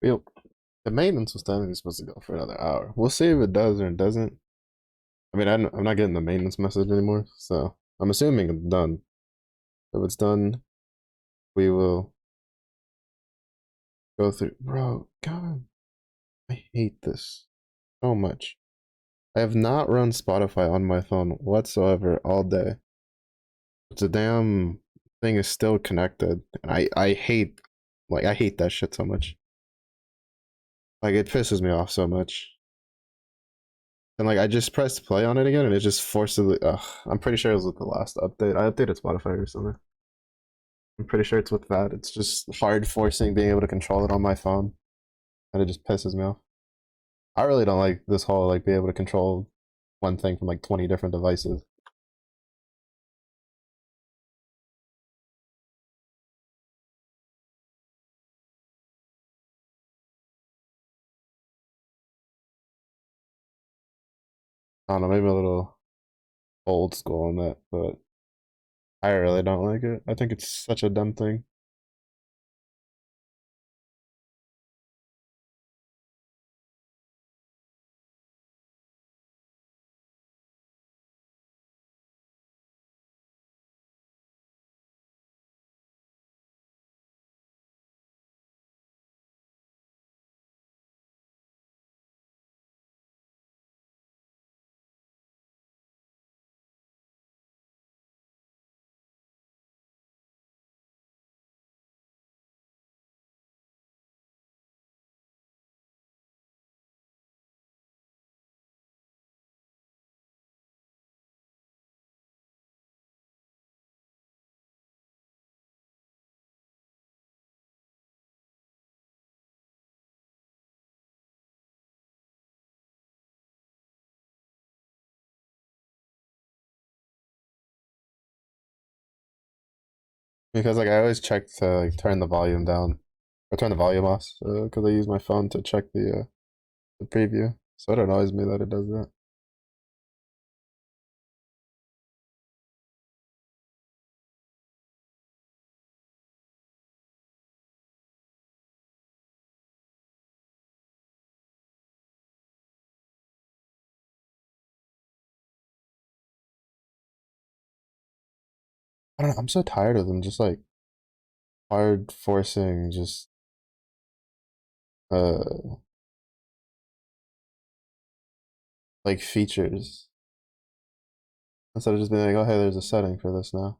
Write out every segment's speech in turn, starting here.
Yep. The maintenance was telling me it's supposed to go for another hour. We'll see if it does or it doesn't. I mean, I'm not getting the maintenance message anymore, so I'm assuming it's done. If it's done, we will go through. Bro, God, I hate this so much. I have not run Spotify on my phone whatsoever all day. But the damn thing is still connected, and I hate I hate that shit so much. Like it pisses me off so much. And like I just pressed play on it again, and it just forcibly. Ugh, I'm pretty sure it was with the last update. I updated Spotify recently. I'm pretty sure it's with that. It's just hard forcing being able to control it on my phone, and it just pisses me off. I really don't like this whole like being able to control one thing from like 20 different devices. I don't know, maybe a little old school on that, but I really don't like it. I think it's such a dumb thing. Because like I always check to like turn the volume down or turn the volume off because I use my phone to check the preview. So it annoys me that it does that. I don't know. I'm so tired of them just like hard forcing just uh like features instead of just being like, oh hey, there's a setting for this now.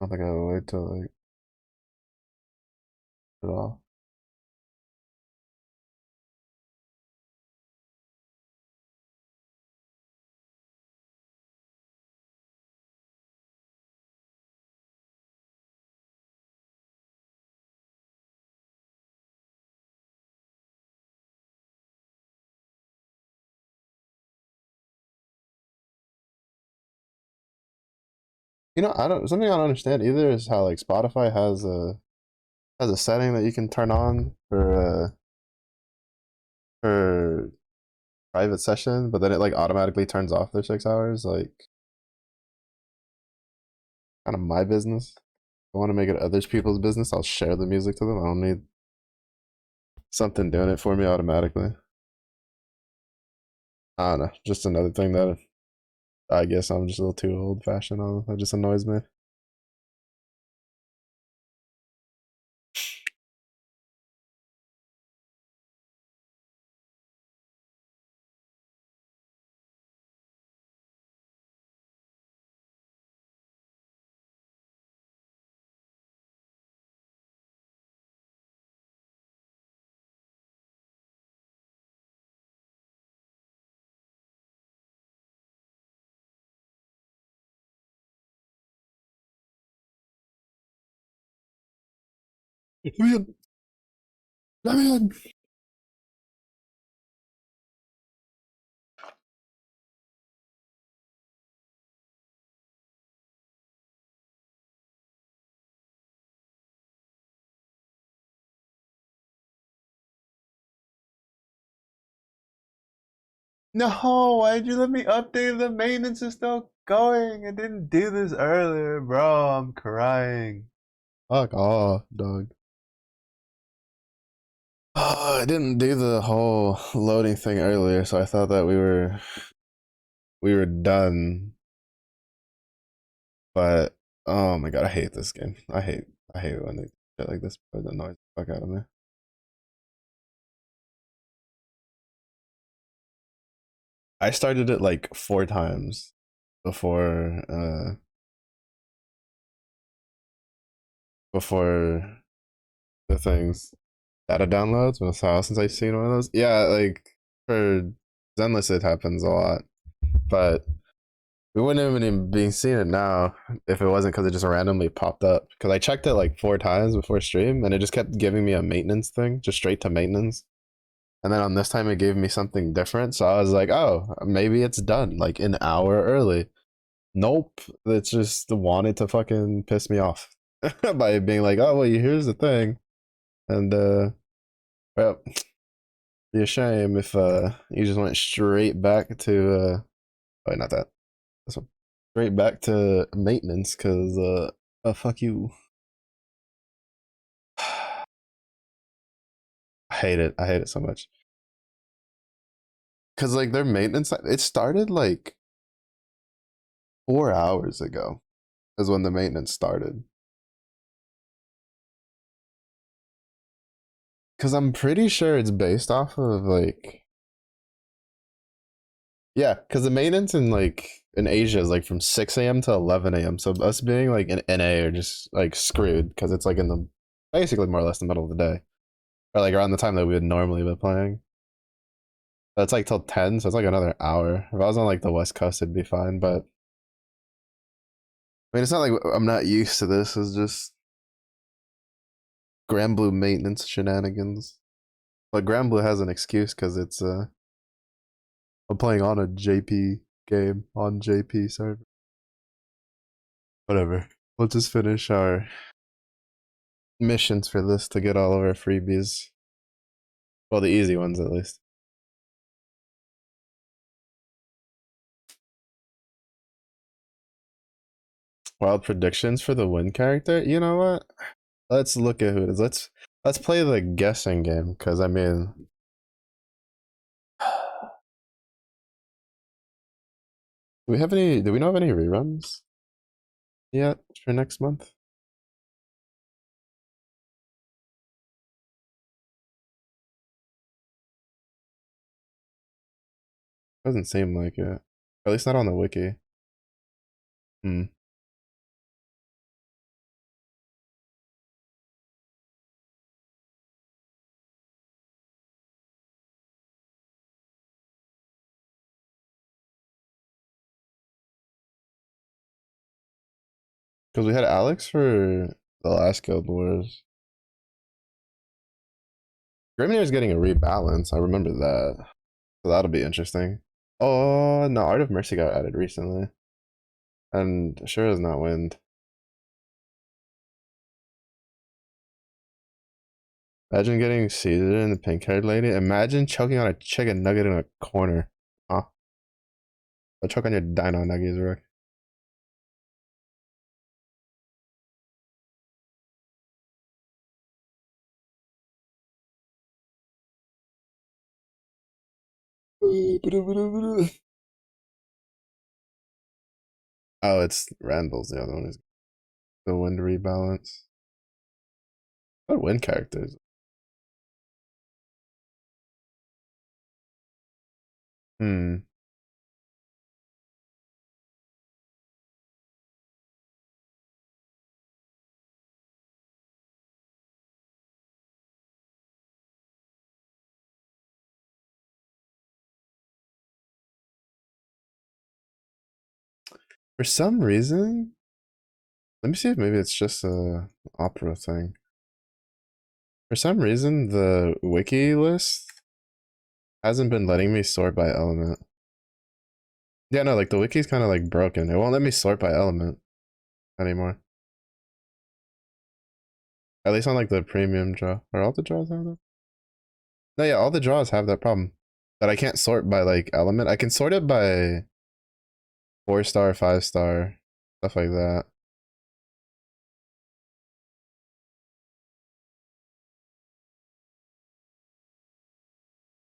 I don't think I would wait till like it all. You know, I don't something I don't understand either is how like Spotify has a setting that you can turn on for private session, but then it like automatically turns off their 6 hours. Like kind of my business. I want to make it other people's business. I'll share the music to them. I don't need something doing it for me automatically. I don't know. Just another thing that I guess I'm just a little too old fashioned on. That just annoys me. Let me in. Let me in. No, why'd you let me update? The maintenance is still going. I didn't do this earlier, bro. I'm crying. Fuck off, dog. Oh, I didn't do the whole loading thing earlier, so I thought that we were done. But oh my god, I hate this game. I hate when they shit like this, but it annoys the fuck out of me. I started it like 4 times before the things data downloads. When it's a while since I've seen one of those. Yeah, like for Zenless it happens a lot, but we wouldn't even be seeing it now if it wasn't because it just randomly popped up. Because I checked it like 4 times before stream, and it just kept giving me a maintenance thing, just straight to maintenance. And then on this time, it gave me something different. So I was like, oh, maybe it's done like an hour early. Nope, it's just wanted to fucking piss me off by being like, oh, well, here's the thing, and well, be a shame if you just went straight back to oh, not that, this one, straight back to maintenance, because fuck you. I hate it so much, because like their maintenance, it started like 4 hours ago is when the maintenance started. Because I'm pretty sure it's based off of like, yeah, because the maintenance in Asia is like from 6 a.m. to 11 a.m. So us being like in NA are just like screwed because it's like in the basically more or less the middle of the day, or like around the time that we would normally be playing. So it's like till 10, so it's like another hour. If I was on like the West Coast, it'd be fine. But I mean, it's not like I'm not used to this. It's just Grand Blue maintenance shenanigans. But Grand Blue has an excuse because it's I'm playing on a JP game on JP server. Whatever. We'll just finish our missions for this to get all of our freebies. Well, the easy ones at least. Wild predictions for the win character. You know what? Let's look at who it is. Let's play the guessing game because I mean, do we have any? Do we know of any reruns yet for next month? Doesn't seem like it. At least not on the wiki. Hmm. Because we had Alex for the last Guild Wars. Grimnir is getting a rebalance. I remember that. So that'll be interesting. Oh no, Art of Mercy got added recently, and sure is not Wind. Imagine getting seated in the pink-haired lady. Imagine choking on a chicken nugget in a corner. Huh? I'll choke on your dino nuggies, Rook. Oh, it's Randall's the other one. Is the Wind rebalance. What Wind characters? Hmm. For some reason, let me see if maybe it's just a opera thing. For some reason, the wiki list hasn't been letting me sort by element. Yeah, no, like the wiki's kind of like broken. It won't let me sort by element anymore. At least on like the premium draw. Are all the draws have that? No, yeah, all the draws have that problem. that I can't sort by like element. I can sort it by 4-star, 5-star, stuff like that.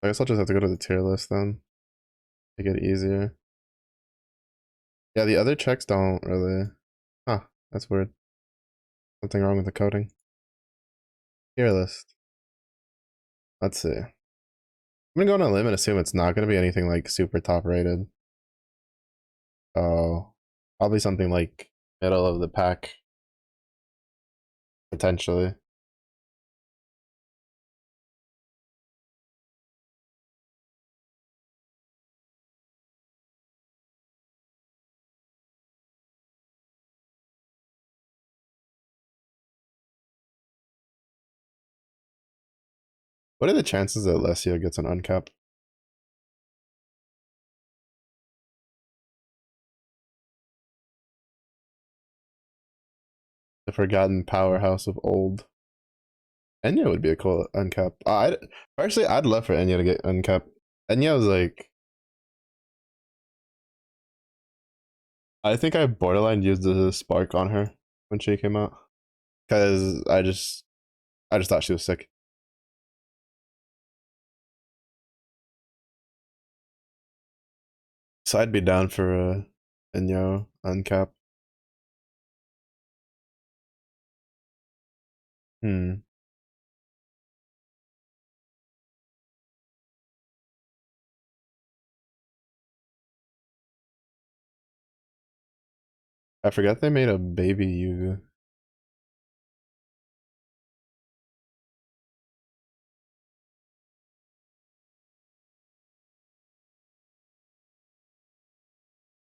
I guess I'll just have to go to the tier list then. Make it easier. Yeah, the other checks don't really. Huh, that's weird. Something wrong with the coding. Tier list. Let's see. I'm gonna go on a limb and assume it's not gonna be anything like super top rated. Oh, probably something like middle of the pack, potentially. What are the chances that Alessio gets an uncap? The forgotten powerhouse of old. Enya would be a cool uncap. Personally, I'd love for Enya to get uncap. Enya was like, I think I borderline used the spark on her when she came out because I just thought she was sick. So I'd be down for a Enya uncap. Hmm. I forgot they made a baby Yuga.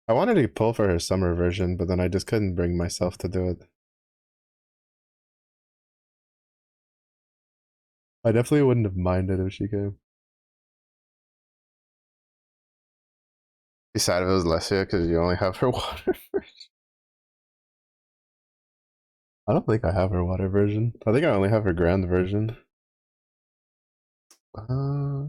I wanted to pull for her summer version, but then I just couldn't bring myself to do it. I definitely wouldn't have minded if she came. Be sad if it was Lesia because you only have her water version. I don't think I have her water version. I think I only have her grand version. Uh,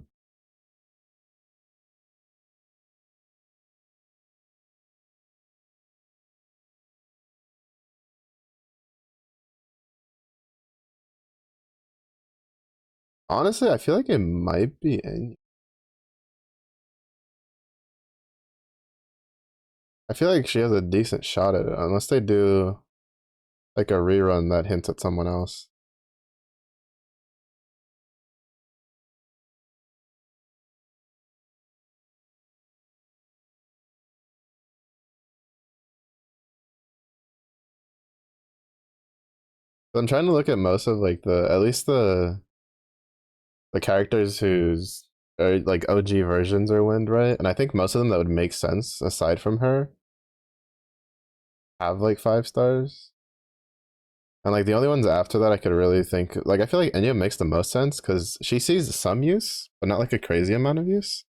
Honestly, I feel like it might be Enya. I feel like she has a decent shot at it, unless they do like a rerun that hints at someone else. But I'm trying to look at most of like at least the characters whose are like OG versions are wind, right? And I think most of them that would make sense aside from her have like 5 stars. And like the only ones after that I could really think like I feel like Enya makes the most sense because she sees some use, but not like a crazy amount of use.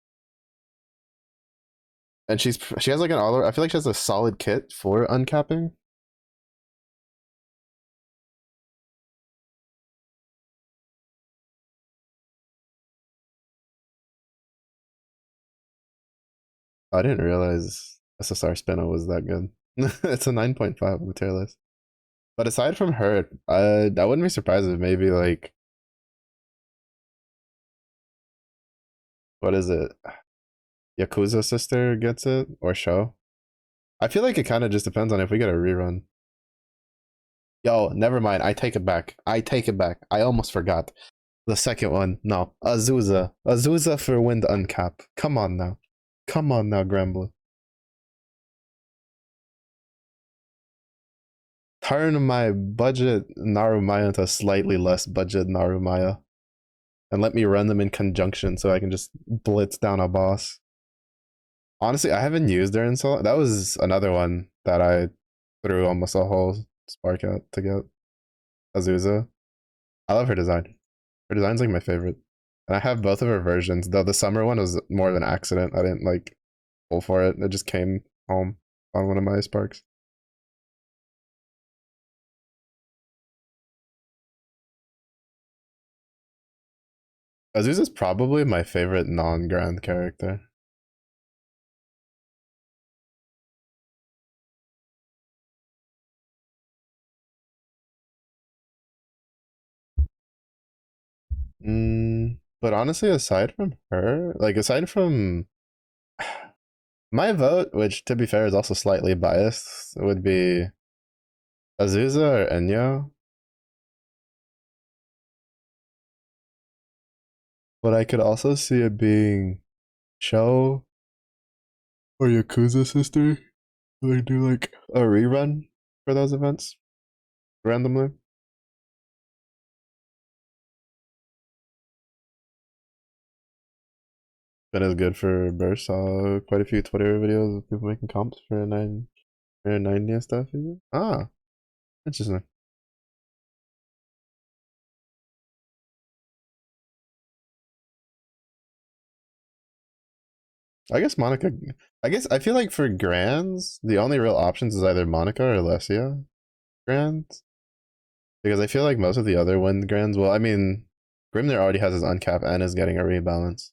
And she has like an all I feel like she has a solid kit for uncapping. I didn't realize SSR Spinna was that good. It's a 9.5 on the tier list. But aside from her, I wouldn't be surprised if maybe like what is it? Yakuza sister gets it or show. I feel like it kind of just depends on if we get a rerun. Yo, never mind. I take it back. I take it back. I almost forgot. The second one. No. Azusa. Azusa for wind uncap. Come on now. Come on now, Grambler. Turn my budget Narumaya into slightly less budget Narumaya. And let me run them in conjunction so I can just blitz down a boss. Honestly, I haven't used her in so long. That was another one that I threw almost a whole spark out to get. Azusa. I love her design. Her design's like my favorite. And I have both of her versions, though the summer one was more of an accident. I didn't like pull for it. It just came home on one of my sparks. Azusa's probably my favorite non-grand character. But honestly, aside from her, like aside from my vote, which to be fair is also slightly biased, would be Azusa or Enya. But I could also see it being Cho or Yakuza sister. They do like a rerun for those events randomly. Been as good for Burst. Saw quite a few Twitter videos of people making comps for 90 and stuff. Ah, interesting. I guess Monica. I guess I feel like for Grands, the only real options is either Monica or Alessia Grands. Because I feel like most of the other wind Grands, well, I mean, Grimnir already has his uncap and is getting a rebalance.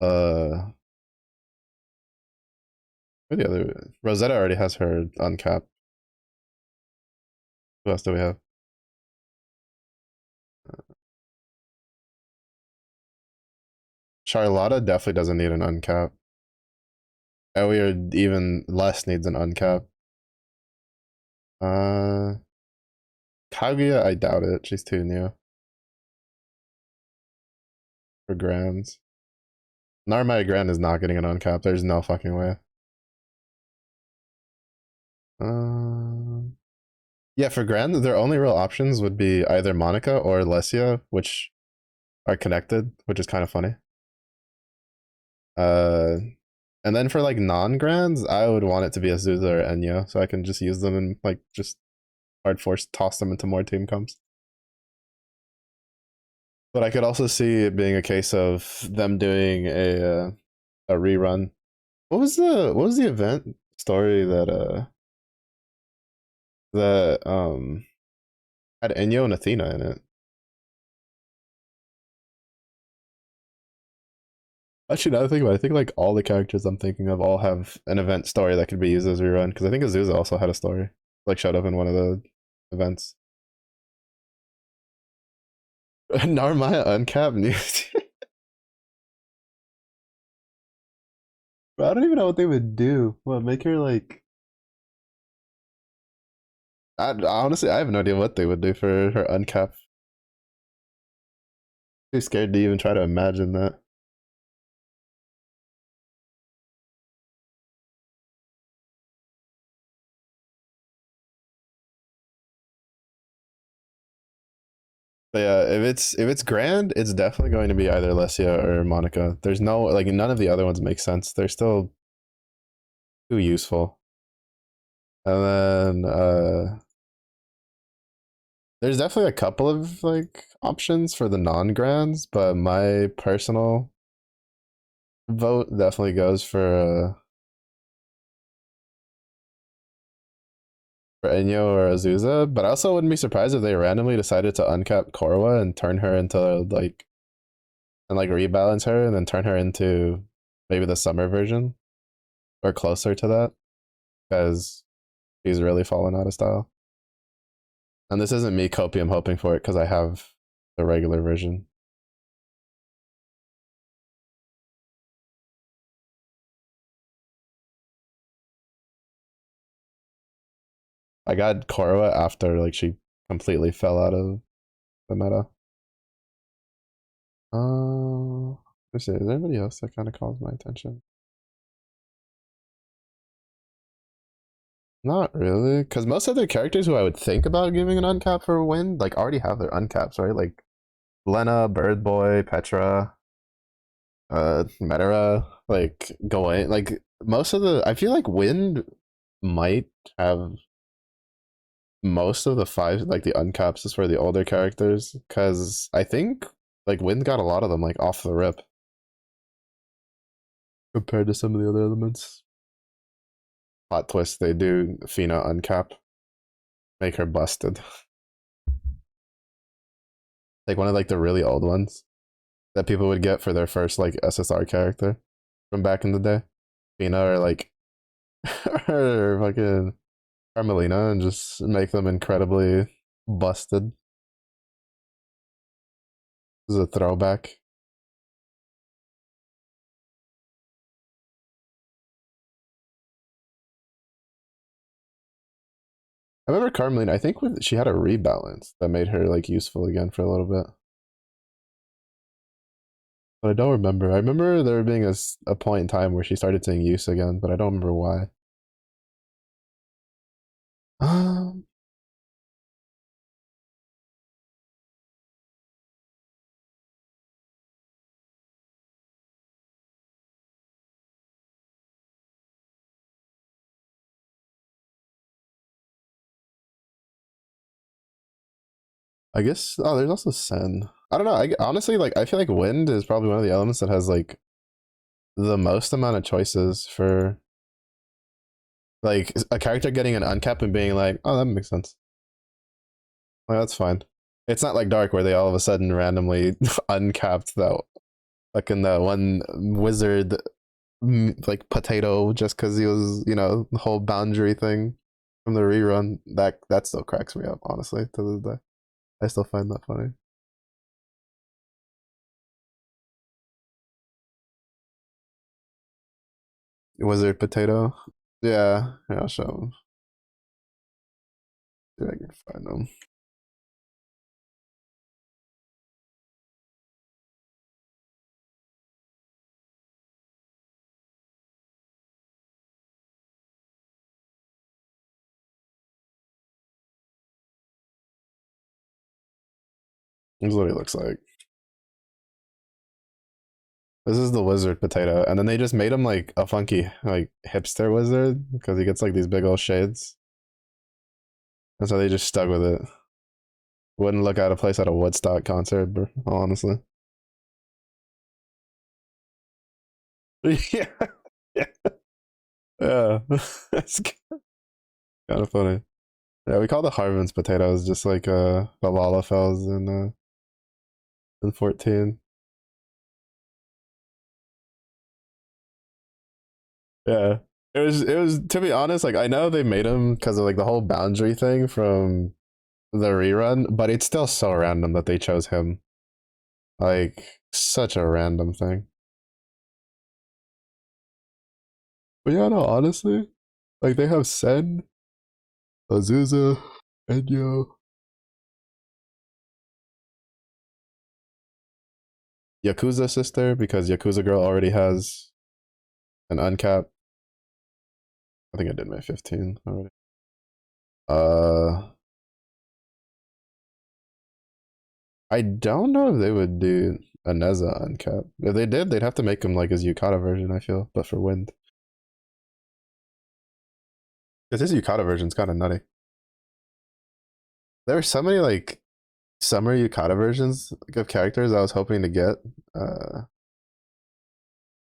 Uh, who the other? Rosetta already has her uncap. Who else do we have? Charlotta definitely doesn't need an uncap. Elliot even less needs an uncap. Uh, Kaguya, I doubt it. She's too new for Grands. Narmai Grand is not getting an uncap. There's no fucking way. Yeah, for Grand, their only real options would be either Monica or Lesia, which are connected, which is kind of funny. Uh, and then for like non-Grands, I would want it to be Azusa or Enya, so I can just use them and like just hard force toss them into more team comps. But I could also see it being a case of them doing a rerun. What was the event story that had Enyo and Athena in it? Actually, now I think about it, I think like all the characters I'm thinking of all have an event story that could be used as rerun. Because I think Azusa also had a story, like showed up in one of the events. Narmaya uncap news. Bro, I don't even know what they would do. What make her like? Honestly, I have no idea what they would do for her uncap. Too scared to even try to imagine that. But yeah, if it's grand, it's definitely going to be either Lesia or Monica. There's no like none of the other ones make sense. They're still too useful. And then there's definitely a couple of like options for the non-grands, but my personal vote definitely goes for Enyo or Azusa. But I also wouldn't be surprised if they randomly decided to uncap Korwa and turn her into like and like rebalance her and then turn her into maybe the summer version or closer to that because she's really fallen out of style. And this isn't me copium hoping for it because I have the regular version. I got Korwa after like she completely fell out of the meta. Let's see. Is there anybody else that kind of calls my attention? Not really, because most of the characters who I would think about giving an uncap for a win, like already have their uncaps, right? Like Lena, Bird Boy, Petra, Metara, like Gawain. Like most of the, I feel like Wind might have most of the five, like the uncaps is for the older characters, because I think like Wind got a lot of them like off the rip compared to some of the other elements. Plot twist, they do Fina uncap, make her busted. Like one of like the really old ones. that people would get for their first like SSR character from back in the day. Fina or like or fucking Carmelina and just make them incredibly busted. This is a throwback. I remember Carmelina. I think she had a rebalance that made her like useful again for a little bit, but I don't remember. I remember there being a point in time where she started seeing use again, but I don't remember why. Um, I guess. Oh, there's also Sen. I don't know. I honestly like. I feel like Wind is probably one of the elements that has like the most amount of choices for like a character getting an uncap and being like, oh, that makes sense. Like, that's fine. It's not like Dark where they all of a sudden randomly uncapped that fucking that one wizard like potato just because he was the whole boundary thing from the rerun. That still cracks me up honestly to this day. I still find that funny. Wizard potato. Yeah, yeah. I'll show him. See if I can find him. This is what he looks like. This is the wizard potato, and then they just made him like a funky like hipster wizard because he gets like these big old shades, and so they just stuck with it. Wouldn't look out of place at a Woodstock concert, bro, honestly. Yeah, yeah, yeah. It's kind of funny. Yeah, we call the Harvin's potatoes just like the Lalafels in 14. Yeah. It was to be honest, like I know they made him because of like the whole boundary thing from the rerun, but it's still so random that they chose him. Like such a random thing. But yeah, no, honestly, like they have Sen, Azusa, Enyo, Yakuza sister because Yakuza girl already has an uncap. I think I did my 15 already. Uh, I don't know if they would do a Neza uncap. If they did, they'd have to make him like his Yukata version, I feel, but for Wind. Because his Yukata version's kind of nutty. There were so many like summer Yukata versions of characters I was hoping to get. Uh,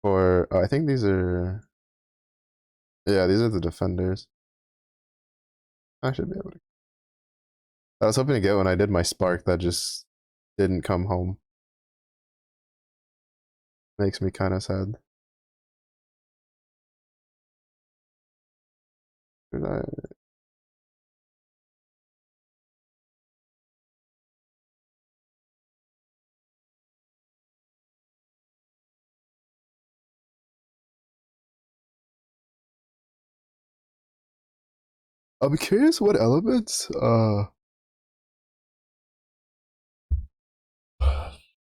for I think these are yeah, these are the defenders. I should be able to. I was hoping to get when I did my Spark that just didn't come home. Makes me kind of sad. I'll be curious what elements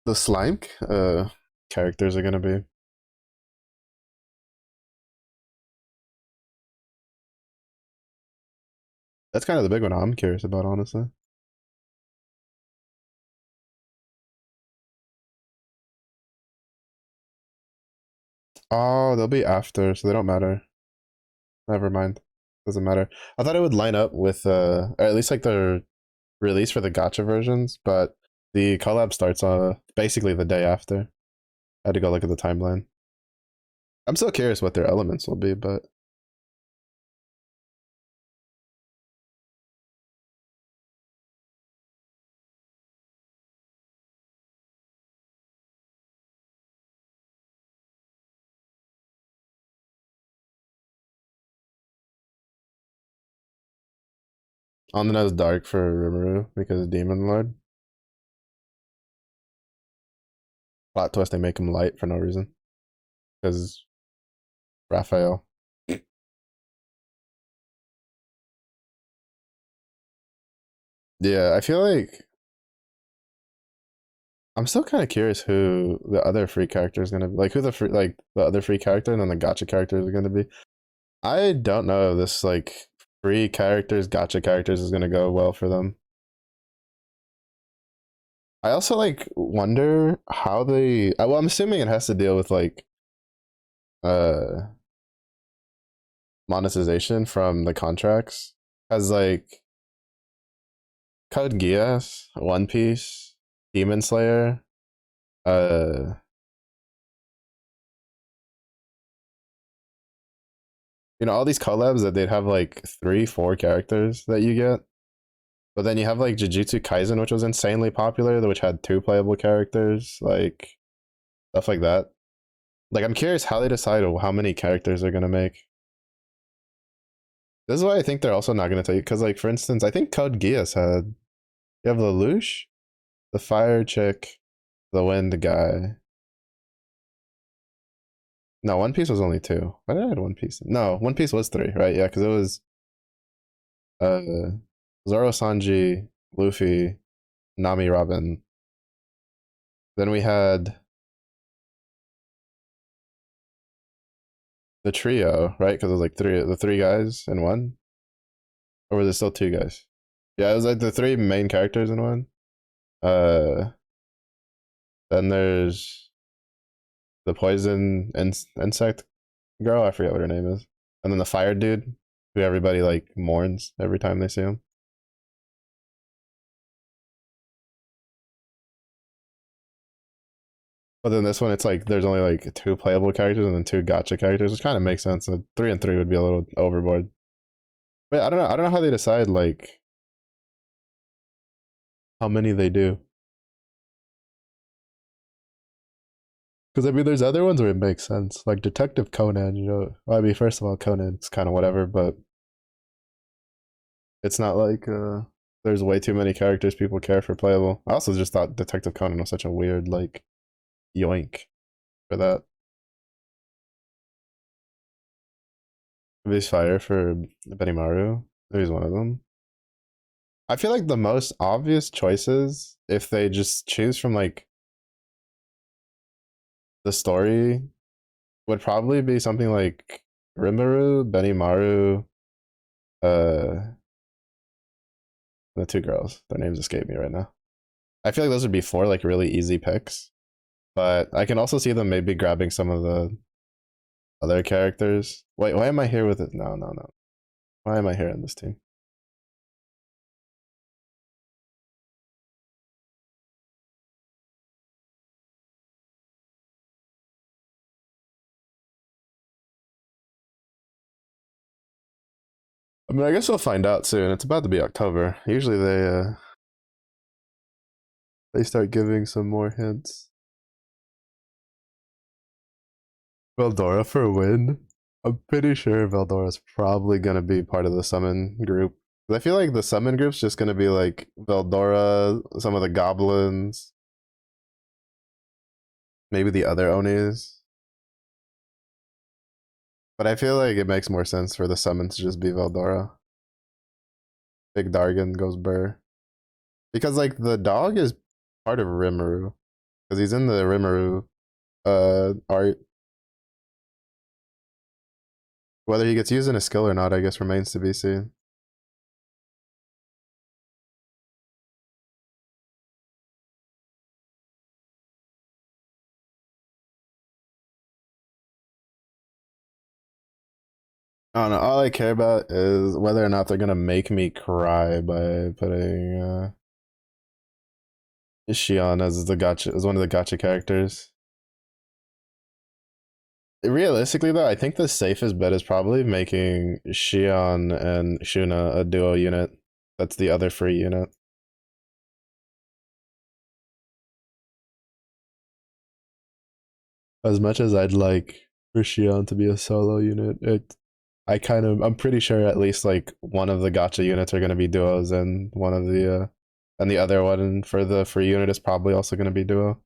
the slime characters are gonna be. That's kind of the big one I'm curious about, honestly. Oh, they'll be after, so they don't matter. Never mind. Doesn't matter. I thought it would line up with or at least like the release for the gotcha versions, but the collab starts basically the day after. I had to go look at the timeline. I'm still curious what their elements will be, but On the nose dark for Rimuru because Demon Lord. Plot twist, they make him light for no reason. Because Raphael. Yeah, I feel like I'm still kind of curious who the other free character is gonna be. Like who the free, like the other free character and then the gotcha character is gonna be. I don't know if this like free characters, gotcha characters is gonna go well for them. I also like wonder how they. Well, I'm assuming it has to deal with like uh monetization from the contracts, as like Code Geass, One Piece, Demon Slayer, uh, all these collabs that they'd have like 3, 4 characters that you get. But then you have like Jujutsu Kaisen, which was insanely popular, which had 2 playable characters, like stuff like that. Like I'm curious how they decide how many characters they're gonna make. This is why I think they're also not gonna tell you, because like for instance, I think Code Geass had you have Lelouch, the fire chick, the wind guy. No, One Piece was only 2. Why did I add One Piece? No, One Piece was 3, right? Yeah, because it was uh Zoro, Sanji, Luffy, Nami, Robin. Then we had the trio, right? Because it was like the 3 guys in one, or was it still 2 guys? Yeah, it was like the 3 main characters in one. Uh, then there's the poison insect girl. I forget what her name is. And then the fire dude, who everybody like mourns every time they see him. But then this one, it's like there's only like 2 playable characters and then 2 gotcha characters, which kind of makes sense. So 3 and 3 would be a little overboard. But I don't know. I don't know how they decide like how many they do. Because I mean, there's other ones where it makes sense, like Detective Conan. Well, I mean, first of all, Conan's kind of whatever, but it's not like there's way too many characters people care for playable. I also just thought Detective Conan was such a weird like yoink for that. Maybe fire for Benimaru. Maybe one of them. I feel like the most obvious choices, if they just choose from like the story, would probably be something like Rimuru, Benimaru, uh, the 2 girls. Their names escape me right now. I feel like those would be 4 like really easy picks, but I can also see them maybe grabbing some of the other characters. Wait, why am I here with it? No, no, no. Why am I here in this team? I mean, I guess we'll find out soon. It's about to be October. Usually they start giving some more hints. Veldora for a win. I'm pretty sure Veldora's probably gonna be part of the summon group. I feel like the summon group's just gonna be like Veldora, some of the goblins, maybe the other Onis. But I feel like it makes more sense for the summon to just be Veldora. Big Dargan goes Burr. Because like the dog is part of Rimuru. Because he's in the Rimuru art. Whether he gets used in a skill or not, I guess remains to be seen. I don't know. All I care about is whether or not they're gonna make me cry by putting Shion as the gotcha as one of the gotcha characters. Realistically, though, I think the safest bet is probably making Shion and Shuna a duo unit. That's the other free unit. As much as I'd like for Shion to be a solo unit, I'm pretty sure at least like one of the gacha units are gonna be duos, and one of the and the other one for the free unit is probably also gonna be duo.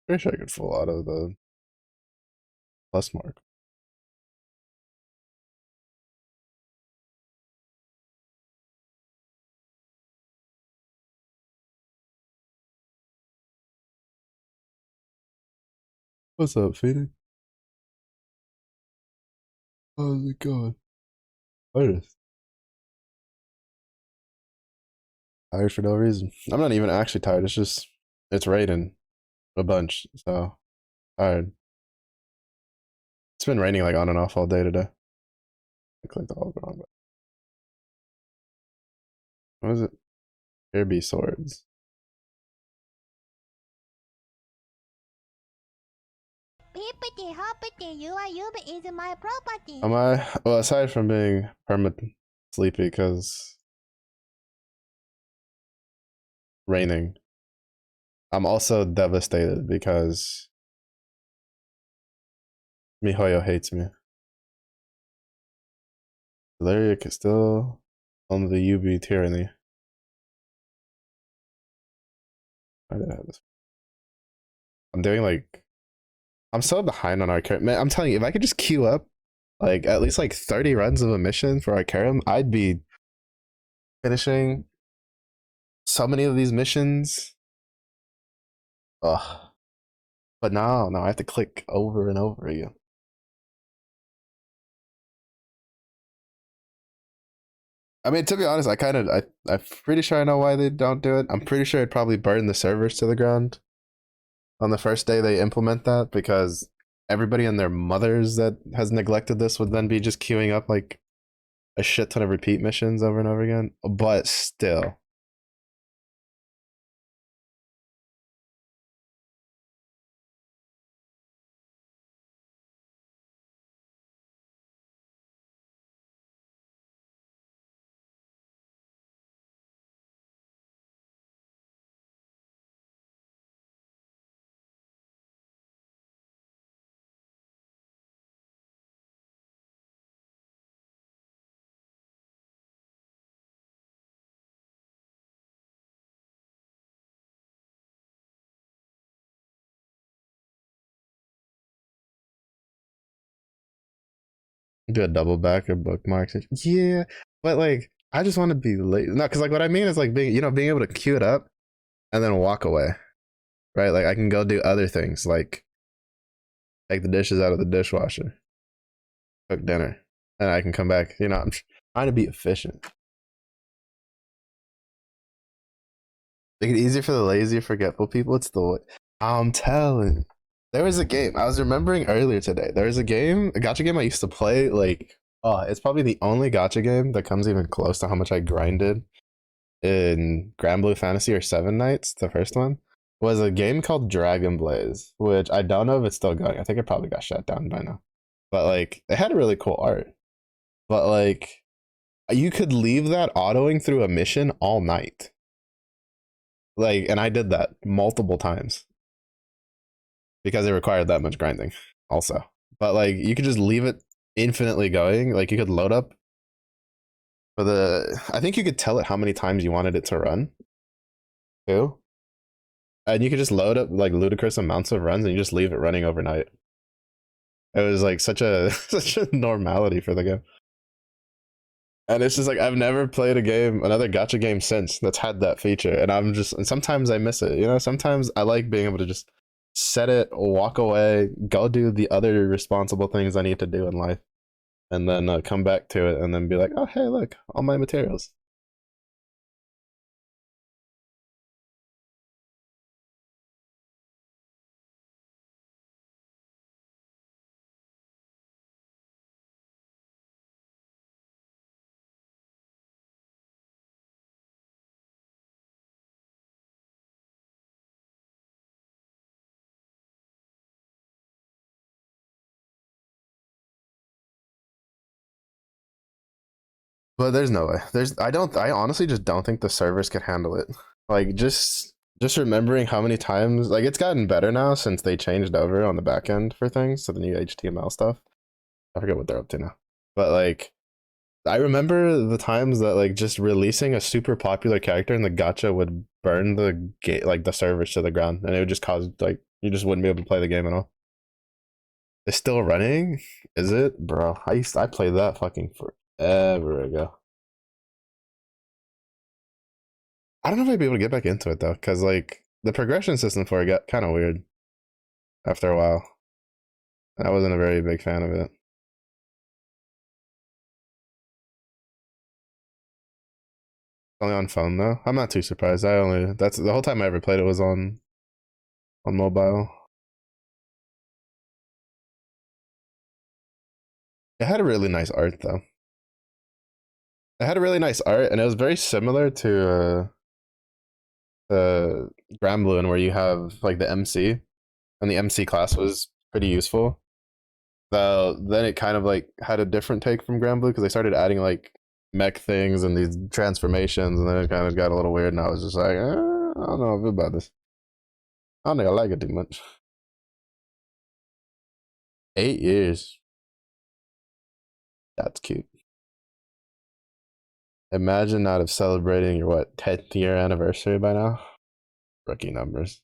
Pretty sure I could full out of the plus mark. What's up, Phoenix? How's it going? Artist. Tired for no reason. I'm not even actually tired. It's just it's raining a bunch, so tired. It's been raining like on and off all day today. I clicked all wrong. What is it? There be swords. Hippity hoppity, you is my property. Am I? Well, aside from being permanent sleepy because raining, I'm also devastated because Mihoyo hates me. Lyric is still on the UB tyranny. I did have this. I'm doing like I'm so behind on Arcarium. Man, I'm telling you, if I could just queue up like at least like 30 runs of a mission for Arcarium, I'd be finishing so many of these missions. Ugh. But no, I have to click over and over again. I mean, to be honest, I'm pretty sure I know why they don't do it. I'm pretty sure it'd probably burn the servers to the ground on the first day they implement that, because everybody and their mothers that has neglected this would then be just queuing up like a shit ton of repeat missions over and over again. But still, do a double back of bookmarks. Yeah, but like I just want to be late. No, because like what I mean is like being able to queue it up and then walk away, right? Like I can go do other things, like take the dishes out of the dishwasher, cook dinner, and I can come back. I'm trying to be efficient. Make it easier for the lazy, forgetful people. It's the way. I'm telling. There was a game I was remembering earlier today. There was a gacha game I used to play. Like, oh, it's probably the only gacha game that comes even close to how much I grinded in Grand Blue Fantasy or Seven Nights. The first one was a game called Dragon Blaze, which I don't know if it's still going. I think it probably got shut down by now. But like, it had a really cool art. But like, you could leave that autoing through a mission all night. Like, and I did that multiple times because it required that much grinding also. But like, you could just leave it infinitely going. Like, you could load up for I think you could tell it how many times you wanted it to run too. And you could just load up like ludicrous amounts of runs and you just leave it running overnight. It was like such a such a normality for the game. And it's just like I've never played another gacha game since that's had that feature. And sometimes I miss it. Sometimes I like being able to just set it, walk away, go do the other responsible things I need to do in life, and then come back to it, and then be like, oh hey, look, all my materials. But there's no way. I honestly just don't think the servers could handle it. Like just remembering how many times like it's gotten better now since they changed over on the back end for things, so the new HTML stuff. I forget what they're up to now. But like I remember the times that like just releasing a super popular character in the gacha would burn the gate like the servers to the ground, and it would just cause like you just wouldn't be able to play the game at all. It's still running? Is it? Bro, I played that fucking forever ago. I don't know if I'd be able to get back into it though, because like the progression system for it got kind of weird after a while. I wasn't a very big fan of it. Only on phone though. I'm not too surprised. I only that's the whole time I ever played it was on mobile. It had a really nice art though. It had a really nice art, and it was very similar to Granblue, where you have like the MC, and the MC class was pretty useful. So then it kind of like had a different take from Granblue because they started adding like mech things and these transformations, and then it kind of got a little weird. And I was just like, I don't know about this. I don't think I like it too much. 8 years. That's cute. Imagine not have celebrating your what 10th year anniversary by now. Rookie numbers.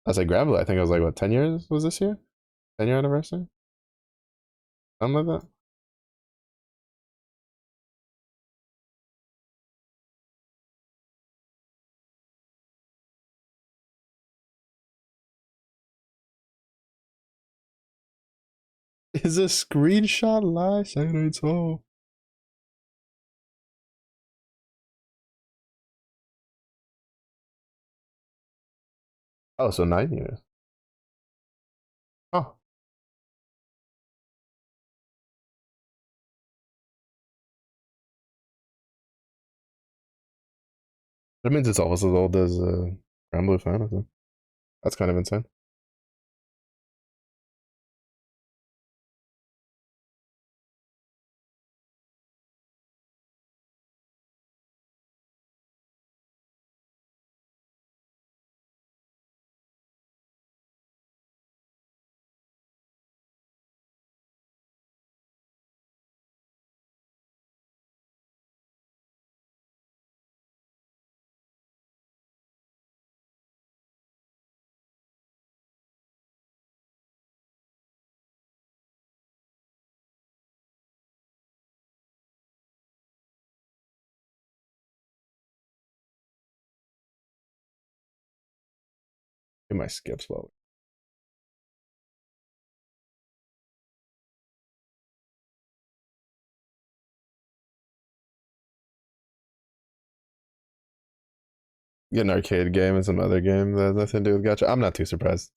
I was like Granblue. I think I was like what 10 years was this year? 10 year anniversary? Something like that. Is a screenshot lie? Saturday so. Oh, so 9 years. Oh, that means it's almost as old as Grand Blue Fantasy. That's kind of insane. Get my skips well. Get an arcade game and some other game that has nothing to do with gacha. I'm not too surprised.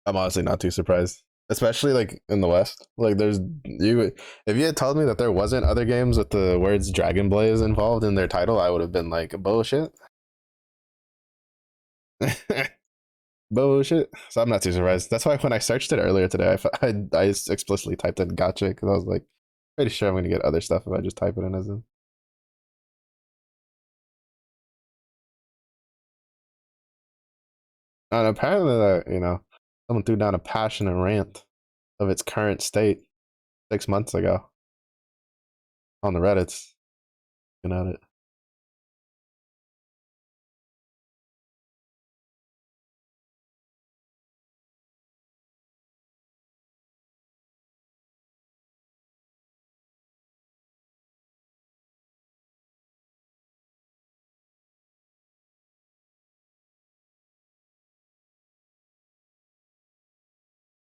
I'm honestly not too surprised, especially like in the West. Like, there's you. If you had told me that there wasn't other games with the words Dragon Blaze involved in their title, I would have been like bullshit. Bullshit. So I'm not too surprised. That's why when I searched it earlier today, I explicitly typed in gotcha because I was like, pretty sure I'm gonna get other stuff if I just type it in as in. And apparently, someone threw down a passionate rant of its current state 6 months ago on the Reddits. Looking at it.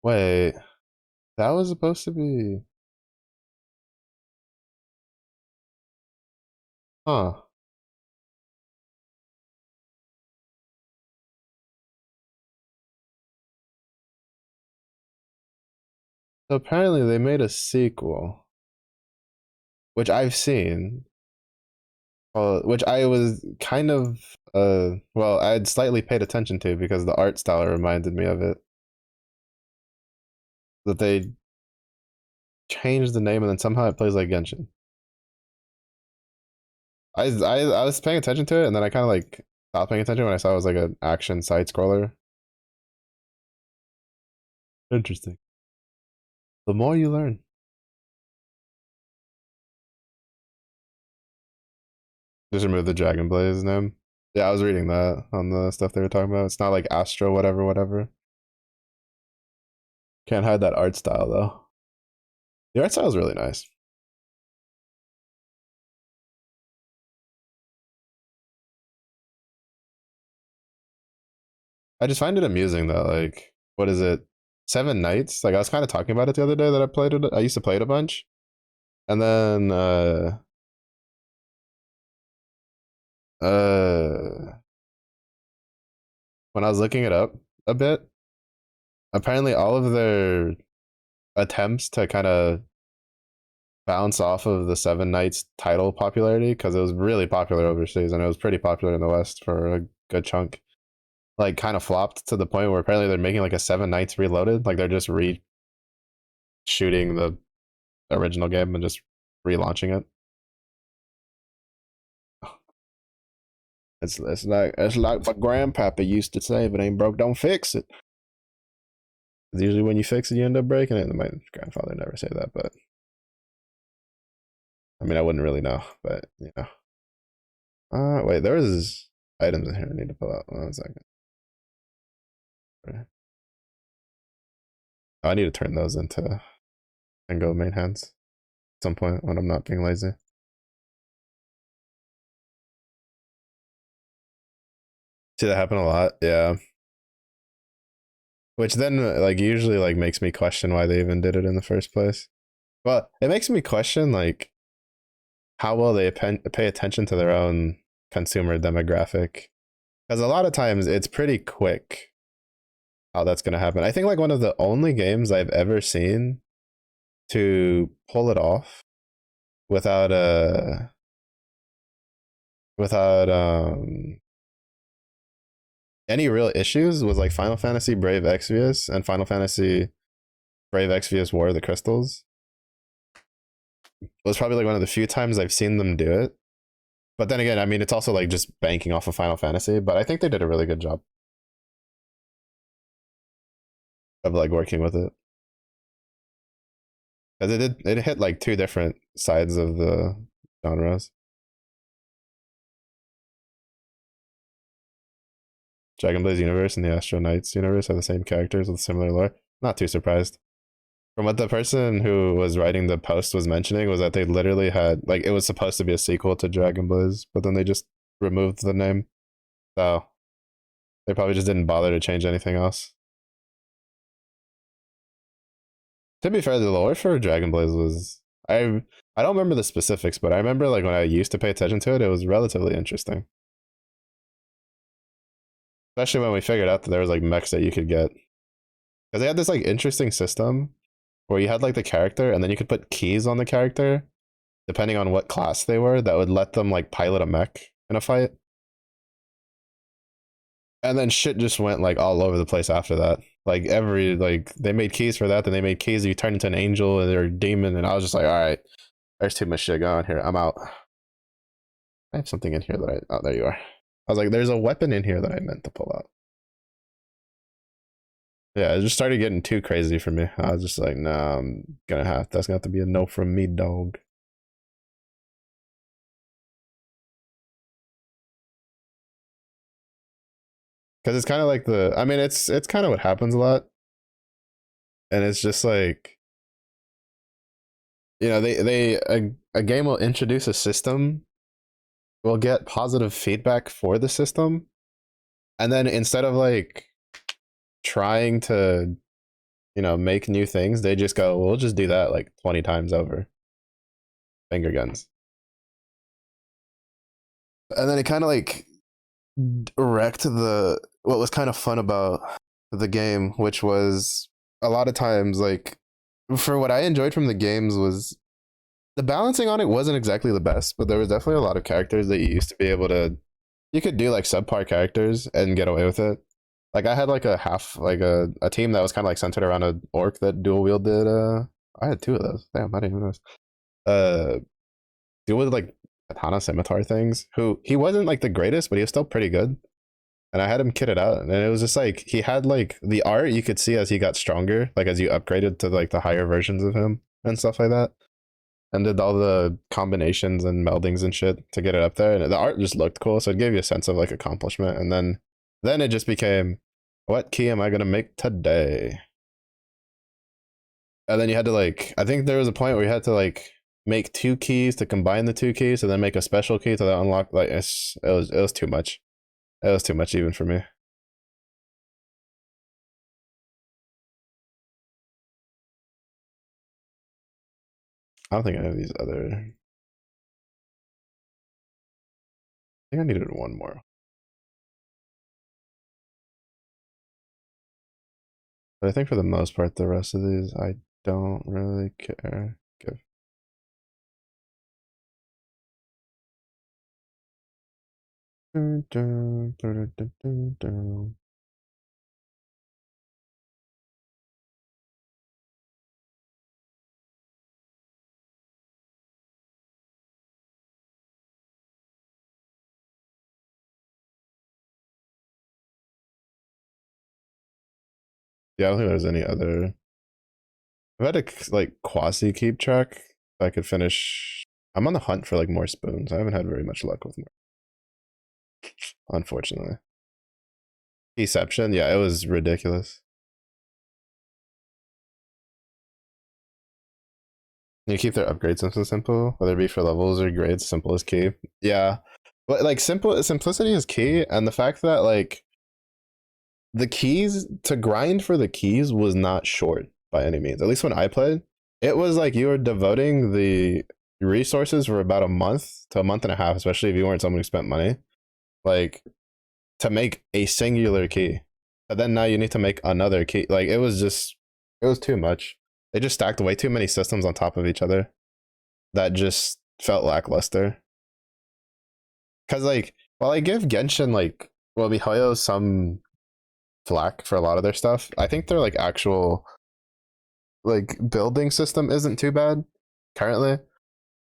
Wait, that was supposed to be. Huh. So apparently they made a sequel, which I've seen, which I was kind of well, I had slightly paid attention to because the art style reminded me of it. That they changed the name and then somehow it plays like Genshin. I was paying attention to it and then I kind of like stopped paying attention when I saw it was like an action side scroller. Interesting. The more you learn. Just remove the Dragon Blaze name. Yeah, I was reading that on the stuff they were talking about. It's not like Astro, whatever, whatever. Can't hide that art style though. The art style is really nice. I just find it amusing that like, what is it? 7 nights? Like I was kind of talking about it the other day that I played it. I used to play it a bunch, and then uh when I was looking it up a bit, apparently all of their attempts to kind of bounce off of the 7 Nights title popularity because it was really popular overseas and it was pretty popular in the West for a good chunk. Like kind of flopped to the point where apparently they're making like a 7 Nights Reloaded. Like they're just reshooting the original game and just relaunching it. It's like my grandpapa used to say, if it ain't broke, don't fix it. Usually when you fix it, you end up breaking it. And my grandfather never say that, but I mean, I wouldn't really know, but you know. Wait, there's items in here I need to pull out. 1 second. Oh, I need to turn those into and go main hands at some point when I'm not being lazy. See that happen a lot, yeah. Which then like usually like makes me question why they even did it in the first place. Well, it makes me question like how well they pay attention to their own consumer demographic. Because a lot of times it's pretty quick how that's going to happen. I think like one of the only games I've ever seen to pull it off without without any real issues was like Final Fantasy Brave Exvius and Final Fantasy Brave Exvius War of the Crystals. It was probably like one of the few times I've seen them do it. But then again, I mean, it's also like just banking off of Final Fantasy, but I think they did a really good job of like working with it. Because it hit like two different sides of the genres. Dragon Blaze universe and the Astro Knights universe have the same characters with similar lore. Not too surprised. From what the person who was writing the post was mentioning was that they literally had like it was supposed to be a sequel to Dragon Blaze, but then they just removed the name. So they probably just didn't bother to change anything else. To be fair, the lore for Dragon Blaze was I don't remember the specifics, but I remember like when I used to pay attention to it, it was relatively interesting. Especially when we figured out that there was like mechs that you could get. Because they had this like interesting system where you had like the character and then you could put keys on the character depending on what class they were that would let them like pilot a mech in a fight. And then shit just went like all over the place after that. Like every like they made keys for that, then they made keys you turn into an angel and they're a demon, and I was just like, all right, there's too much shit going on here. I'm out. I have something in here that I oh there you are. I was like, there's a weapon in here that I meant to pull out. Yeah, it just started getting too crazy for me. I was just like, nah, that's gonna have to be a no from me, dog. Because it's kind of like I mean, it's kind of what happens a lot, and it's just like, you know, a game will introduce a system, will get positive feedback for the system, and then instead of like trying to make new things, they just go, we'll just do that like 20 times over. Finger guns. And then it kind of like wrecked the what was kind of fun about the game, which was a lot of times like for what I enjoyed from the games was the balancing on it wasn't exactly the best, but there was definitely a lot of characters that you used to be able to you could do like subpar characters and get away with it. Like I had like a half like a team that was kind of like centered around an orc that dual wielded I had two of those. Damn, I didn't even notice. Uh dual wielded like katana scimitar things. Who he wasn't like the greatest, but he was still pretty good. And I had him kitted out, and it was just like he had like the art you could see as he got stronger, like as you upgraded to like the higher versions of him and stuff like that, and did all the combinations and meldings and shit to get it up there, and the art just looked cool, so it gave you a sense of like accomplishment, and then it just became, what key am I gonna make today? And then you had to like, I think there was a point where you had to like make two keys to combine the two keys, and then make a special key to unlock. Like it was too much. It was too much even for me. I don't think I have these other. I think I needed one more. But I think for the most part, the rest of these I don't really care. Give. Dun, dun, dun, dun, dun, dun. Yeah, I don't think there's any other. I've had to like quasi keep track. I could finish. I'm on the hunt for like more spoons. I haven't had very much luck with more, unfortunately. Deception, yeah, it was ridiculous. You keep their upgrades simple, whether it be for levels or grades. Simple is key. Yeah, but like simplicity is key, and the fact that like the keys to grind for the keys was not short by any means. At least when I played, it was like you were devoting the resources for about a month to a month and a half, especially if you weren't someone who spent money, like to make a singular key. And then now you need to make another key. Like it was too much. They just stacked way too many systems on top of each other that just felt lackluster. Cause like while I give Genshin like well miHoYo some flack for a lot of their stuff, I think their like actual like building system isn't too bad currently,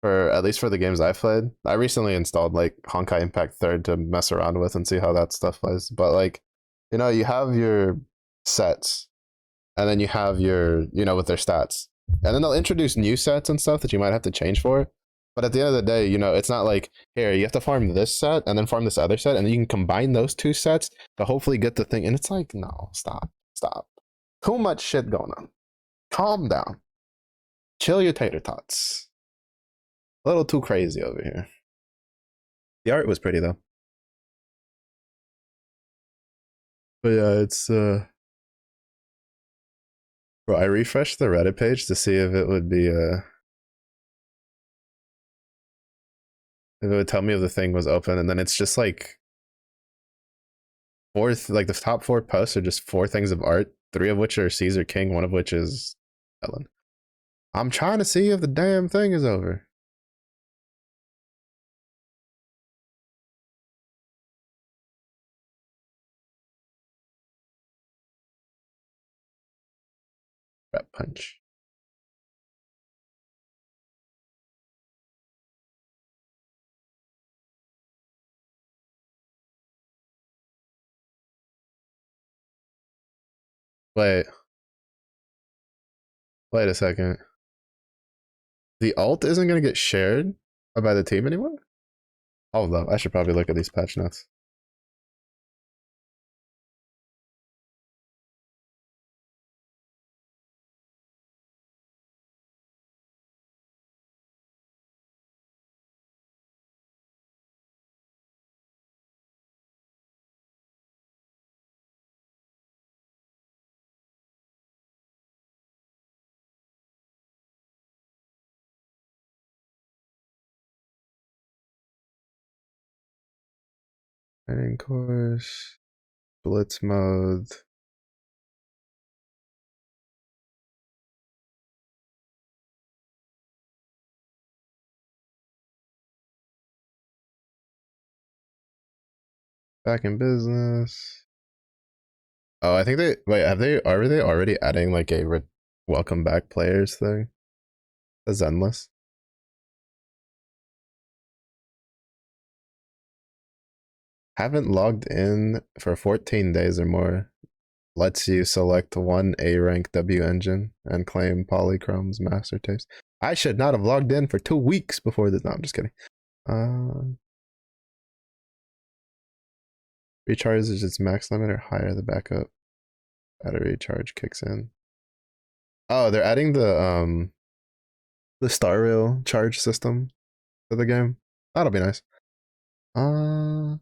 for at least for the games I've played. I recently installed like Honkai Impact Third to mess around with and see how that stuff was. But like, you have your sets, and then you have your, with their stats, and then they'll introduce new sets and stuff that you might have to change for. But at the end of the day, it's not like, here you have to farm this set and then farm this other set, and then you can combine those two sets to hopefully get the thing. And it's like, no, stop. Too much shit going on. Calm down. Chill your tater tots. A little too crazy over here. The art was pretty though. But yeah, it's bro, I refreshed the Reddit page to see if it would be if it would tell me if the thing was open, and then it's just like like the top four posts are just four things of art, three of which are Caeser King, one of which is Ellen. I'm trying to see if the damn thing is over. Rep punch. Wait, wait a second. The alt isn't gonna get shared by the team anymore? Hold up, I should probably look at these patch notes. Training course. Blitz mode. Back in business. Oh, I think they wait. Are they already adding like a welcome back players thing? The Zenless. Haven't logged in for 14 days or more. Lets you select one A rank W engine and claim Polychrome's master taste. I should not have logged in for 2 weeks before this. No, I'm just kidding. Recharge is its max limit or higher the backup battery charge kicks in. Oh, they're adding the Star Rail charge system to the game. That'll be nice. Uh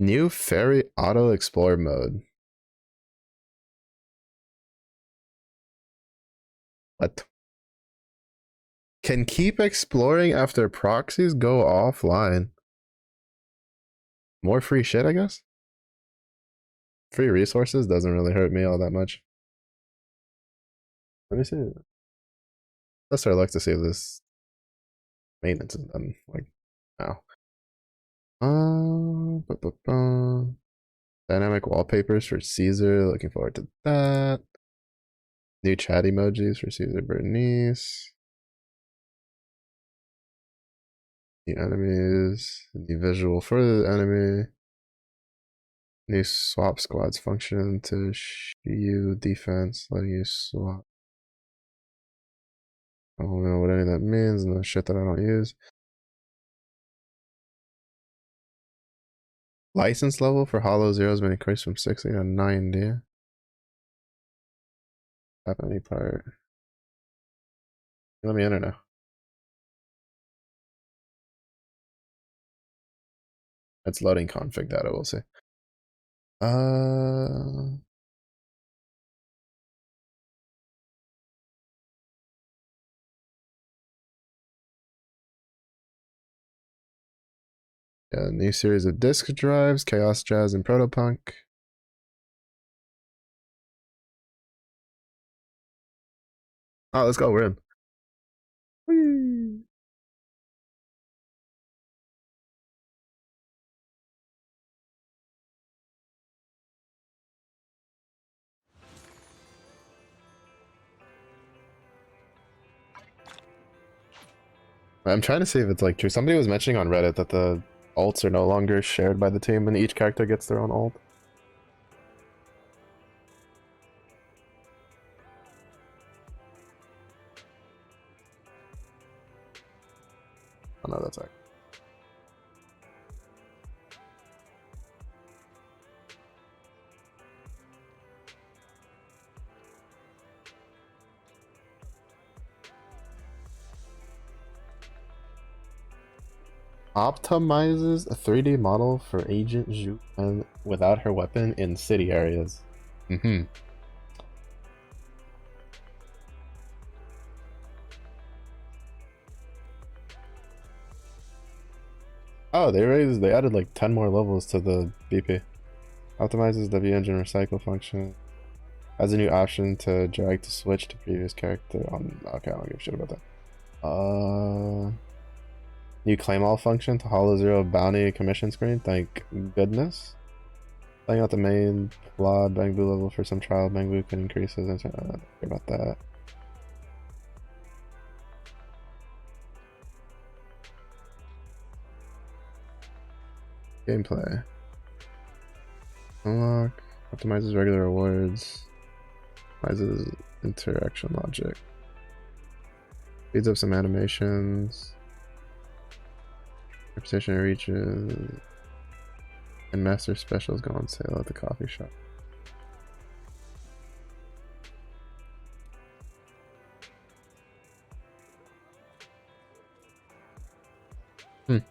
New ferry auto explore mode. What? Can keep exploring after proxies go offline. More free shit, I guess. Free resources doesn't really hurt me all that much. Let me see. Let's start like to see if this maintenance is done like now. Dynamic wallpapers for Caesar. Looking forward to that. New chat emojis for Caesar Bernice. New enemies. New visual for the enemy. New swap squads function to you defense, letting you swap. I don't know what any of that means, and the shit that I don't use. License level for Hollow Zero's been increased from 60 to 90. Tap any part. Let me enter now. It's loading config data, we'll see. Yeah, new series of disk drives, Chaos Jazz and Protopunk. Oh, let's go, we're in. Whee. I'm trying to see if it's like true. Somebody was mentioning on Reddit that the alts are no longer shared by the team and each character gets their own alt. Oh no, that's right. Optimizes a 3D model for Agent Zhu and without her weapon in city areas. Oh, they added like 10 more levels to the BP. Optimizes W engine recycle function. Has a new option to drag to switch to previous character on. Okay, I don't give a shit about that. New claim all function to Hollow Zero bounty commission screen. Thank goodness. Playing out the main plot Bangbu level for some trial. Bangbu can increase his. Don't care about that. Gameplay. Unlock. Optimizes regular rewards. Optimizes interaction logic. Speeds up some animations. Reputation reaches. And master specials go on sale at the coffee shop. I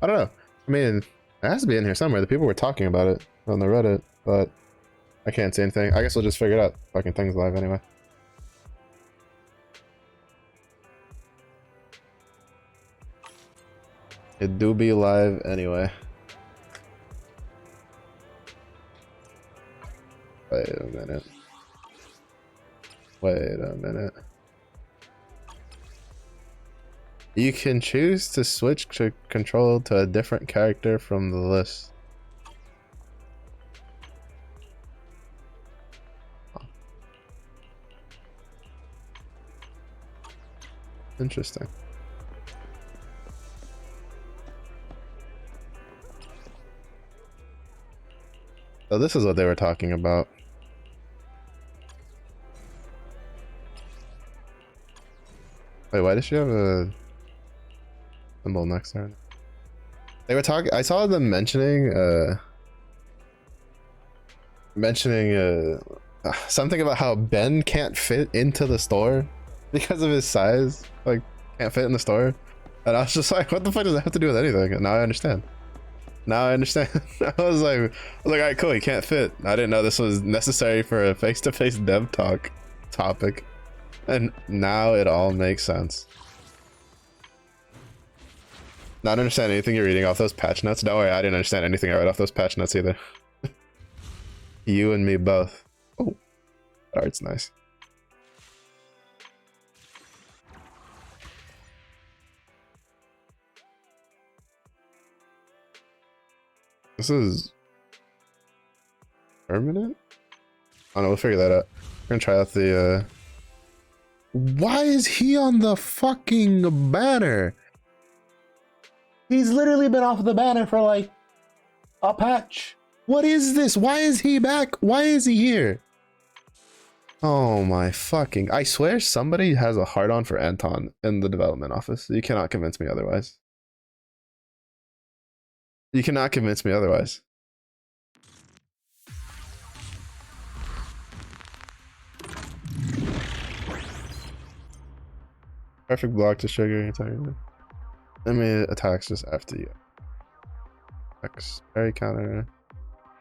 don't know. I mean, it has to be in here somewhere. The people were talking about it on the Reddit, but I can't see anything. I guess we'll just figure it out. Fucking thing's live anyway. It do be live anyway. Wait a minute. Wait a minute. You can choose to switch control to a different character from the list. Interesting. So this is what they were talking about. Wait, why does she have a symbol next to her? They were talking. I saw them mentioning something about how Ben can't fit into the store because of his size. Like, can't fit in the store. And I was just like, what the fuck does that have to do with anything? And now I understand. Now I understand. I was like, all right, cool, he can't fit. I didn't know this was necessary for a face-to-face dev talk topic. And now it all makes sense. Not understand anything you're reading off those patch notes. Don't worry, I didn't understand anything I read off those patch notes either. You and me both. Oh, that art's nice. This is permanent? I don't know, we'll figure that out. We're gonna try out the Why is he on the fucking banner? He's literally been off the banner for like a patch. What is this? Why is he back? Why is he here? Oh my fucking... I swear somebody has a hard-on for Anton in the development office. You cannot convince me otherwise. You cannot convince me otherwise. Perfect block to trigger anytime. Enemy attacks just after you. X parry counter.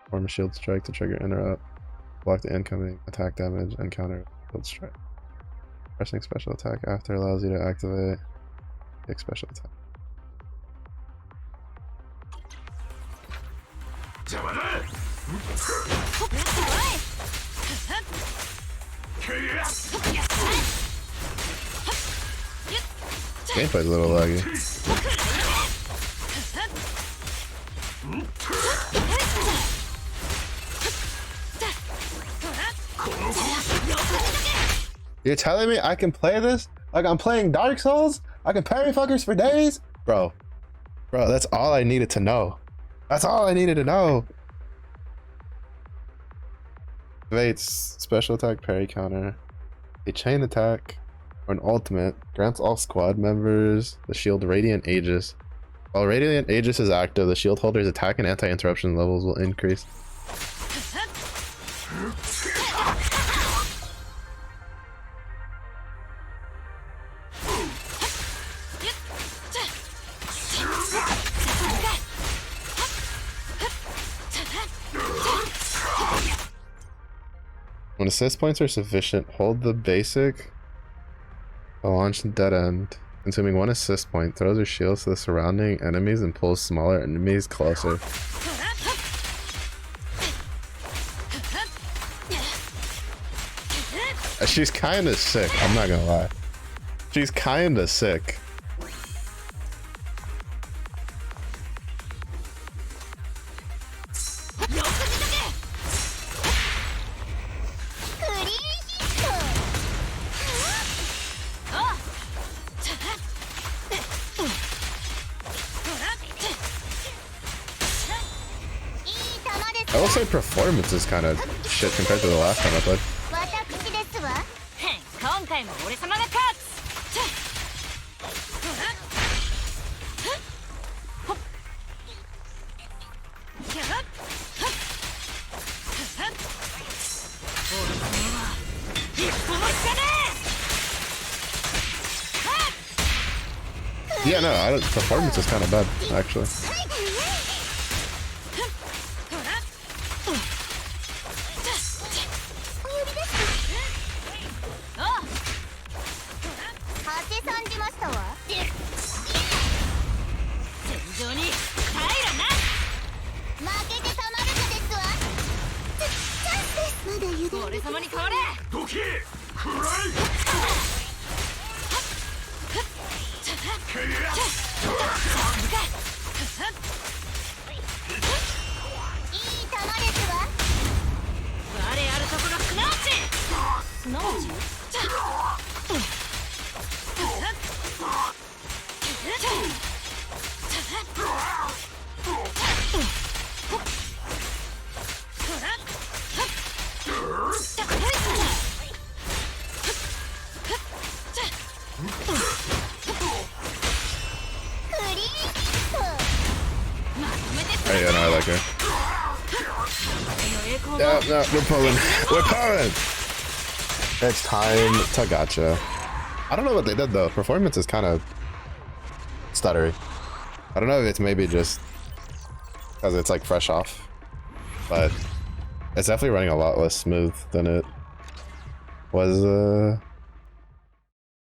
Form a shield strike to trigger interrupt. Block the incoming attack damage and counter shield strike. Pressing special attack after allows you to activate take special attack. Gameplay's a little laggy. You're telling me I can play this like I'm playing Dark Souls? I can parry fuckers for days? Bro, that's all I needed to know. That's all I needed to know. Activates special attack parry counter, a chain attack, or an ultimate. Grants all squad members the shield Radiant Aegis. While Radiant Aegis is active, the shield holder's attack and anti-interruption levels will increase. When assist points are sufficient, hold the basic to launch dead end. Consuming one assist point, throws your shields to the surrounding enemies and pulls smaller enemies closer. She's kinda sick, I'm not gonna lie. She's kinda sick. I will say performance is kind of shit compared to the last time I played. Yeah, no, performance is kind of bad, actually. yeah, no, I like her. No, no, we're pulling. We're pulling! It's time to gotcha. I don't know what they did though. Performance is kind of stuttery. I don't know if it's maybe just because it's like fresh off, but it's definitely running a lot less smooth than it was the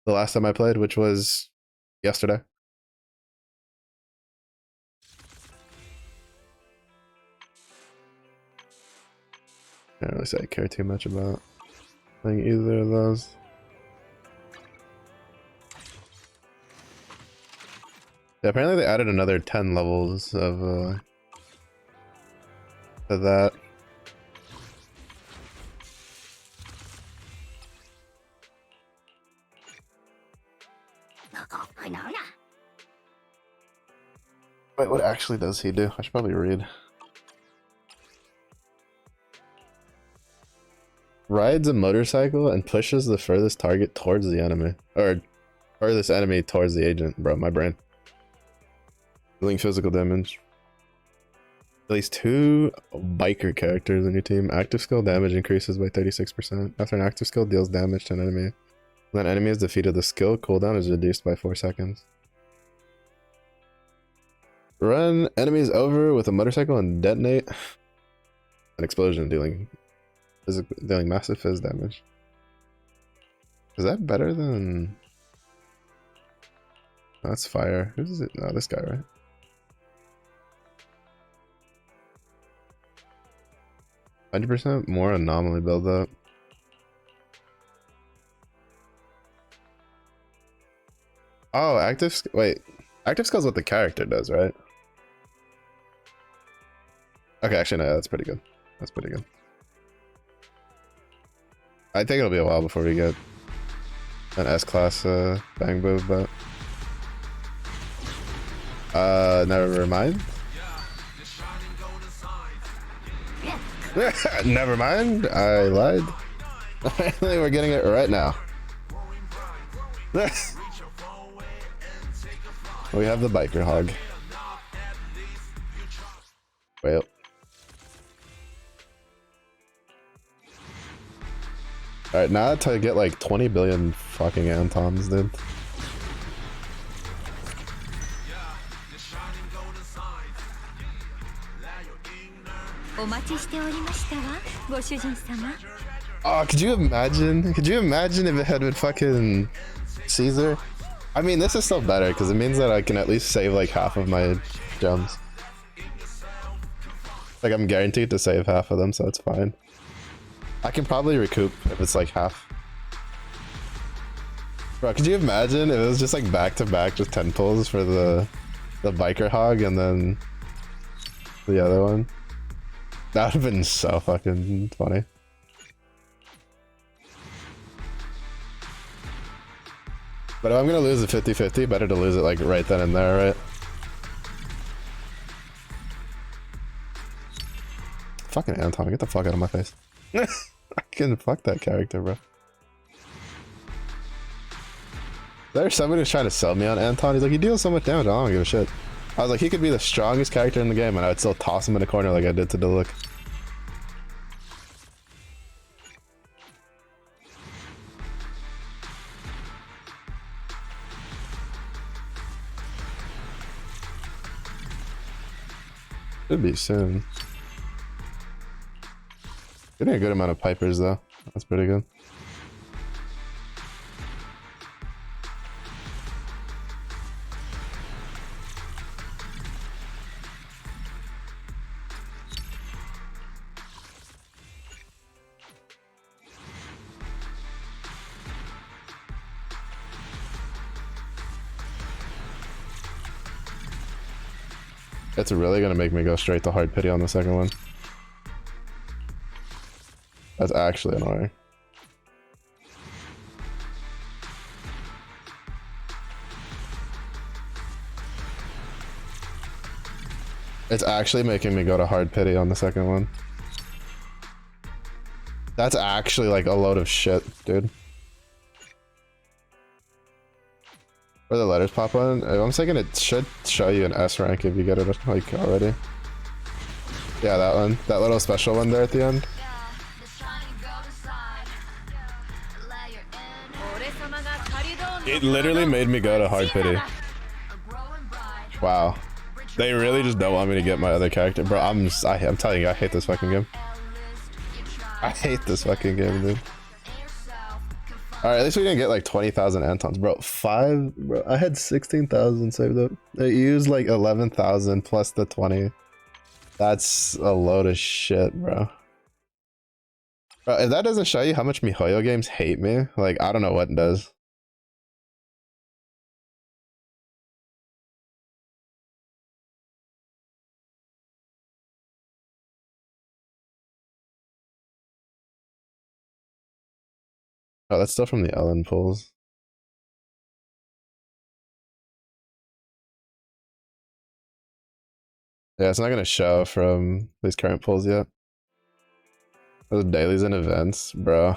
last time I played, which was yesterday. I don't really say I care too much about playing either of those. Yeah, apparently they added another 10 levels of to that. Wait, what actually does he do? I should probably read. Rides a motorcycle and pushes the furthest target towards the enemy. Or furthest enemy towards the agent. Bro, my brain. Dealing physical damage. At least 2 biker characters in your team. Active skill damage increases by 36%. After an active skill deals damage to an enemy. When an enemy is defeated, the skill cooldown is reduced by 4 seconds. Run enemies over with a motorcycle and detonate an explosion, dealing massive fizz damage. Is that better than... Oh, that's fire. Who's it? No, this guy, right? %, more anomaly buildup. Oh, wait. Active skill is what the character does, right? Okay, actually, no, that's pretty good. That's pretty good. I think it'll be a while before we get an S-class bang boo, but... never mind. Never mind, I lied. Apparently we're getting it right now. We have the biker hog. Well. Alright, now to get like 20 billion fucking Antons, dude. Oh, could you imagine? Could you imagine if it had been fucking Caesar? I mean, this is still better because it means that I can at least save like half of my gems. Like I'm guaranteed to save half of them, so it's fine. I can probably recoup if it's like half. Bro, could you imagine if it was just like back to back, just 10 pulls for the biker hog and then the other one? That would have been so fucking funny. But if I'm gonna lose a 50-50, better to lose it like right then and there, right? Fucking Anton, get the fuck out of my face. I can fuck that character, bro. There's somebody who's trying to sell me on Anton. He's like, he deals so much damage, I don't give a shit. I was like, he could be the strongest character in the game and I would still toss him in a corner like I did to Diluc. Should be soon. Getting a good amount of pipers though. That's pretty good. It's really gonna make me go straight to hard pity on the second one. That's actually annoying. It's actually making me go to hard pity on the second one. That's actually like a load of shit, dude. Where the letters pop on? I'm thinking it should show you an S rank if you get it like already. Yeah, that one. That little special one there at the end. It literally made me go to hard pity. Wow. They really just don't want me to get my other character. Bro, I'm telling you, I hate this fucking game. I hate this fucking game, dude. Alright, at least we didn't get like 20,000 Antons. Bro, bro, I had 16,000 saved up. I used like 11,000 plus the 20. That's a load of shit, bro. Bro, if that doesn't show you how much MiHoYo games hate me, like, I don't know what does. Oh, that's still from the Ellen pulls. Yeah, it's not gonna show from these current pulls yet. Those dailies and events, bro.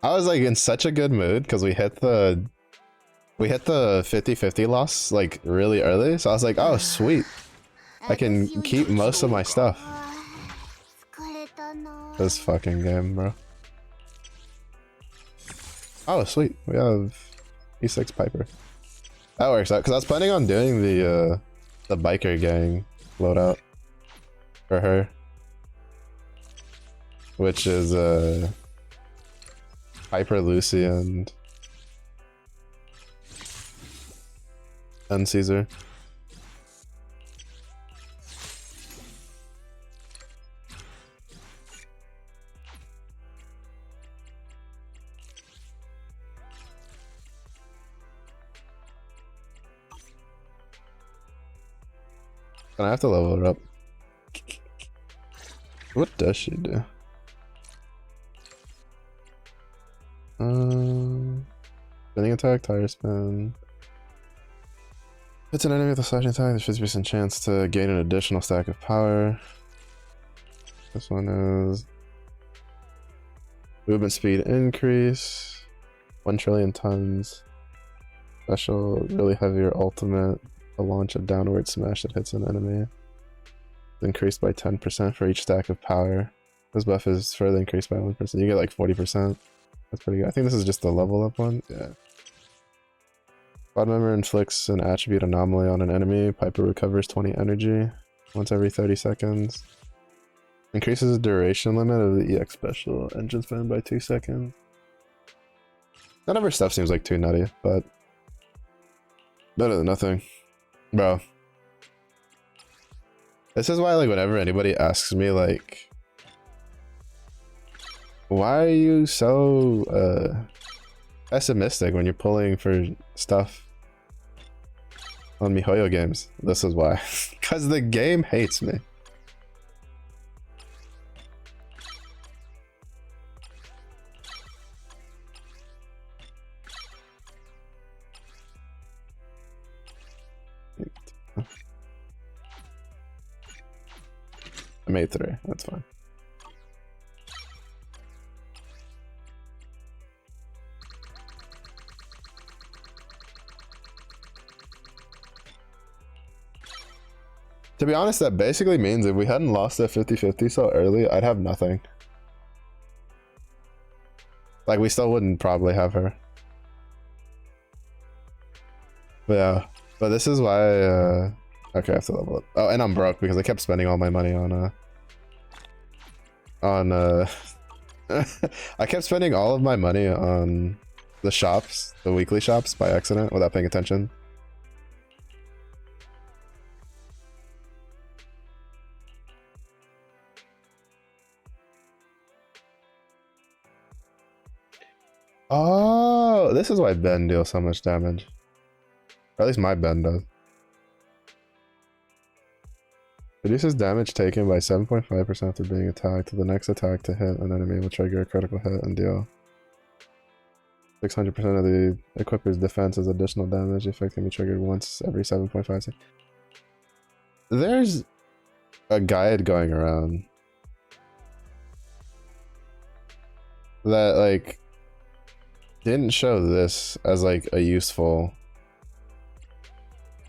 I was like in such a good mood because we hit the 50-50 loss like really early. So I was like, oh sweet. I can keep most of my stuff. This fucking game, bro. Oh sweet. We have E6 Piper. That works out because I was planning on doing the biker gang loadout for her, which is Piper, Lucy, and Caesar. And I have to level her up. What does she do? Spinning attack, tire spin. It's an enemy with a slashing attack. There's 50% chance to gain an additional stack of power. This one is movement speed increase. 1 trillion tons. Special, really heavier ultimate. To launch a downward smash that hits an enemy. Increased by 10% for each stack of power. This buff is further increased by 1%. You get like 40%. That's pretty good. I think this is just the level up one. Yeah. Squad member inflicts an attribute anomaly on an enemy. Piper recovers 20 energy once every 30 seconds. Increases the duration limit of the EX special engine spin by 2 seconds. None of her stuff seems like too nutty, but better than nothing. Bro. This is why, like, whenever anybody asks me, like, why are you so pessimistic when you're pulling for stuff on MiHoYo games? This is why. Because the game hates me. I made 3, that's fine. To be honest, that basically means if we hadn't lost that 50-50 so early, I'd have nothing. Like, we still wouldn't probably have her. But yeah, but this is why, okay, I have to level up. Oh, and I'm broke because I kept spending all my money on I kept spending all of my money on the shops, the weekly shops, by accident without paying attention. Oh, this is why Ben deals so much damage. Or at least my Ben does. Reduces damage taken by 7.5% after being attacked. The next attack to hit an enemy will trigger a critical hit and deal 600% of the equipper's defense as additional damage. The effect can be triggered once every 7.5 seconds. There's a guide going around that, like, didn't show this as, like, a useful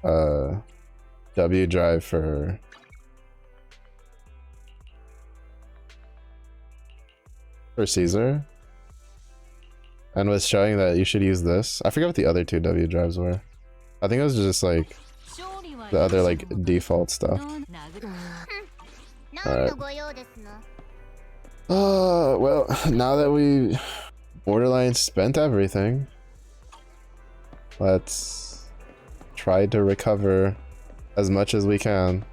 W drive for for Caesar and was showing that you should use this. I forget what the other two W drives were. I think it was just like the other like default stuff. Alright. Well, now that we borderline spent everything, let's try to recover as much as we can.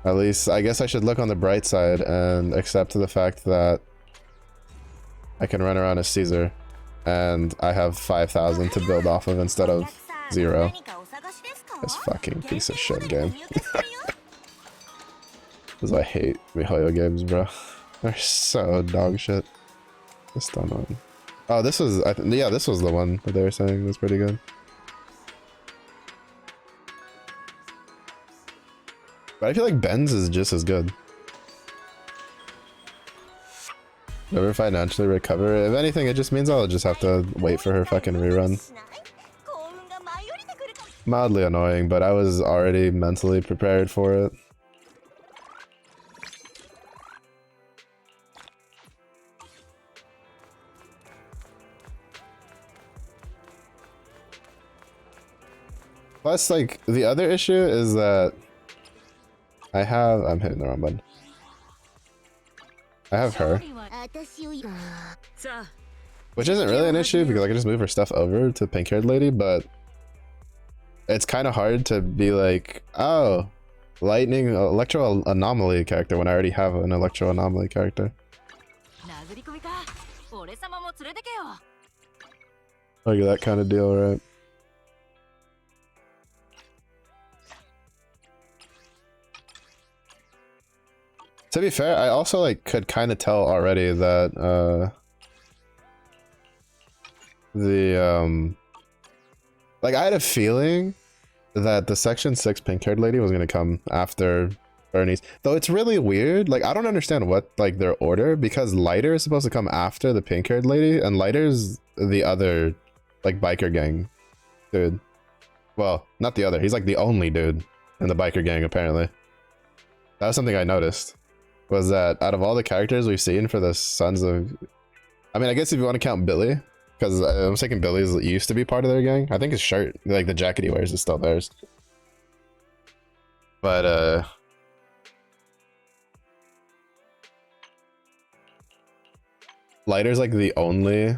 At least, I guess I should look on the bright side and accept the fact that I can run around as Caesar and I have 5,000 to build off of instead of 0. This fucking piece of shit game. Because I hate MiHoYo games, bro. They're so dog shit. This stun on. Oh, this was, yeah, this was the one that they were saying was pretty good. But I feel like Ben's is just as good. Never financially recover. If anything, it just means I'll just have to wait for her fucking rerun. Mildly annoying, but I was already mentally prepared for it. Plus, like, the other issue is that I'm hitting the wrong button. I have her. Which isn't really an issue because I can just move her stuff over to pink-haired lady, but it's kind of hard to be like, oh, lightning electro anomaly character when I already have an electro anomaly character. Like that kind of deal, right? To be fair, I also like could kind of tell already that like I had a feeling that the section 6 pink-haired lady was gonna come after Bernie's. Though it's really weird. Like I don't understand what like their order, because Lighter is supposed to come after the pink-haired lady, and Lighter's the other like biker gang dude. Well, not the other. He's like the only dude in the biker gang apparently. That was something I noticed. Was that out of all the characters we've seen for the Sons of... I mean, I guess if you want to count Billy, because I'm thinking Billy's used to be part of their gang. I think his shirt, like the jacket he wears, is still theirs. But, Lighter's like the only...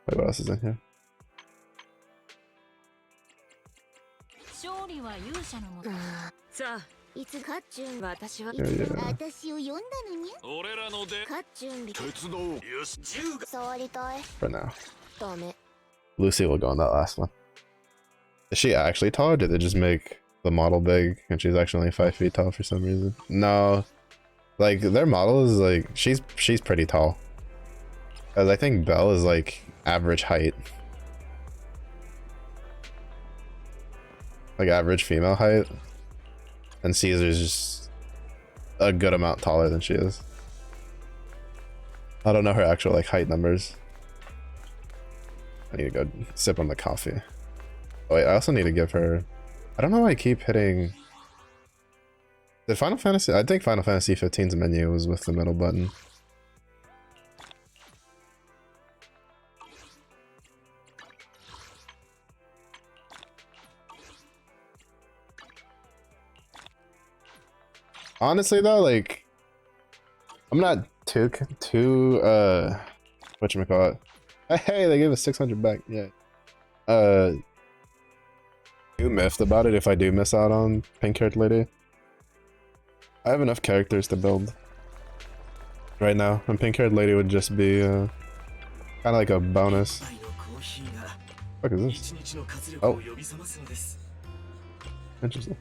Wait, what else is in here? For now. Lucy will go on that last one. Is she actually tall, or did they just make the model big and she's actually only 5 feet tall for some reason? No. Like, their model is like, she's pretty tall. Because I think Belle is like average height. Like average female height. And Caesar's just a good amount taller than she is. I don't know her actual like height numbers. I need to go sip on the coffee. Oh wait, I also need to give her... I don't know why I keep hitting... Did Final Fantasy... I think Final Fantasy 15's menu was with the middle button. Honestly though, like, I'm not too whatchamacallit. Hey, they gave us 600 back, yeah. Too miffed about it if I do miss out on pink-haired lady. I have enough characters to build right now, and pink-haired lady would just be kind of like a bonus. What is this? Oh. Interesting.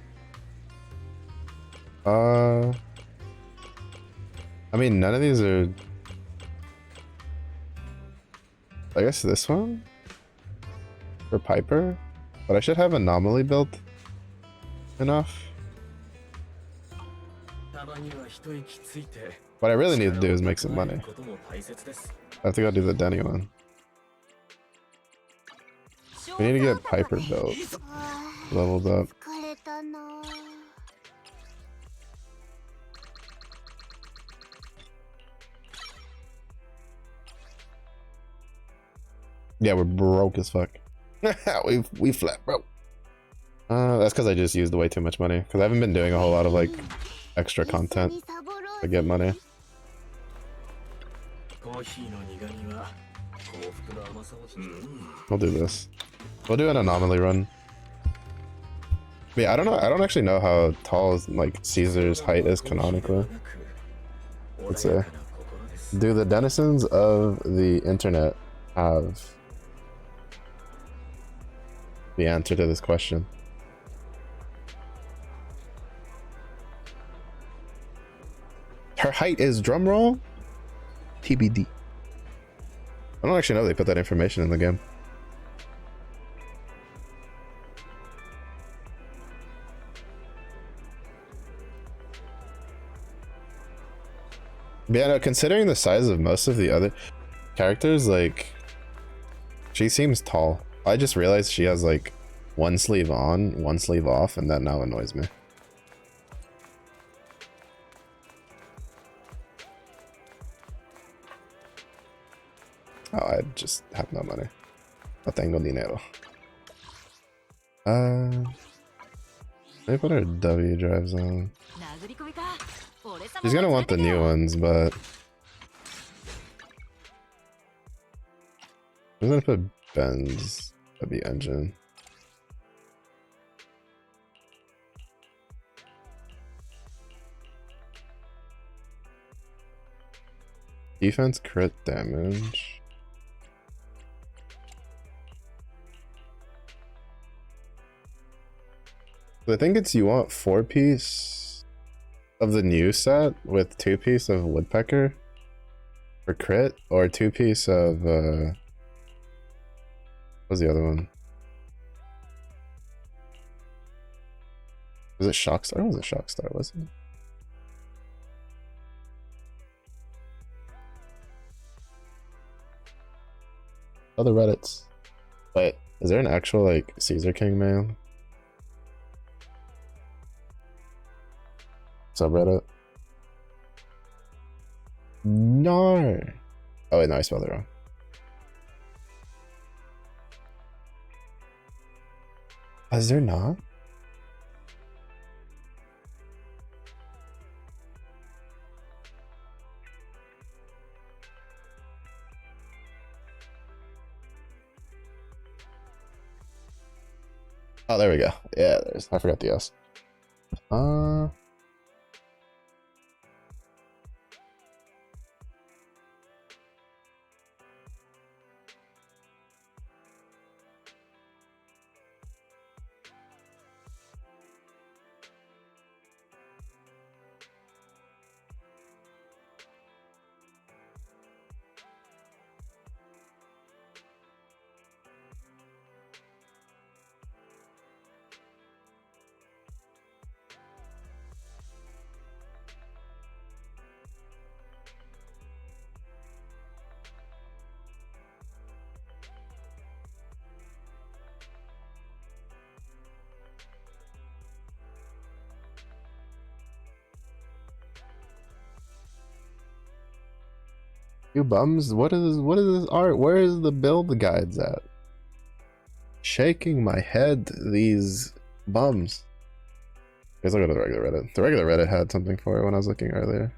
I mean, none of these are... I guess this one? For Piper? But I should have Anomaly built enough. What I really need to do is make some money. I have to go do the Denny one. We need to get Piper built. Leveled up. Yeah, we're broke as fuck. we flat broke. That's because I just used way too much money. Because I haven't been doing a whole lot of like extra content to get money. We'll do this. We'll do an anomaly run. But yeah, I don't know. I don't actually know how tall like Caesar's height is canonically. Let's see. Do the denizens of the internet have the answer to this question? Her height is, drumroll, TBD. I don't actually know they put that information in the game. But yeah, no, considering the size of most of the other characters, like, she seems tall. I just realized she has like one sleeve on, one sleeve off, and that now annoys me. Oh, I just have no money. No tengo dinero. Let me put our W drives on. She's gonna want the new ones, but I'm gonna put Ben's W engine. Defense crit damage. I think it's you want 4-piece of the new set with 2-piece of woodpecker for crit, or 2-piece of what was the other one? Was it Shockstar? It was it Shockstar, wasn't it? Other Reddits. Wait, is there an actual like Caeser King man? Subreddit? No. Oh wait, no, I spelled it wrong. Is there not? Oh, there we go. Yeah, there's. I forgot the S. You bums, what is this art? Where is the build guides at? Shaking my head, these bums. Let's look at the regular Reddit. The regular Reddit had something for it when I was looking earlier.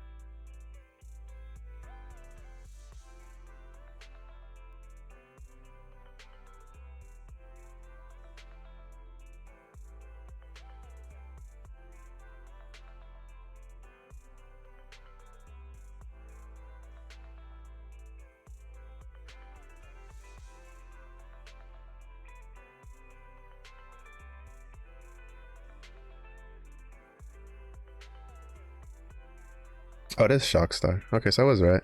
Oh, it is Shockstar. Okay, so I was right.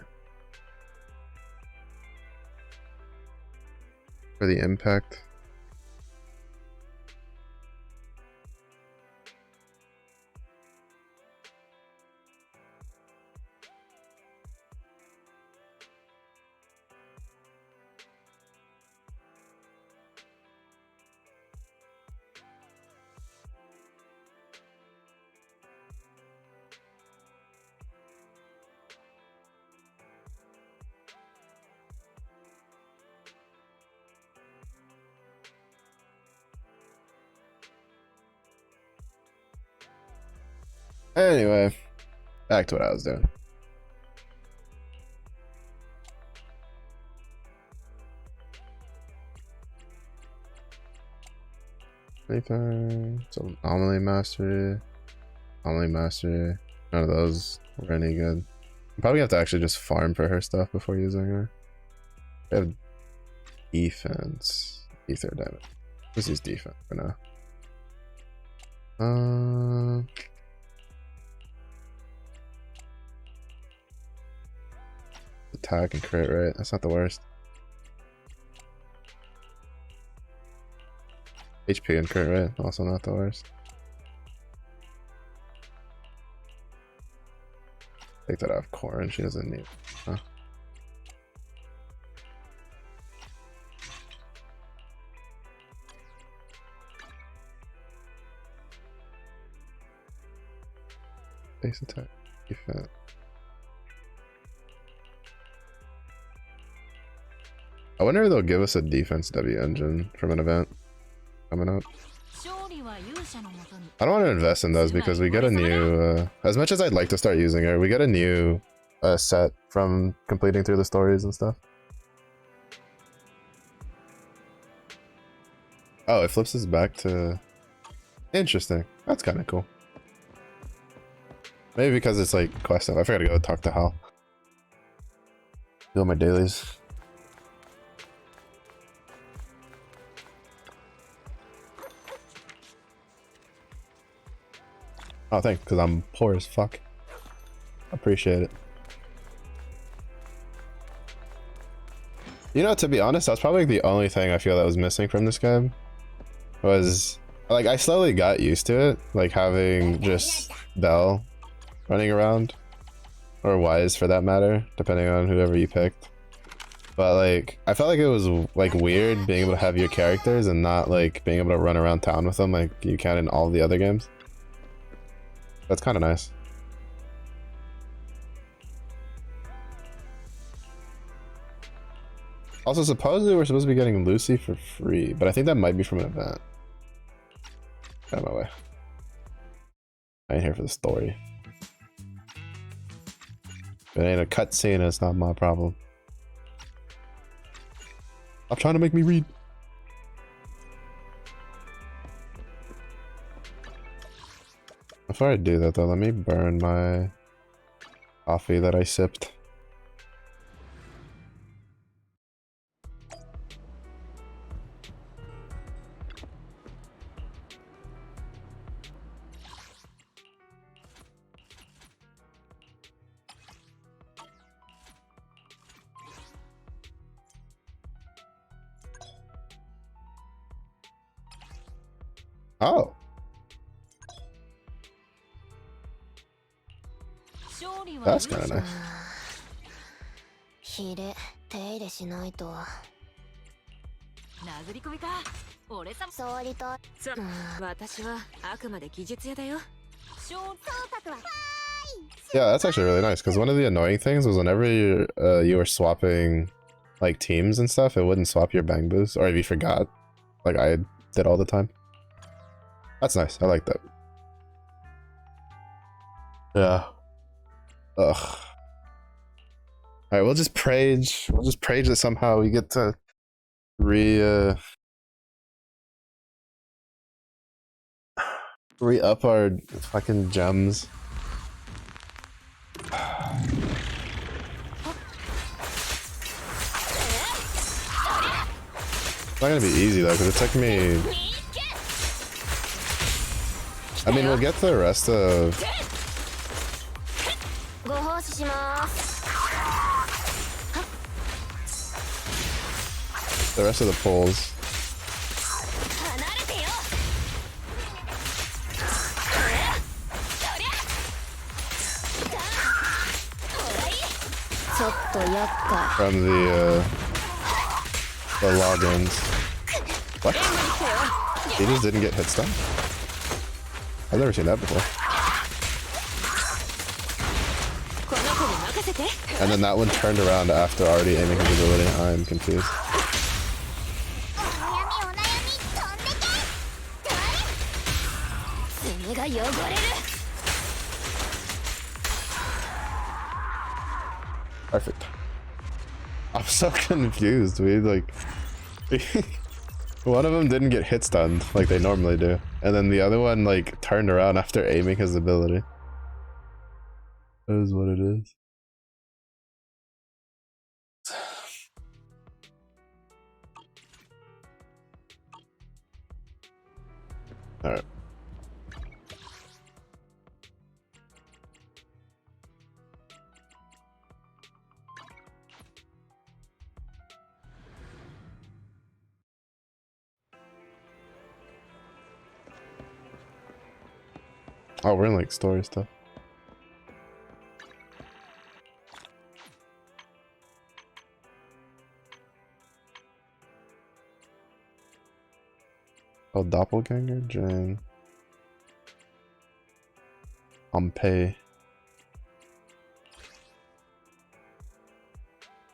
For the impact. Anyway, back to what I was doing. Anything? So anomaly mastery, none of those were any good. I'm probably have to actually just farm for her stuff before using her. I have defense, ether damage. Let's use defense for now. Attack and crit rate. That's not the worst. HP and crit rate. Also not the worst. Take that off Corin. She doesn't need. Huh. Base attack. Defense. I wonder if they'll give us a defense W engine from an event coming up. I don't want to invest in those because we get a new, as much as I'd like to start using her, we get a new set from completing through the stories and stuff. Oh, it flips us back to... Interesting. That's kind of cool. Maybe because it's like quest stuff. I forgot to go talk to Hal. Do all my dailies. Oh, thanks, because I'm poor as fuck. Appreciate it. You know, to be honest, that's probably the only thing I feel that was missing from this game. Was, like, I slowly got used to it. Like, having just Belle running around. Or Wise, for that matter, depending on whoever you picked. But, like, I felt like it was, like, weird being able to have your characters and not, like, being able to run around town with them like you can in all the other games. That's kind of nice. Also, supposedly we're supposed to be getting Lucy for free, but I think that might be from an event. Get out of my way. I ain't here for the story. If it ain't a cutscene, it's not my problem. Stop trying to make me read. Before I do that though, let me burn my coffee that I sipped. Oh. That's kind of nice. Yeah, that's actually really nice, because one of the annoying things was whenever you were swapping like teams and stuff, it wouldn't swap your bang boost, or if you forgot, like I did all the time. That's nice. I like that. Yeah. Ugh. Alright, we'll just prage. We'll just prage that somehow we get to re-up our fucking gems. It's not gonna be easy though, because it took me... I mean, we'll get the rest of... the rest of the pulls. From the logins. What? He just didn't get hit stun? I've never seen that before. And then that one turned around after already aiming his ability. I'm confused. Perfect. I'm so confused. We like one of them didn't get hit stunned like they normally do, and then the other one like turned around after aiming his ability. That is what it is. All right. Oh, we're in like story stuff. Oh, doppelganger, Jane. Pompeii.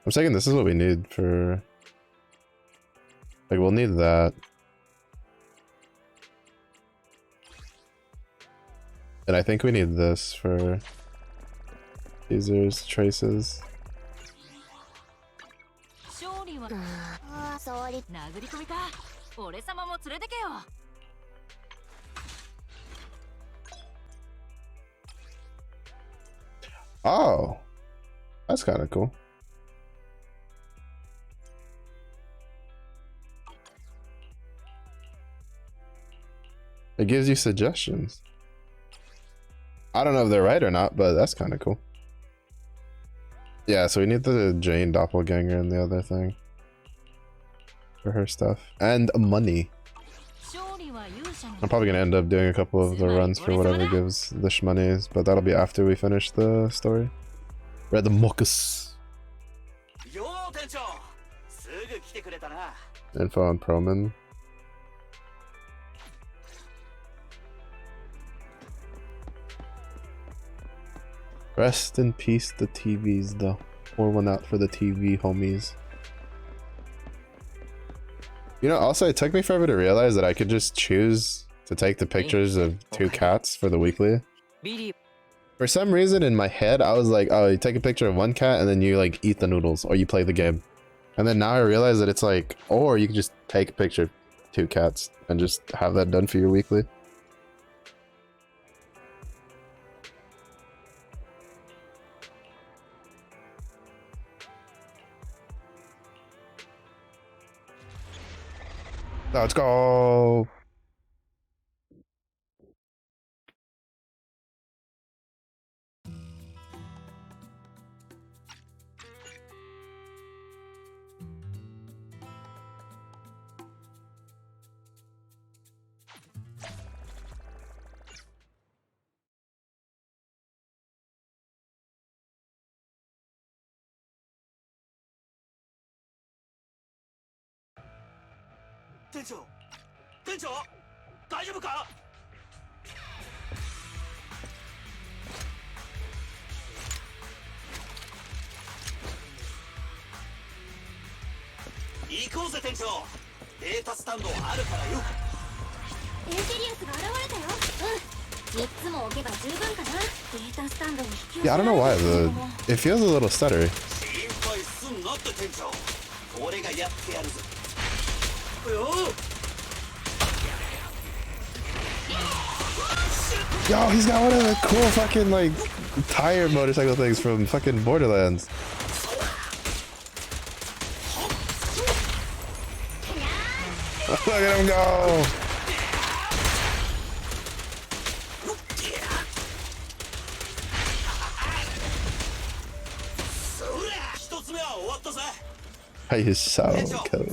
I'm saying this is what we need for. Like, we'll need that. And I think we need this for Caesar's traces. Oh, that's kind of cool. It gives you suggestions. I don't know if they're right or not, but that's kind of cool. Yeah, so we need the Jane doppelganger and the other thing for her stuff. And money. I'm probably gonna end up doing a couple of the runs for whatever gives the shmonies, but that'll be after we finish the story. Read the Mokus. Info on Proman. Rest in peace, the TVs, though. Pour one out for the TV homies. You know, also, it took me forever to realize that I could just choose to take the pictures of 2 cats for the weekly. For some reason in my head, I was like, oh, you take a picture of 1 cat and then you like eat the noodles or you play the game. And then now I realize that it's like, or you can just take a picture of 2 cats and just have that done for your weekly. Let's go. Yeah, I don't know why it feels a little stuttery. Yo, he's got one of the cool fucking like tire motorcycle things from fucking Borderlands. Look at him go! He is so cool.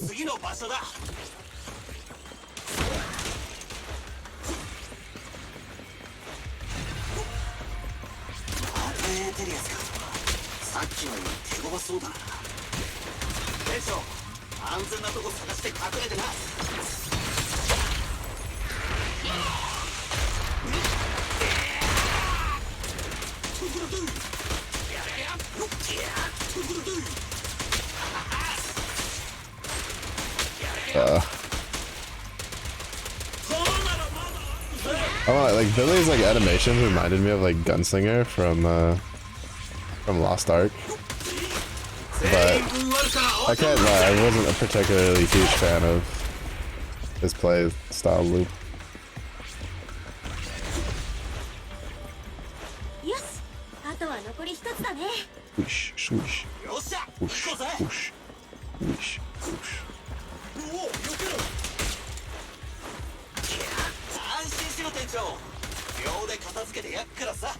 Oh, like Billy's like animations reminded me of like Gunslinger from Lost Ark. but I can't lie, I wasn't a particularly huge fan of his play style loop. Whoosh, swoosh, whoosh, whoosh, whoosh, whoosh. 安心しろ店長。秒で片付けてやっからさ。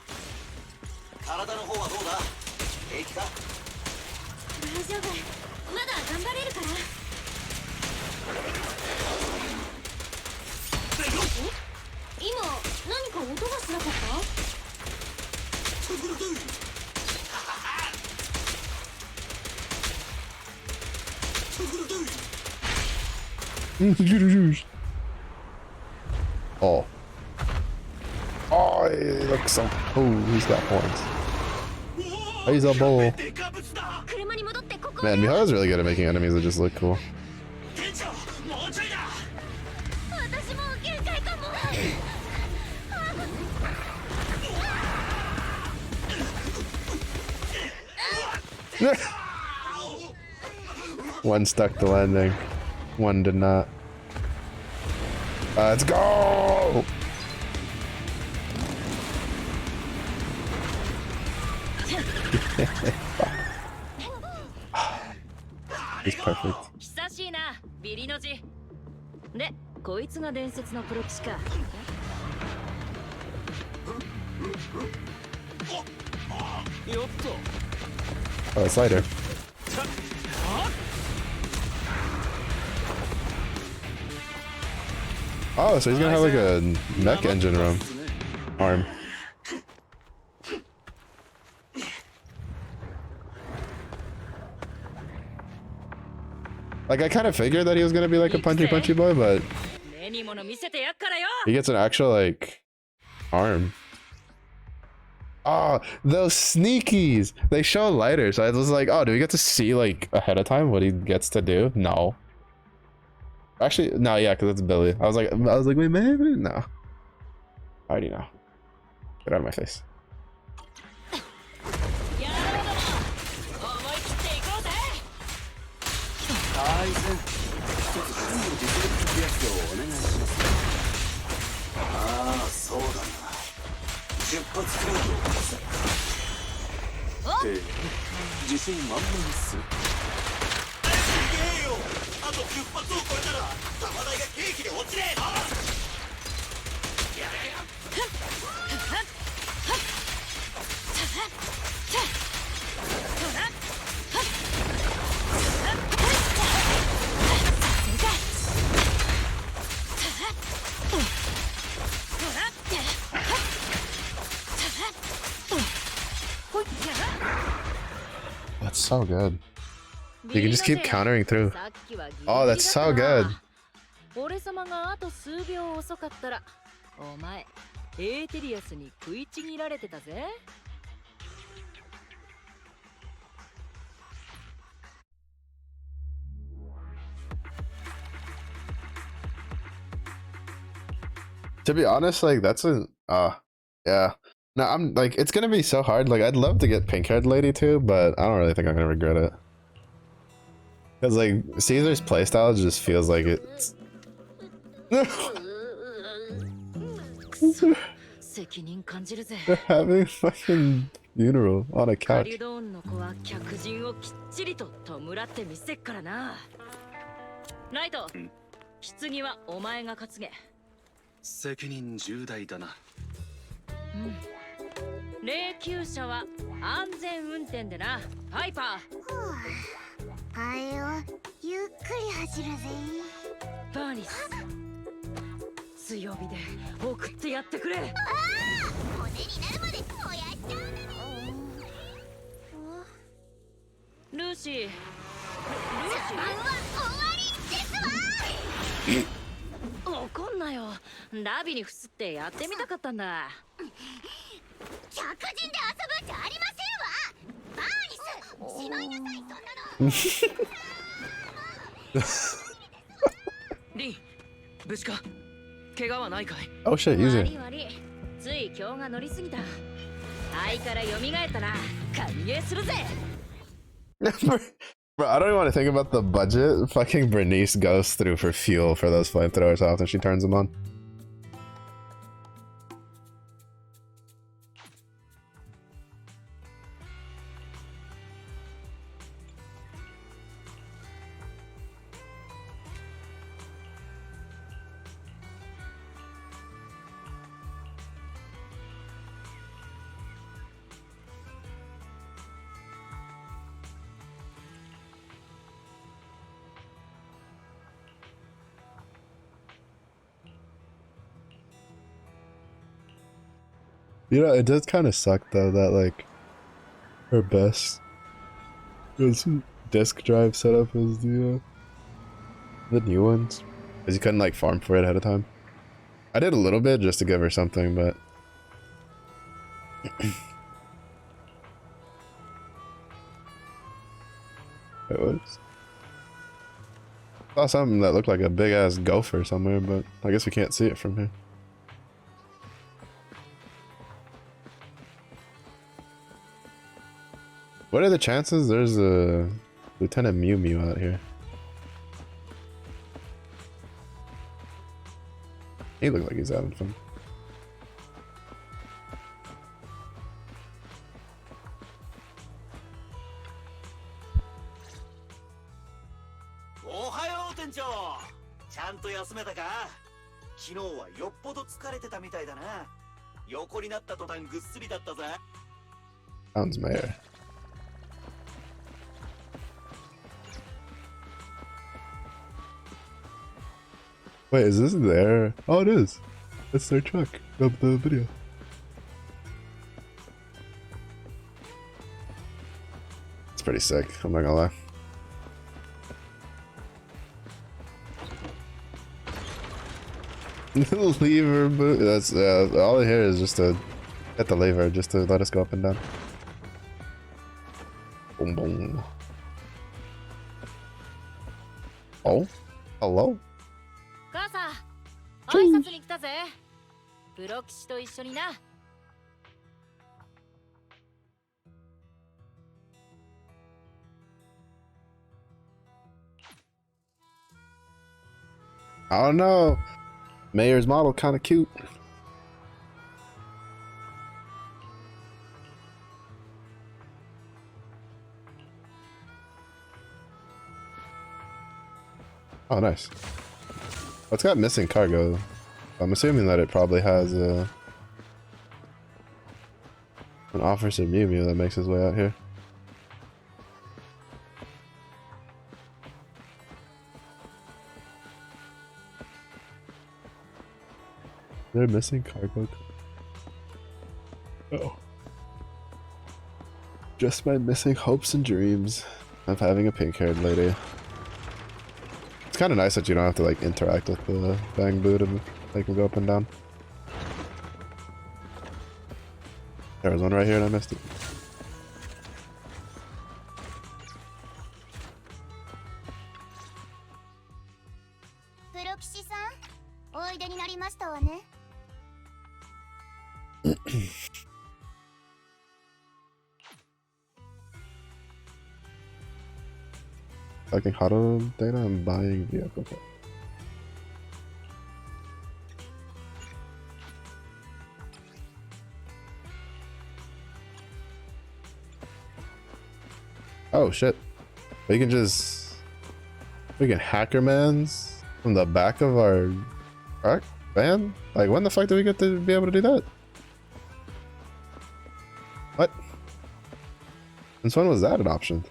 体の方はどうだ？平気か？大丈夫。まだ頑張れるから。今何か音がしなかった？ Oh. Oh, he looks so. Oh, he's got horns. He's a bull. Man, Miha's really good at making enemies that just look cool. One stuck the landing. One did not. Let's go! He's perfect. 久しいな、ビリの字。で、こいつが伝説のプロ棋士か。よっと。Oh, a slider. Oh, so he's gonna have like a mech engine room. Arm. Like, I kind of figured that he was gonna be like a punchy boy, but he gets an actual like arm. Oh, those sneakies! They show lighter, so I was like, oh, do we get to see like ahead of time what he gets to do? No. Actually, no, yeah, because it's Billy. I was like, wait, maybe no. I already know. Get out of my face. That's so good. You can just keep countering through. Oh, that's so good. 俺様があと数秒遅かったら、お前、エーテリアスに食いちぎられてたぜ。To be honest, like that's a yeah. No, I'm like it's gonna be so hard. Like I'd love to get pink-haired lady too, but I don't really think I'm gonna regret it. Cause like Caesar's playstyle just feels like it's they're having a fucking funeral on a couch. Naito, 棺はお前が担げ。責任重大だな。霊柩車は安全運転でな、パイパー。あれをゆっくり走るぜ。バーニス、強火で送ってやってくれ。ああ、骨になるまで燃やしちゃうね。ルーシー、ルーシー。邪魔は終わりですわ。怒んなよ。ラビにふすってやってみたかったんだ。客人で遊ぶんじゃありませんわ。バーニス、しまいなさい、そんなの。リン、無事か？怪我はないかい？ Oh shit, use it. つい今日が乗りすぎた。肺から蘇ったら歓迎するぜ。Bro, I don't even want to think about the budget fucking Bernice goes through for fuel for those flamethrowers how often she turns them on. You know, it does kind of suck though that like her best disk drive setup is the new ones, because you couldn't like farm for it ahead of time. I did a little bit just to give her something, but it was. Saw something that looked like a big ass gopher somewhere, but I guess we can't see it from here. What are the chances there's a Lieutenant Mew Mew out here? He looks like he's having fun. Ohayo, 店長。ちゃんと休めたか？昨日はよっぽど疲れてたみたいだな。横になった途端ぐっすりだったぜ。Sounds mayor. Wait, is this their? Oh, it is. It's their truck of the video. It's pretty sick, I'm not gonna lie. Lever boot. That's all I hear is just to hit the lever just to let us go up and down. Boom boom. Oh, hello. 母さん、挨拶に来たぜ。プロ騎士と一緒にな。I don't know. Mayor's model kind of cute. Oh, nice. Well, it's got missing cargo. I'm assuming that it probably has an Officer Mew Mew that makes his way out here. They're missing cargo. Oh. Just my missing hopes and dreams of having a pink-haired lady. It's kind of nice that you don't have to like interact with the bang boot and make them go up and down. There was one right here and I missed it. Collecting huddle data and buying vehicle. Okay. Oh shit. We can hackermans from the back of our truck van? Like when the fuck do we get to be able to do that? What? Since when was that an option?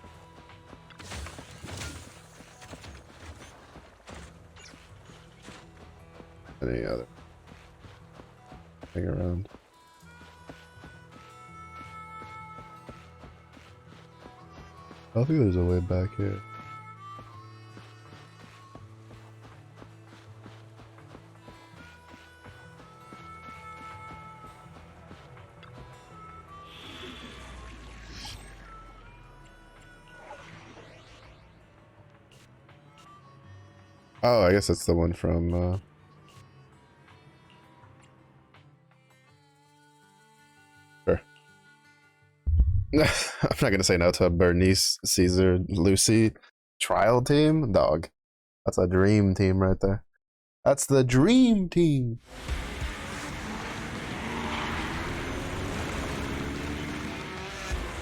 Any other thing around? I think there's a way back here. Oh, I guess that's the one from sure. I'm not gonna say no to a Bernice, Caesar, Lucy trial team. Dog. That's a dream team right there. That's the dream team.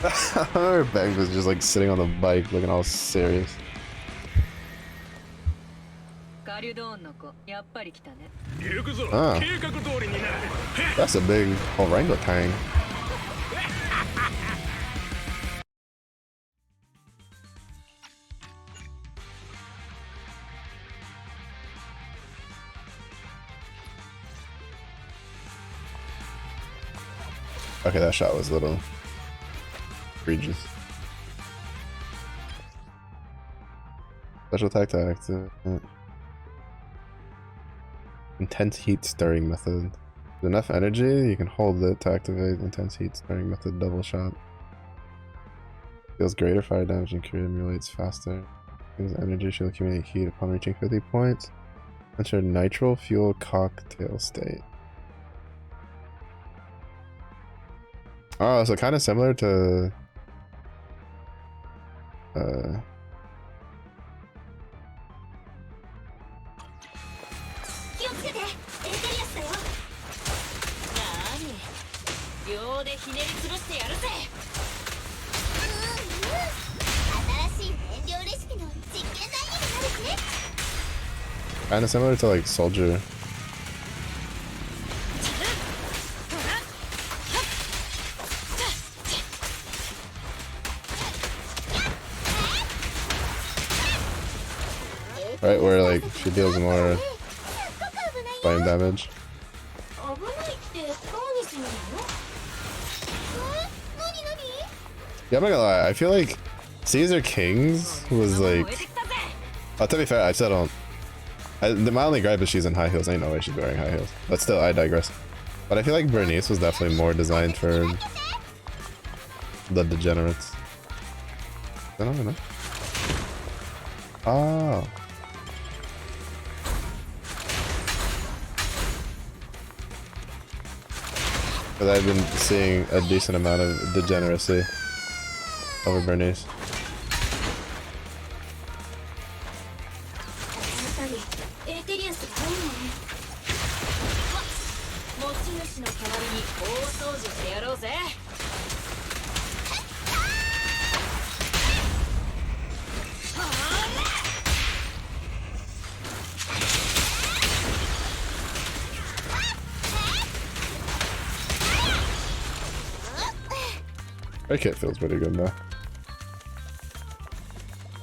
Her Beg was just like sitting on the bike looking all serious. Ah, that's a big orangutan. Okay, that shot was a little egregious. Special attack to active. Intense heat stirring method. With enough energy, you can hold it to activate intense heat stirring method double shot. Deals greater fire damage and accumulates faster. Gives energy, should accumulate heat upon reaching 50 points. Enter nitro fuel cocktail state. Oh, so kind of similar to kind of similar to like Soldier. Right, where like she deals more flame damage. Yeah, I'm not gonna lie, I feel like Caeser King's was like... Oh, to be fair, I still don't... my only gripe is she's in high heels. Ain't no way she's wearing high heels. But still, I digress. But I feel like Bernice was definitely more designed for the degenerates. I don't know. Oh. But I've been seeing a decent amount of degeneracy over Bernice. Her kit feels pretty good though.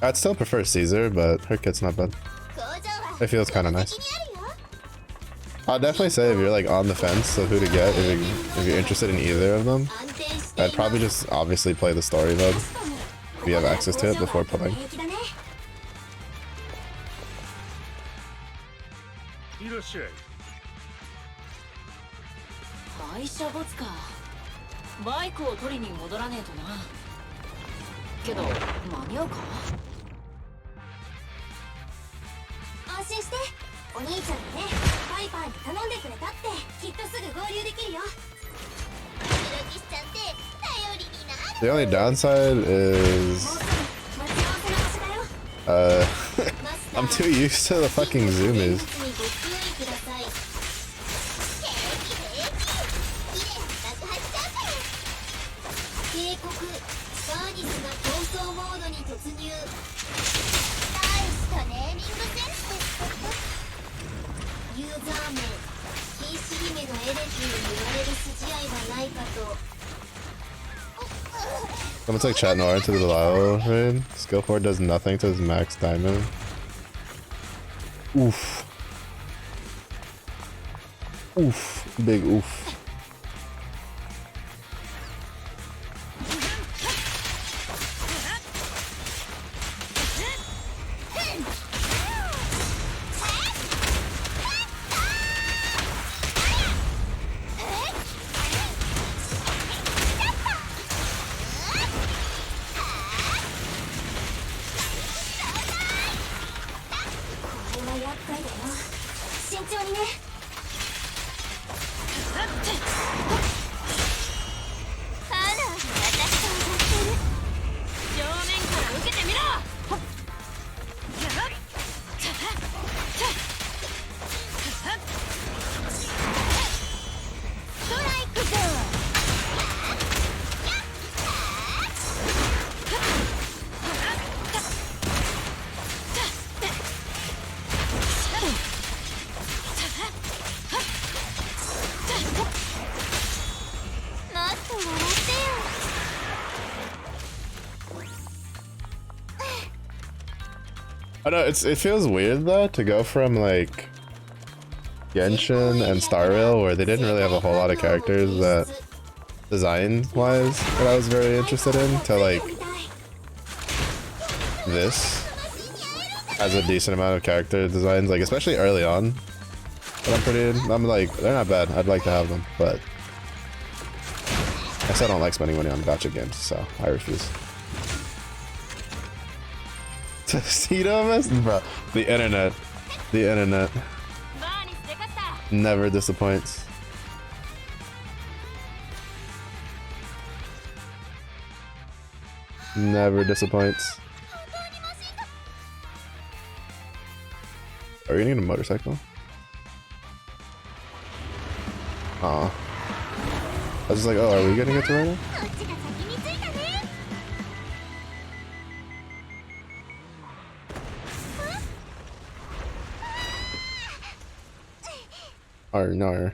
I'd still prefer Caesar, but her kit's not bad. It feels kind of nice. I'll definitely say if you're like on the fence of who to get, if you're interested in either of them, I'd probably just obviously play the story mode if you have access to it before pulling. The only downside is I'm too used to the fucking zoomies. Someone's like chatting R to the Lyle raid. Skill 4 does nothing to his max diamond. Oof. Oof. Big oof. I know it feels weird though to go from like Genshin and Star Rail, where they didn't really have a whole lot of characters that design-wise that I was very interested in, to like this has a decent amount of character designs, like especially early on. But I'm like, they're not bad. I'd like to have them, but I still don't like spending money on gacha games, so I refuse. Tuxedo mess? Bro, the internet never disappoints. Never disappoints. Are you getting a motorcycle? Aw. I was just like, oh, are we gonna get to right now? Or no.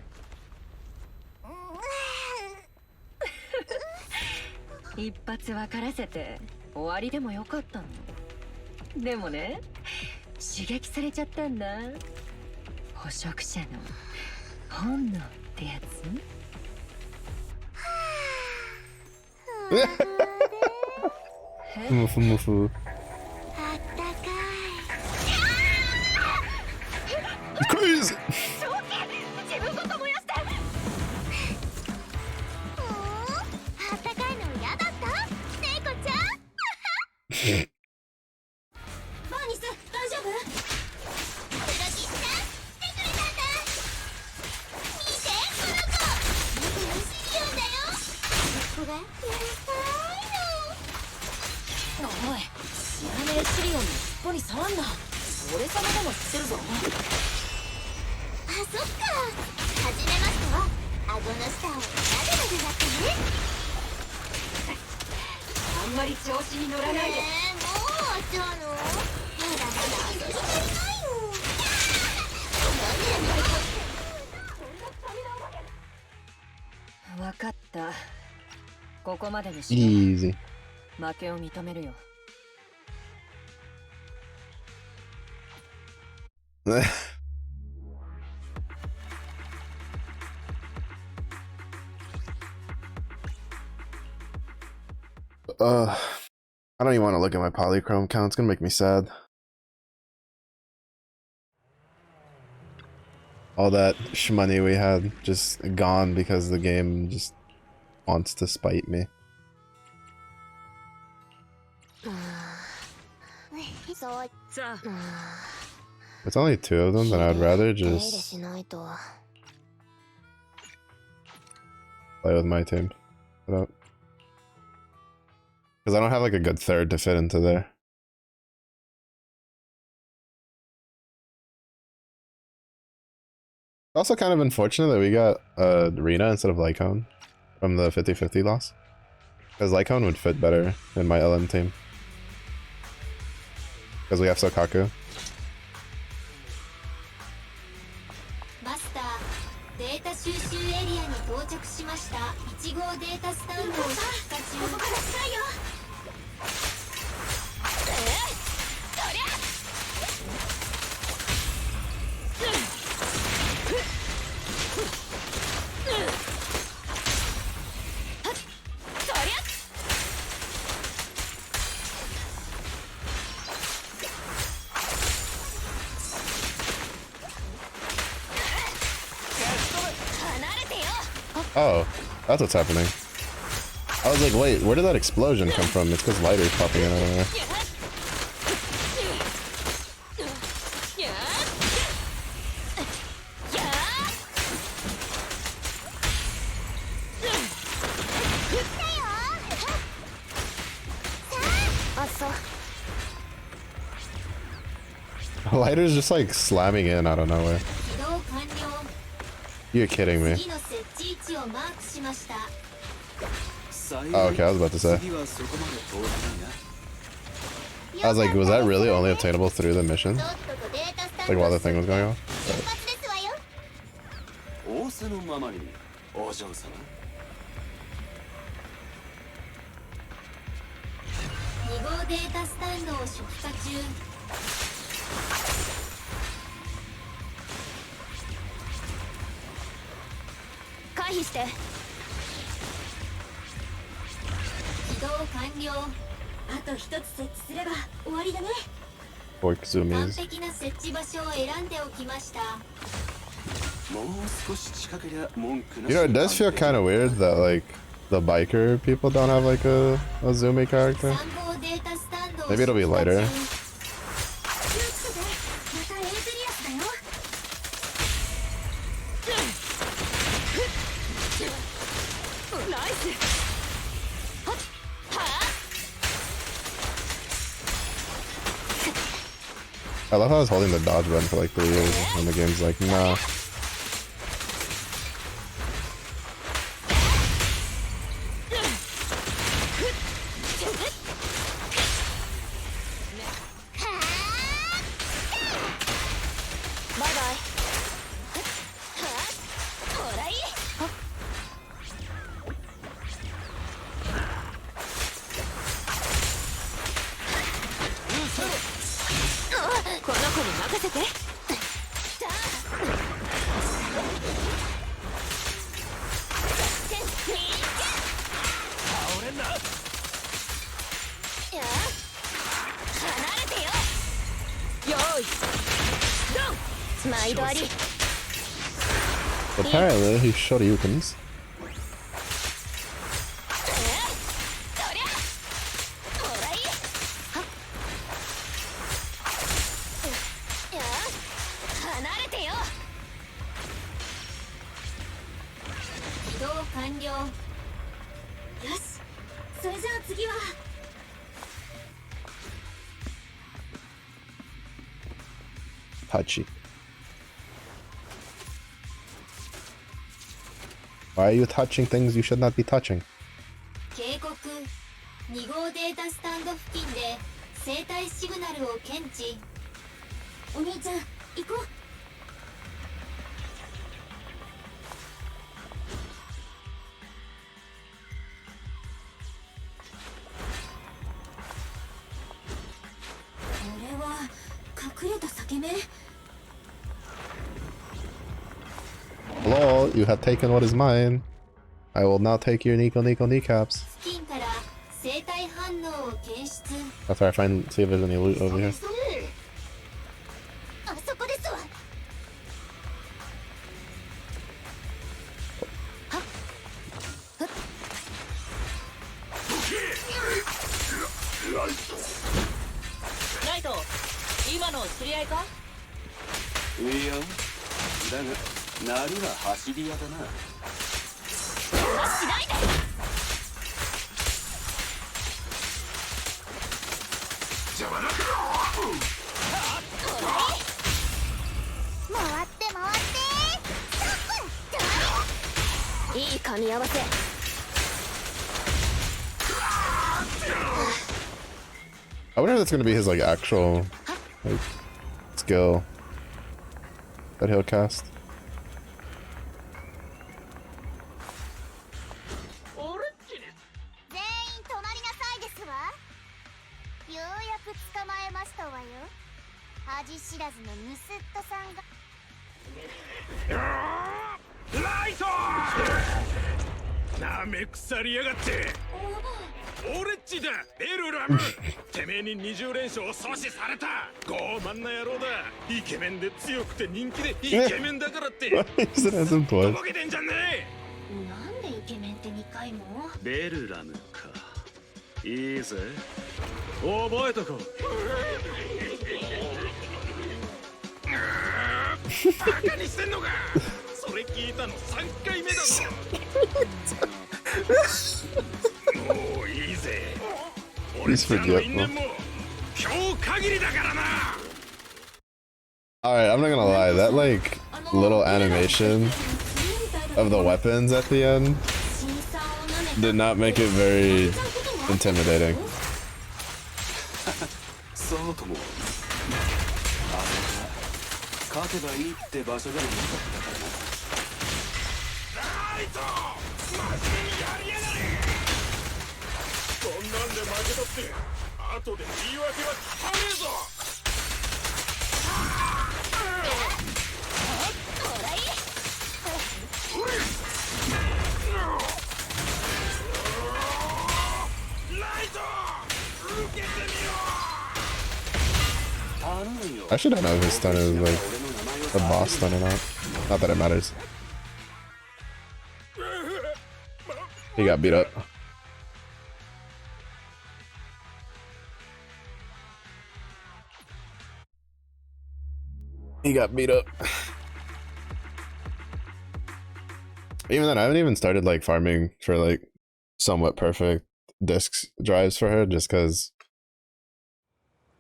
一発分からせて終わりでもよかったの。でもね、刺激されちゃったんだ。捕食者の本能ってやつ。ムフムフ。あったかい。クイズ。自分こそ燃やして。あったかいの嫌だった？猫ちゃん。バーニス、大丈夫？プロキッさん、来てくれたんだ。見て、この子。僕のシリオンだよ。ここがうるさいの。おい、知らねえシリオンの尻尾に触んな。俺様でも知ってるぞ。あ、そっか。始めますと、顎の下をなでなでだってね。あんまり調子に乗らないで。もう終わっちゃうの？まだまだ遊び足りないよ。わかった。ここまでにしよう。Easy. 負けを認めるよ。I don't even want to look at my polychrome count. It's gonna make me sad. All that shmoney we had just gone because the game just wants to spite me. It's only two of them, then I'd rather just play with my team. Because I don't have like a good third to fit into there. Also kind of unfortunate that we got Rena instead of Lycone from the 50-50 loss. Because Lycone would fit better in my LM team. Because we have Sokaku. マスター、データ収集エリアに到着しました。1号データスタンドを出荷中。ここから近いよ。そりゃ。Oh, that's what's happening. I was like, wait, where did that explosion come from? It's because lighter's popping in out of there. Lighter's just like slamming in out of nowhere. You're kidding me. Oh, okay, I was about to say. I was like, was that really only obtainable through the mission? Like while the thing was going on? して起動完了あと一つ設置すれば終わりだね Fork 完 zoomies. 璧な設置場所を選んでおきました You know, it does feel kind of weird that like the biker people don't have like a zoomie character. 参謀データスタンドを Maybe it'll be lighter. 気をつけてまたエーゼリアスだよ ナイス I love how I was holding the dodge button for like 3 years and the game's like, nah. Apparently, he shot Yukins. Touchy. Why are you touching things you should not be touching? 警告2号データスタンド付近で生体シグナルを検知お兄ちゃん行こうこれは隠れた裂け目 Hello, you have taken what is mine. I will now take your Nico kneecaps. 付近から生体反応を検出 After I see if there's any loot over here. あそこですわライト今の知り合いかいやだがなるは走り屋だなしないで邪魔だ回って回っていい噛み合わせ I wonder if that's gonna be his like actual like skill that he'll cast. 全員止まりなさいですわようやく捕まえましたわよ恥知らずのヌスットさんがライトなめ腐りやがって俺っちだベルラムてめえに20連勝阻止された傲慢な野郎だイケメンで強くて人気でイケメンだからってとぼけてんじゃんねなんでイケメンって2回もベルラムかいいぜ覚えとこうバカにしてんのかそれ聞いたの3回目だぞもういいぜ俺ちゃんの因縁も今日限りだからな Alright, I'm not gonna lie, that like little animation of the weapons at the end did not make it very intimidating. そうともあそこは勝てばいいって場所じゃなかったからなライト真面目にやりやがれそんなんで負けたって後で言い訳は聞かねえぞ I should know if his stun is like a boss stun or not. Not that it matters. He got beat up. He got beat up. Even then, I haven't even started like farming for like somewhat perfect disc drives for her, just because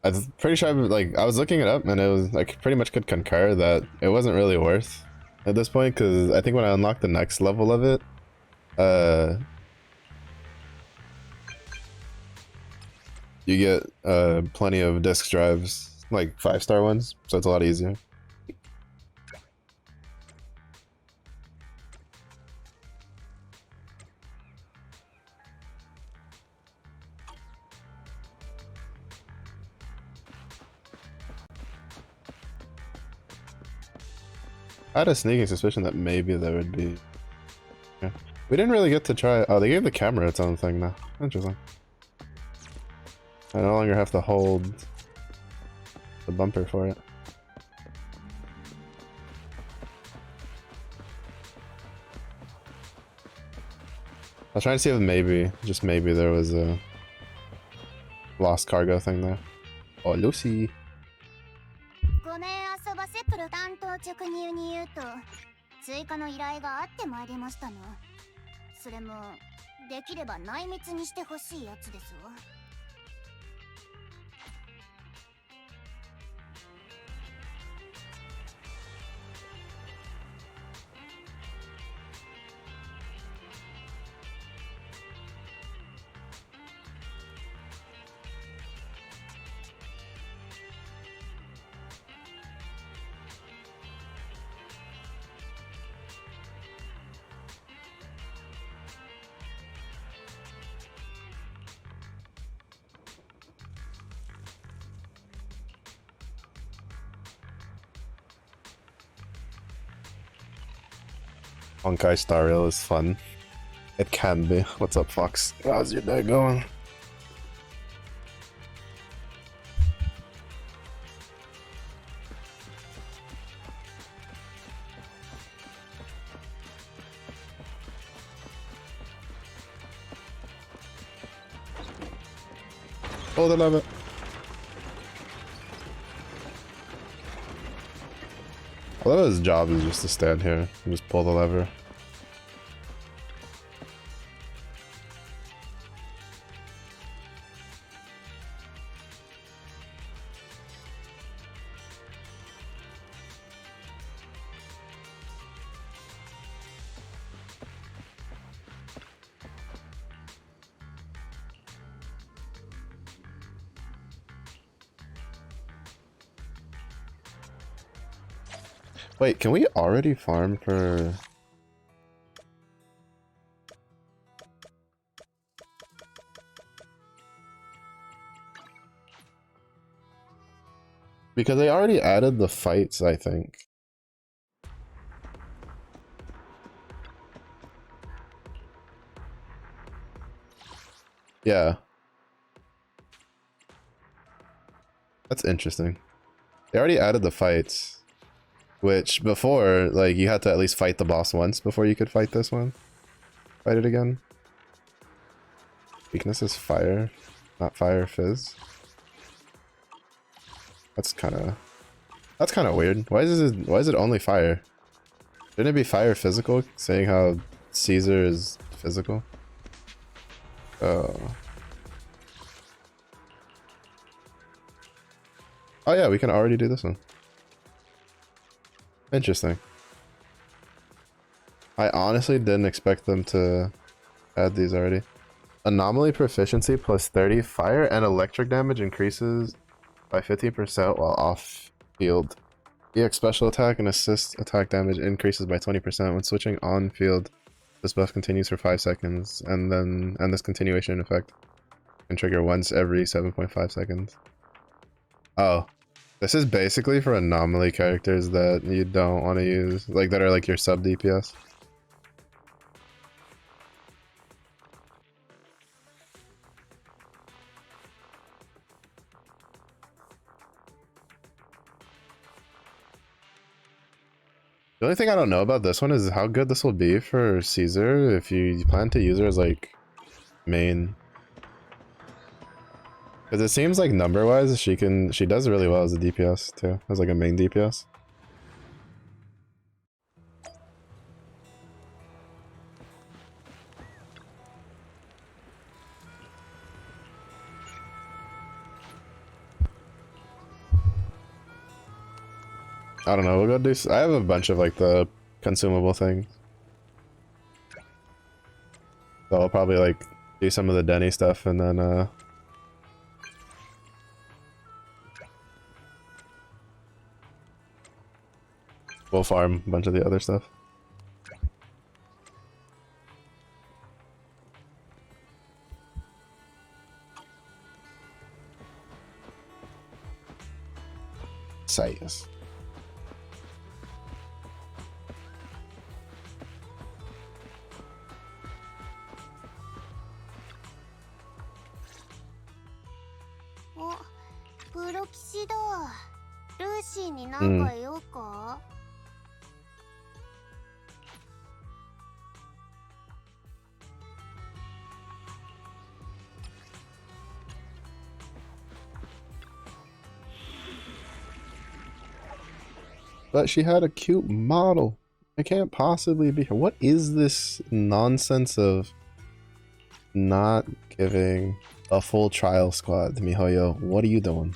I'm pretty sure I was looking it up and it was like pretty much could concur that it wasn't really worth at this point, because I think when I unlocked the next level of it, you get plenty of disc drives, like 5-star ones, so it's a lot easier. I had a sneaking suspicion that maybe there would be. Yeah. We didn't really get to try. Oh, they gave the camera its own thing now. Interesting. I no longer have to hold the bumper for it. I was trying to see if maybe, just maybe, there was a lost cargo thing there. Oh, Lucy. ごめん遊ばせプロ担当直入に言うと追加の依頼があってまいりましたの。それもできれば内密にしてほしいやつですわ。Honkai Star Rail is fun. It can be. What's up, Fox? How's your day going? Oh, they love it. I love his job is just to stand here and just pull the lever. Wait, can we already farm for... Because they already added the fights, I think. Yeah. That's interesting. They already added the fights. Which, before, like, you had to at least fight the boss once before you could fight this one. Fight it again. Weakness is fire, not fire fizz. That's kind of weird. Why is it only fire? Shouldn't it be fire physical, saying how Caesar is physical? Oh. Oh yeah, we can already do this one. Interesting. I honestly didn't expect them to add these already. Anomaly proficiency plus 30. Fire and electric damage increases by 15% while off field. EX special attack and assist attack damage increases by 20% when switching on field. This buff continues for 5 seconds, and this continuation effect can trigger once every 7.5 seconds. Oh. This is basically for anomaly characters that you don't want to use, like that are like your sub DPS. The only thing I don't know about this one is how good this will be for Caesar if you plan to use her as like main. Because it seems like number wise she does really well as a DPS too, as like a main DPS. I don't know, we'll go do I have a bunch of like the consumable things. So I'll probably like do some of the Denny stuff and then we'll farm a bunch of the other stuff. Size.お、プロ騎士だ。ルーシーに何か言おうか、But she had a cute model. It can't possibly be her. What is this nonsense of not giving a full trial squad to Mihoyo? What are you doing?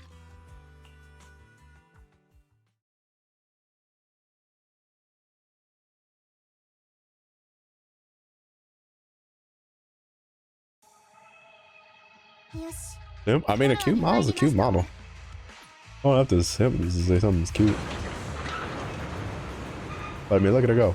よし。 Yep, I mean, a cute model is a cute model. I don't have to say something's cute. I mean, look at her go.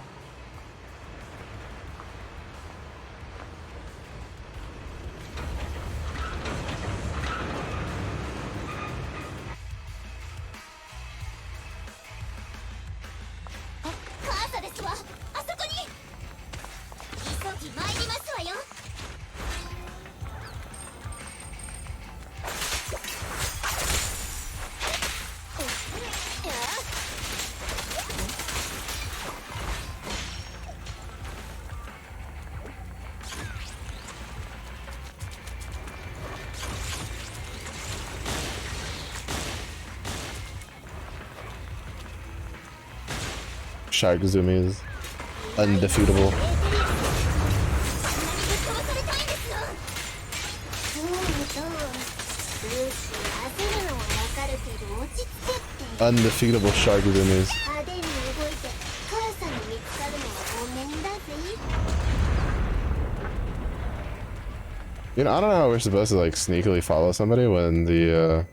Shark Zumi is undefeatable. Undefeatable Shark Zumis. You know, I don't know how we're supposed to like sneakily follow somebody when the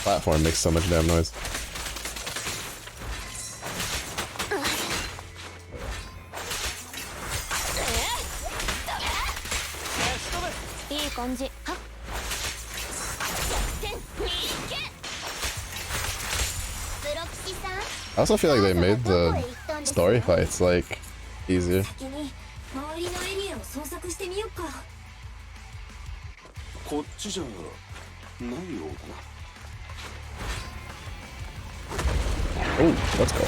platform makes so much damn noise. I also feel like they made the story fights like easier. Oh, let's go.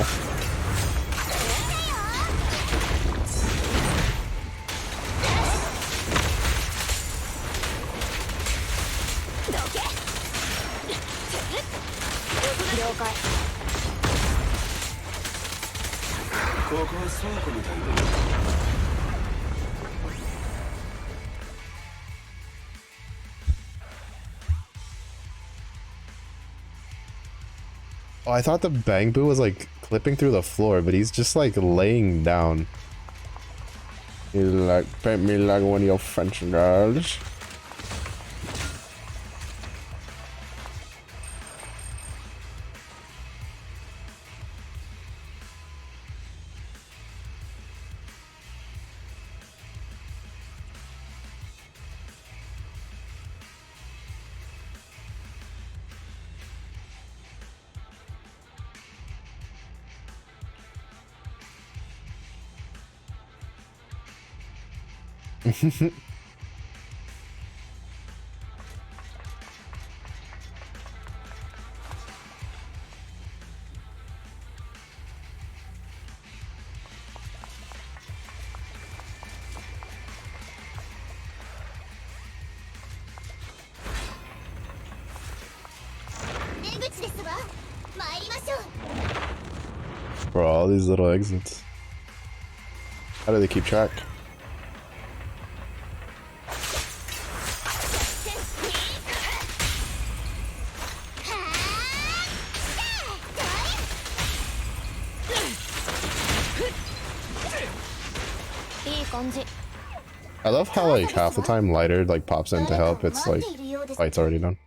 Oh, I thought the Bang Boo was like clipping through the floor, but he's just like laying down. He's like, paint me like one of your French girls. Bro, all these little exits. How do they keep track? I love how like half the time Lighter like pops in to help. It's like fight's already done.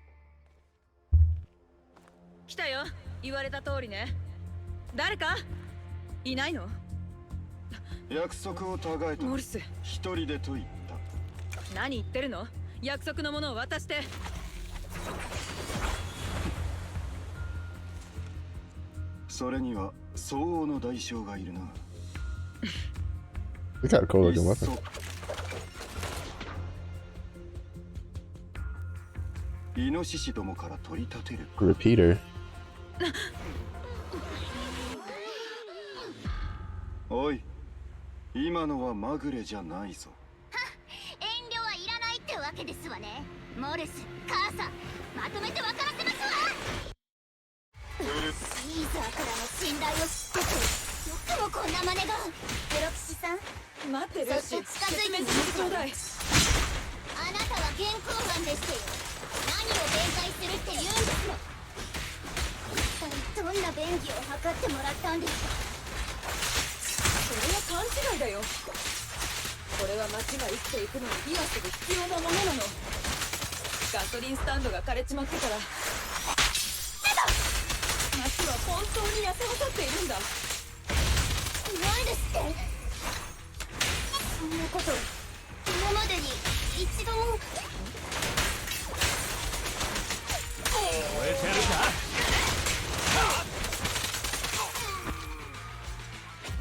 来たよ。言われた通りね。誰かいないの？約束をたがえた。モルス。一人でと言った。何言ってるの？約束のものを渡して。それには相応の代償がいるな。We got a cool looking weapon. イノシシどもから取り立てる。Repeater. おい、今のはまぐれじゃないぞ。遠慮はいらないってわけですわね。モルス、カーサ、まとめて分からせますわ。シーザーからの信頼を知ってて、よくもこんな真似が。プロキシさん、待ってルーシー。説明してちょうだい。あなたは現行犯でしてよ。何を弁解するって言うんですの。一体どんな便宜を図ってもらったんですか。それは勘違いだよ。これは街が生きていくのに今すぐ必要なものなの。ガソリンスタンドが枯れちまってから街は本当に痩せ細っているんだ。なんですって。そんなこと今までに一度も。燃えてやるか。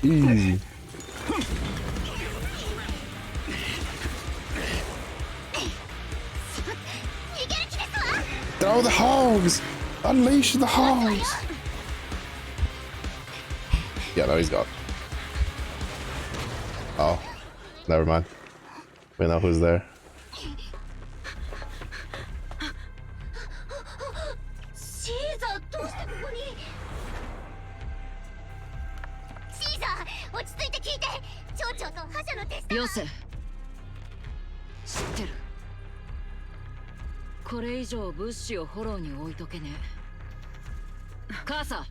Easy. Throw the hogs! Unleash the hogs! Yeah, no, he's gone. Oh, never mind. We know who's there. シーザー、どうしてここに。シーザー、落ち着いて聞いて。町長と覇者のテスタが。よせ。知ってる。これ以上物資をフォローに置いとけね。母さん。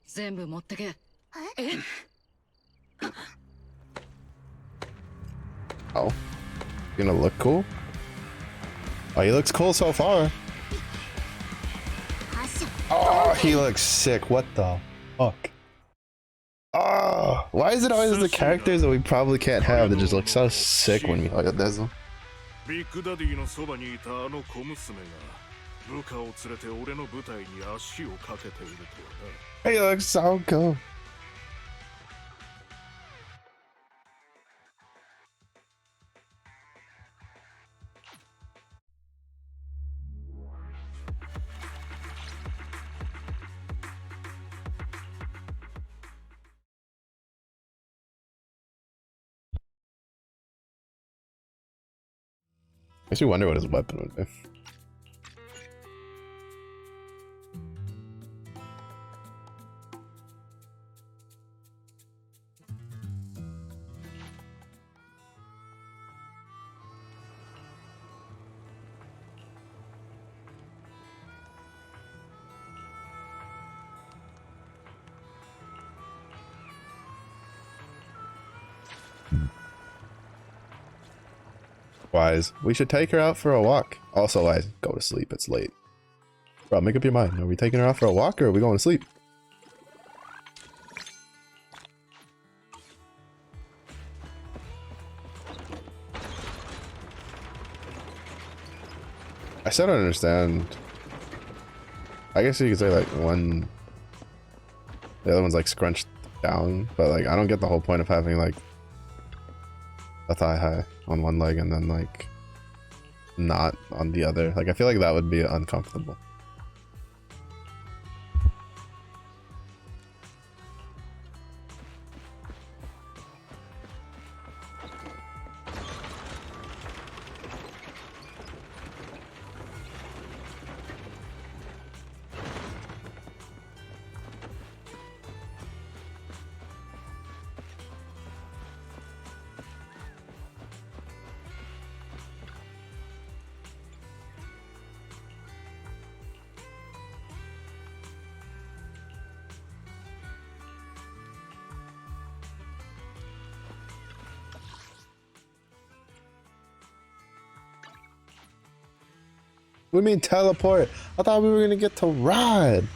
全部持ってけ。えOh, you gonna look cool? Oh, he looks cool so far. Oh, he looks sick. What the fuck? Oh, why is it always the characters that we probably can't have that just look so sick when we look at this one? ビッグダディのそばにいたあの小娘が部下を連れて俺の部隊に足をかけているとはな。 He looks so cool. Makes you wonder what his weapon would be. Wise, we should take her out for a walk. Also, Wise, go to sleep. It's late. Bro, make up your mind. Are we taking her out for a walk or are we going to sleep? I still don't understand. I guess you could say like one, the other one's like scrunched down, but like I don't get the whole point of having like a thigh high on one leg and then like not on the other. Like I feel like that would be uncomfortable. What do you mean teleport? I thought we were gonna get to ride.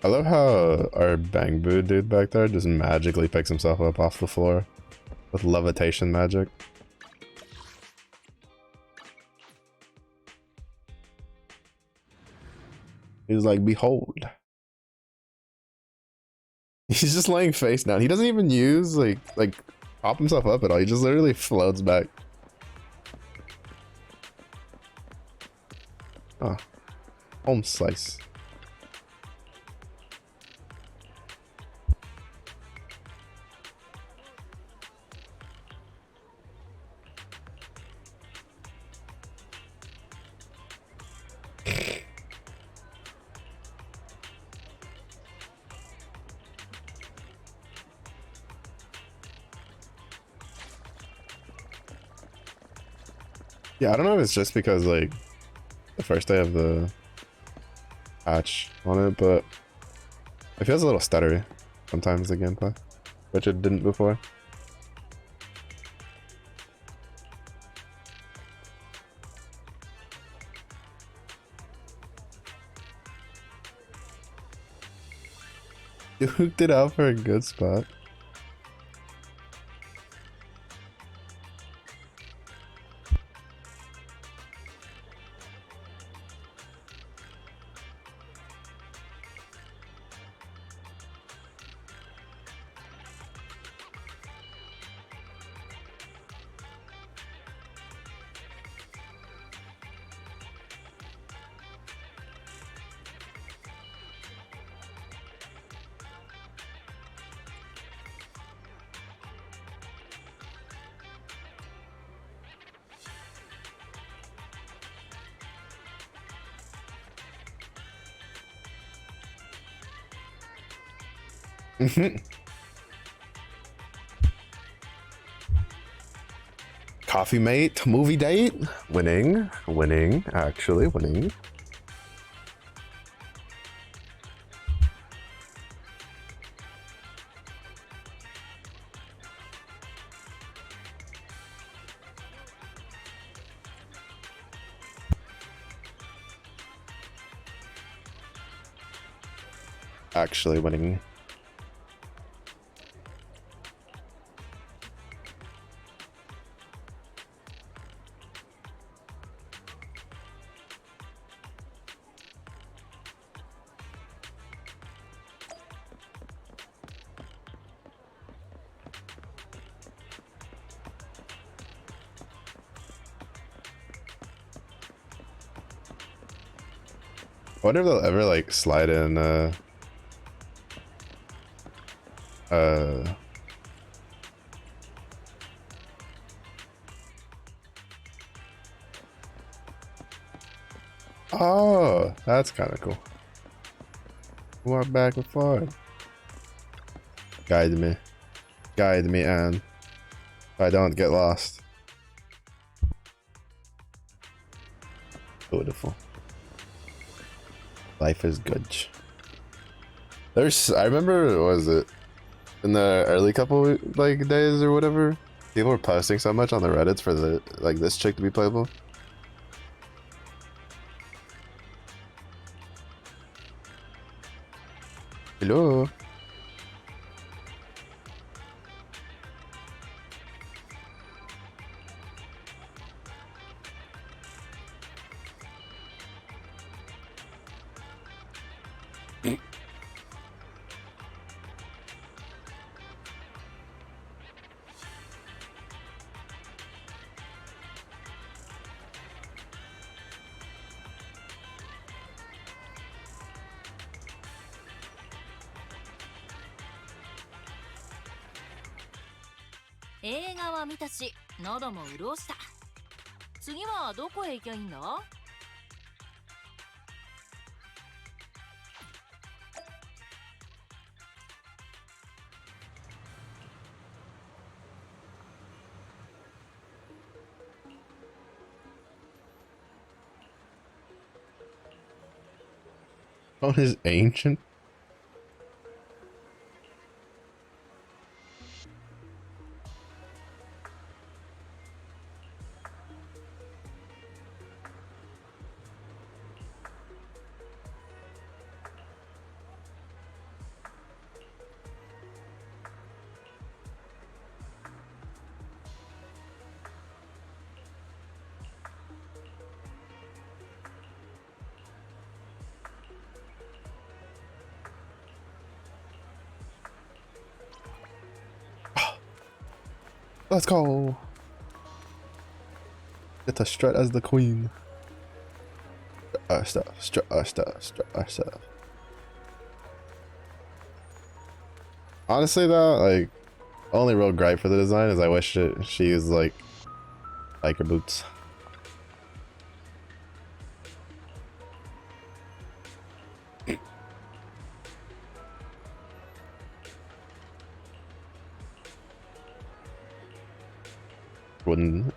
I love how our Bang Boo dude back there just magically picks himself up off the floor with levitation magic. He's like, behold. He's just laying face down. He doesn't even use like pop himself up at all. He just literally floats back. Oh, home slice. Yeah, I don't know if it's just because like the first day of the patch on it, but it feels a little stuttery sometimes the gameplay, which it didn't before. You hooked it out for a good spot. Coffee mate, movie date, winning, actually winning. Actually winning. I wonder if they'll ever like slide in uh oh, that's kind of cool. Walk back and forth. Guide me, and I don't get lost. Beautiful. Life is good. I remember, what was it in the early couple like days or whatever? People were posting so much on the Reddits for the like this chick to be playable. Hello.映画は見たし、喉も潤した。次はどこへ行きゃいいんだ？ phone is ancient. Let's go. Get to strut as the queen. Strut our stuff, strut our stuff, strut our stuff. Honestly though, like, only real gripe for the design is I wish she used like biker boots.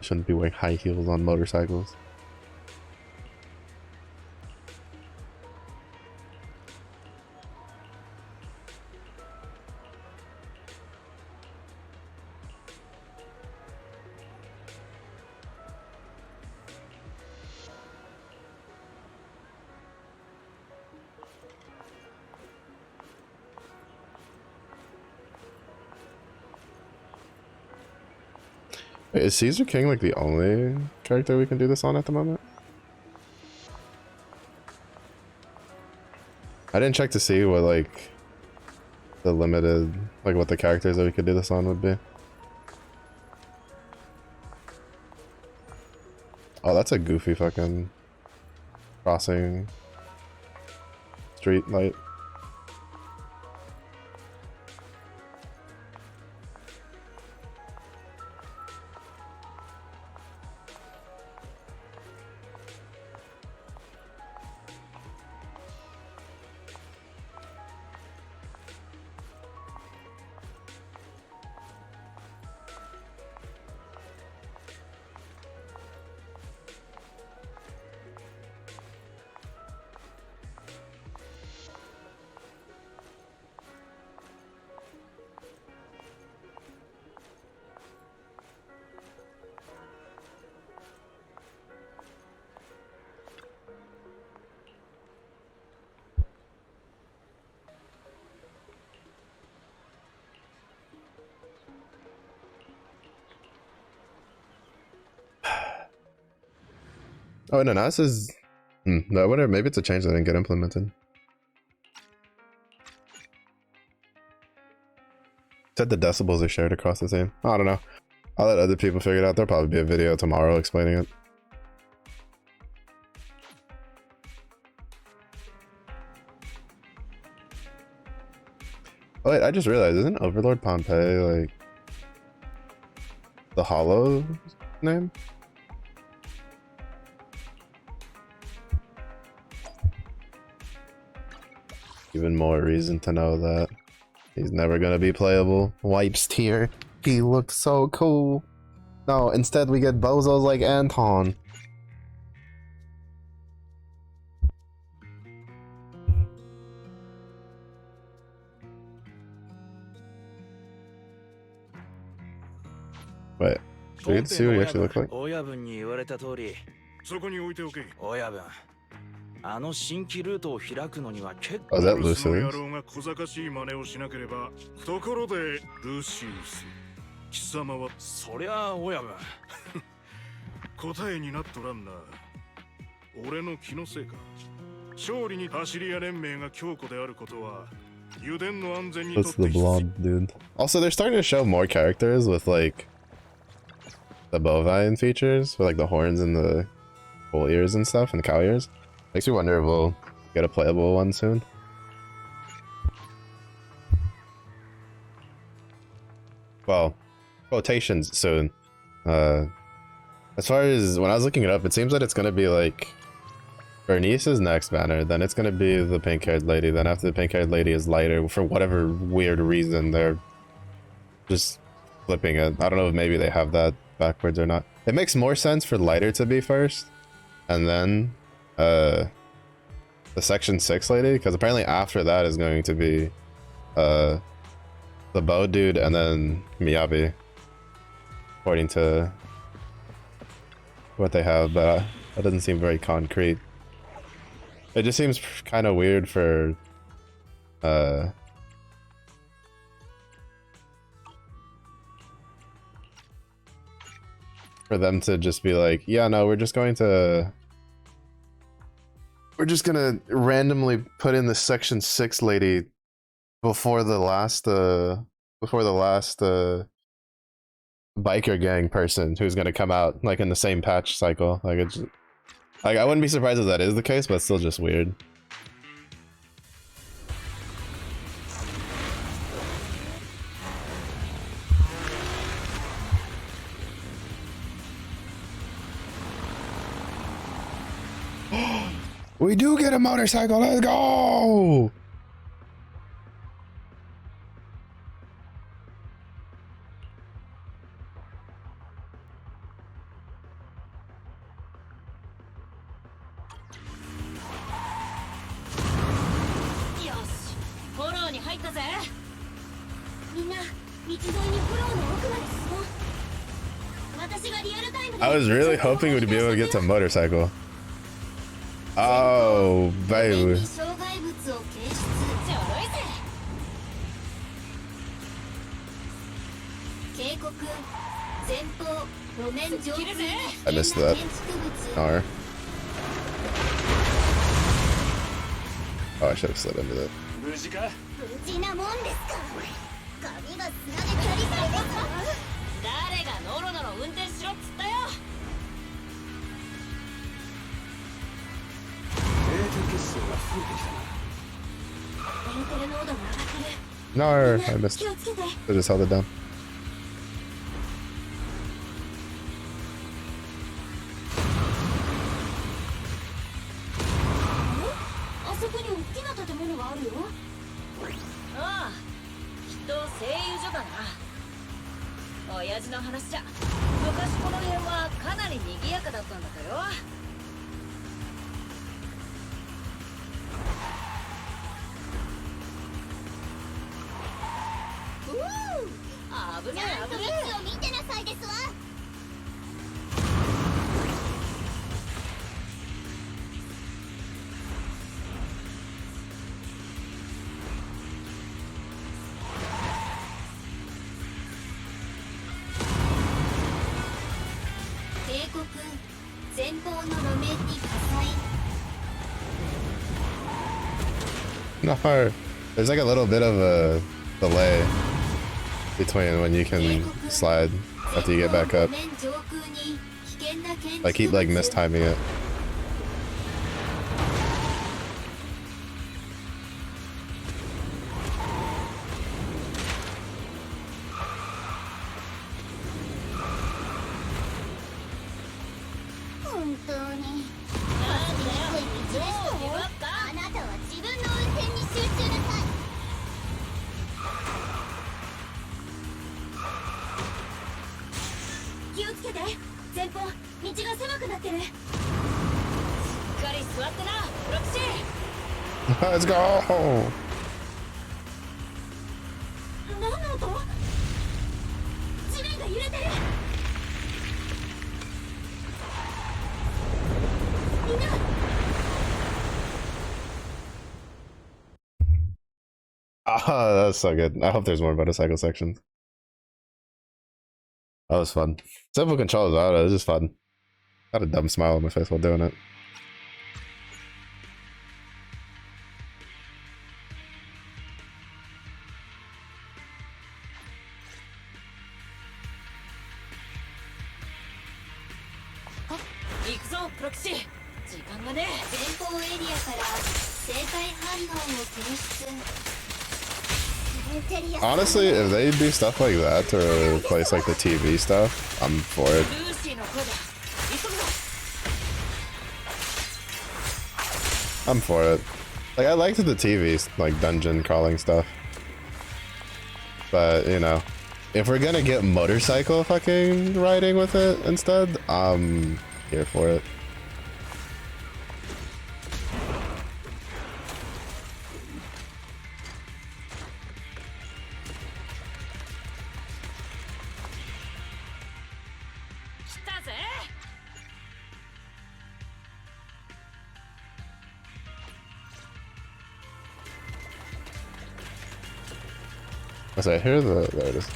Shouldn't be wearing high heels on motorcycles. Wait, is Caeser King like the only character we can do this on at the moment? I didn't check to see what like the limited, like what the characters that we could do this on would be. Oh, that's a goofy fucking crossing street light. Oh no, this is no, I wonder, maybe it's a change that didn't get implemented. Said the decibels are shared across the team. I don't know. I'll let other people figure it out. There'll probably be a video tomorrow explaining it. Oh wait, I just realized, isn't Overlord Pompeii like the Hollow name? Even more reason to know that he's never gonna be playable. Wipes tier. He looked so cool. No, instead we get bozos like Anton. Wait, we get to see what he actually looks like? 親分に言われた通り、そこに置いておけ。親分、あの新規ルートを開くのには結構 Oh, is that ルースの Lucius? 野郎が小賢しい真似をしなければ。ところで、ルシウス、貴様はそりゃ親分。答えになっとらんな。俺の気のせいか。勝利に走り屋連盟が強固であることは。That's the blonde dude. Also, they're starting to show more characters with like the bovine features, with like the horns and the bull ears and stuff, and the cow ears. Makes me wonder if we'll get a playable one soon. Well, quotations soon. As far as when I was looking it up, it seems that it's gonna be like Bernice's next banner, then it's gonna be the pink-haired lady, then after the pink-haired lady is lighter, for whatever weird reason they're just flipping it. I don't know if maybe they have that backwards or not. It makes more sense for lighter to be first, and then the section 6 lady, because apparently after that is going to be the bow dude and then Miyabi, according to what they have, but that doesn't seem very concrete. It just seems kind of weird for them to just be like, yeah, no, we're just gonna randomly put in the section 6 lady before the last biker gang person who's gonna come out like in the same patch cycle. Like it's like, I wouldn't be surprised if that is the case, but it's still just weird. We do get a motorcycle, let's go! I was really hoping we'd be able to get to motorcycle. Oh, baby. I missed that. R. Oh, I should have slid into that. No, I missed. I just held it down. No, there's like a little bit of a delay between when you can slide after you get back up. I keep like mistiming it. Let's go! Ah, that's so good. I hope there's more motorcycle sections. That was fun. Simple controls, it was just fun. Got a dumb smile on my face while doing it. Honestly, if they do stuff like that to replace like the TV stuff, I'm for it. I'm for it. Like, I liked the TV like dungeon crawling stuff, but you know, if we're gonna get motorcycle fucking riding with it instead, I'm here for it. ぜ。I say, here the there it is.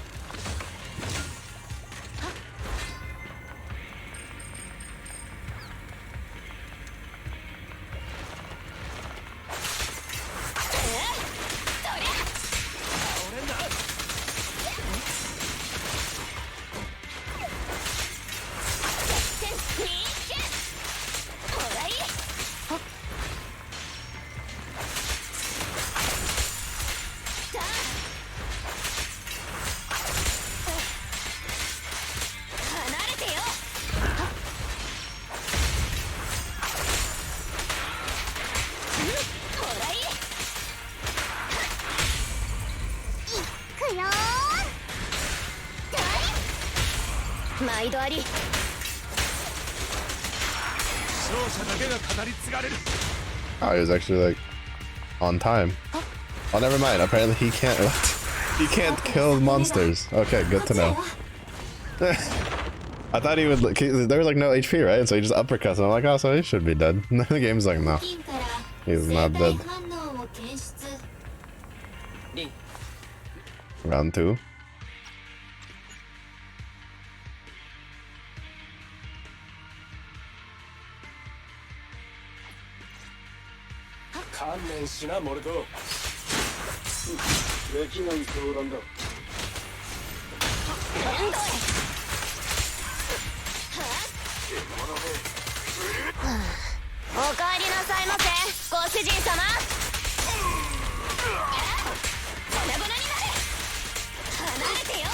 毎度あり。 Oh, he was actually like on time. Oh, never mind. Apparently he can't. He can't kill monsters. Okay, good to know. I thought he would. There was like no HP, right? And so he just uppercuts. And I'm like, oh, so he should be dead. And the game's like, no, he's not dead. Round 2.おかえりなさいませ、ご主人様。粉々になれ。離れてよ。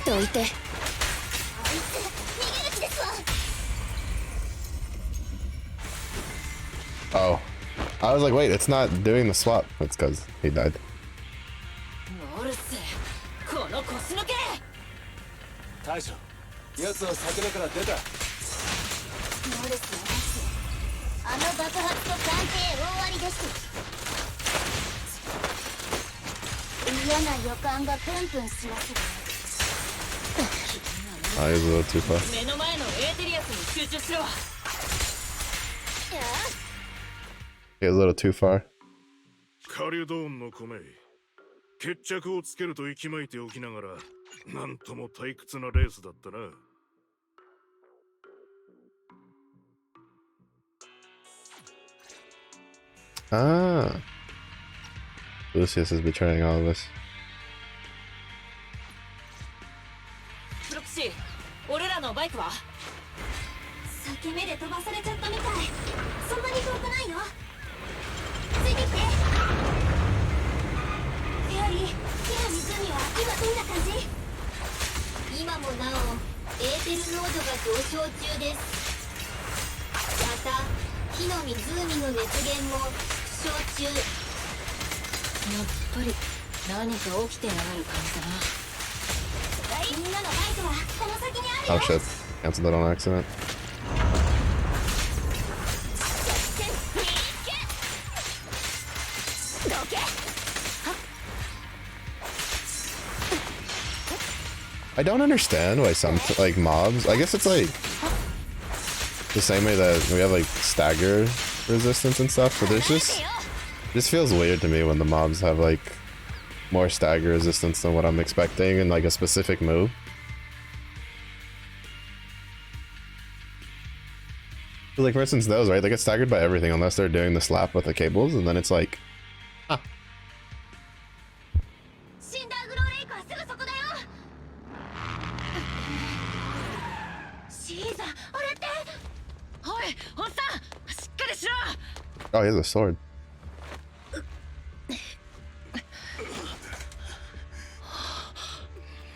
どいて。あいつ逃げる気ですわ。 Oh, I was like, wait, it's not doing the swap. That's because he died. モルス、この腰抜け。大将、奴は桜から出た。モルスのやつ、あの爆発と関係大ありです。嫌な予感がプンプンします。 Oh, he's a little too far. 目の前のエーテリアスに集中しろ。 He's a little too far. カリュドーンの米、決着をつけると息巻いておきながら、なんとも退屈なレースだったな。Ah, Lucius is betraying all of us. プロキシー、俺らのバイクは？裂け目で飛ばされちゃったみたい。そんなに遠くないよ。ついてきて。フェアリー、木の湖は今どんな感じ？今もなおエーテル濃度が上昇中です。また火の湖の熱源も縮小中。やっぱり何か起きてやがる感じだな。みんなのバイクはこの先にある Oh よ。 shit, canceled that on accident. I don't understand why some like mobs. I guess it's like the same way that we have like stagger resistance and stuff. But there's just feels weird to me when the mobs have like more stagger resistance than what I'm expecting in like a specific move. Like for instance, those, right? They get staggered by everything unless they're doing the slap with the cables, and then it's like, ah. シンダーグローレイクはすぐそこだよ。シーザー、あれって。おい、おっさん、しっかりしろ。 Oh, he has a sword.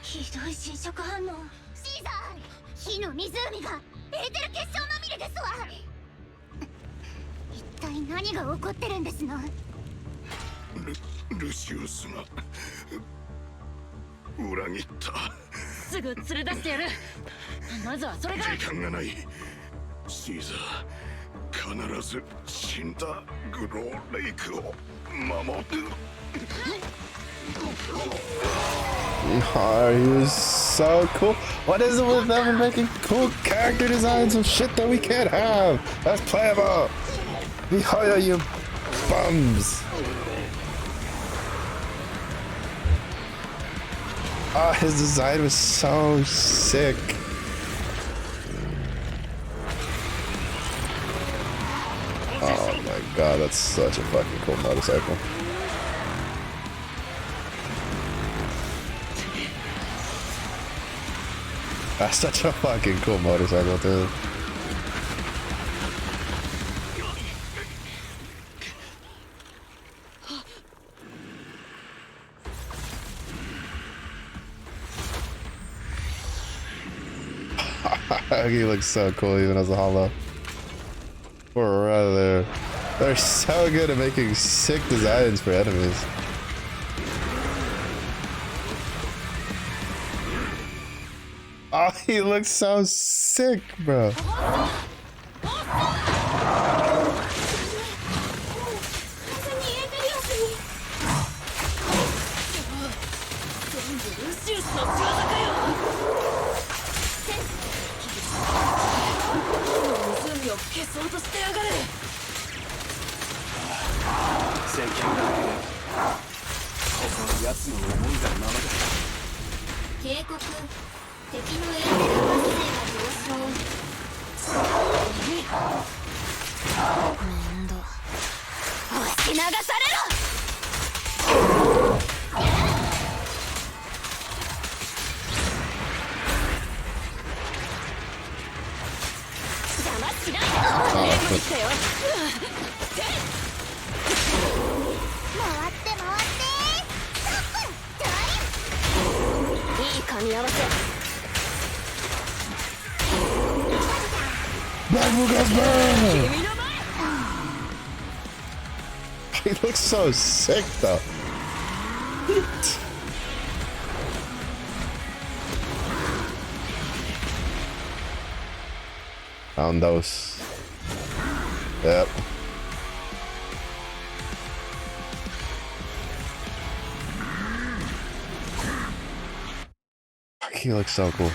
ひどい侵食反応。シーザー、火の湖がエーテル結晶まみれですわ。一体何が起こってるんですの？ルシウスが裏切った。すぐ連れ出してやる。まずはそれが。時間がない。シーザー、必ず死んだグローレイクを守る。Oh, you're so cool. What is it with them making cool character designs of shit that we can't have? That's playable. Mihoyo, you bums. Oh, his design was so sick. Oh my god, that's such a fucking cool motorcycle. That's such a fucking cool motorcycle, dude. He looks so cool even as a hollow. We're right there. They're so good at making sick designs for enemies. Oh, he looks so sick, bro. He looks so sick though. Found those. Yep. He looks so cool.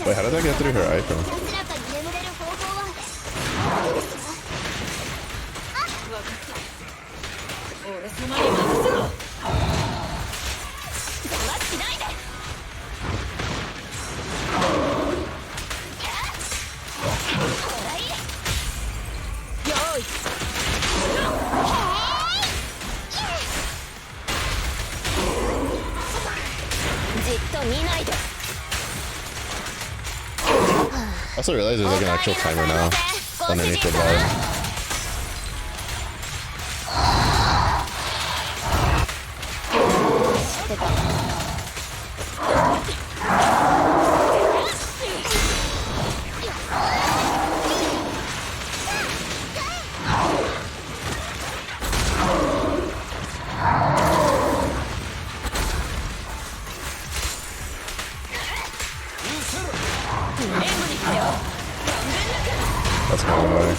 Wait, how did I get through her item? I also realized there's like an actual timer now underneath the bar. That's kind of annoying.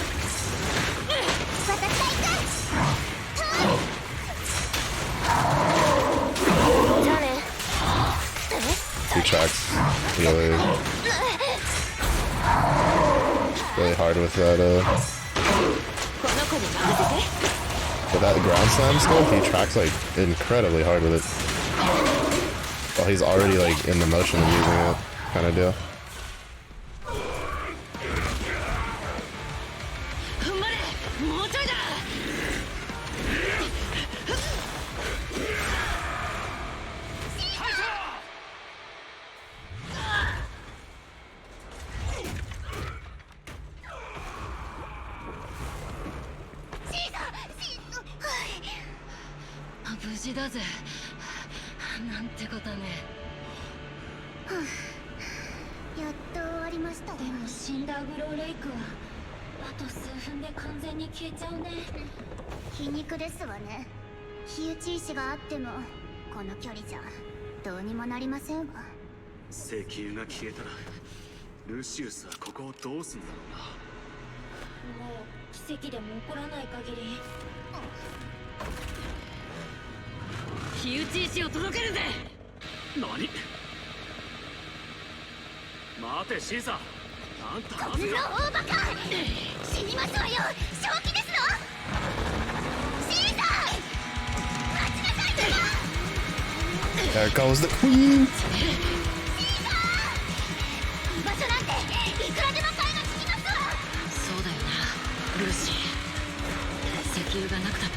He tracks really hard with that ground slam skill. He tracks like incredibly hard with it. While he's already like in the motion of using it, kind of deal. 事だぜ。なんてことね。やっと終わりましたわ。でも死んだグローレイクはあと数分で完全に消えちゃうね。皮肉ですわね。火打ち石があってもこの距離じゃどうにもなりませんわ。石油が消えたらルシウスはここをどうすんだろうな。もう奇跡でも起こらない限り。火打ち石を届けるぜ。何？待てシーサー、あんたなぜの大バカ、死にますわよ。正気ですの。シーサー、待ちなさいよ。 There goes the queen! 居場所なんていくらでも買いがつきますわ。そうだよな、ルーシー。石油がなくたって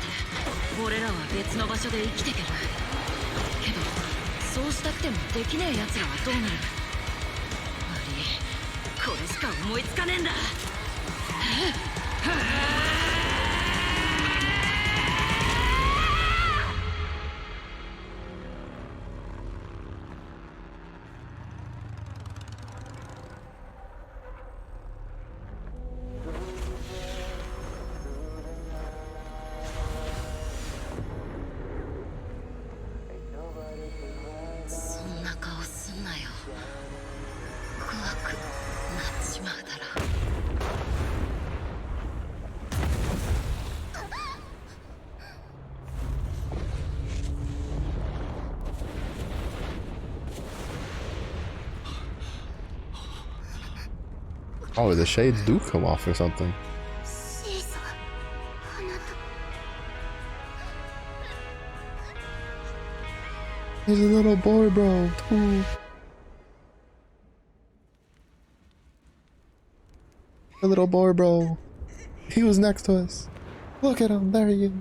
俺らは別の場所で生きてける。けどそうしたくてもできねえ奴らはどうなる？悪い、これしか思いつかねえんだ。そんな顔すんなよ。怖くなっちまうだろ。Oh, the shades do come off or something. シーサー、あなた。 He's a little boy, bro. Ooh. A little boy, bro. He was next to us. Look at him. There he is.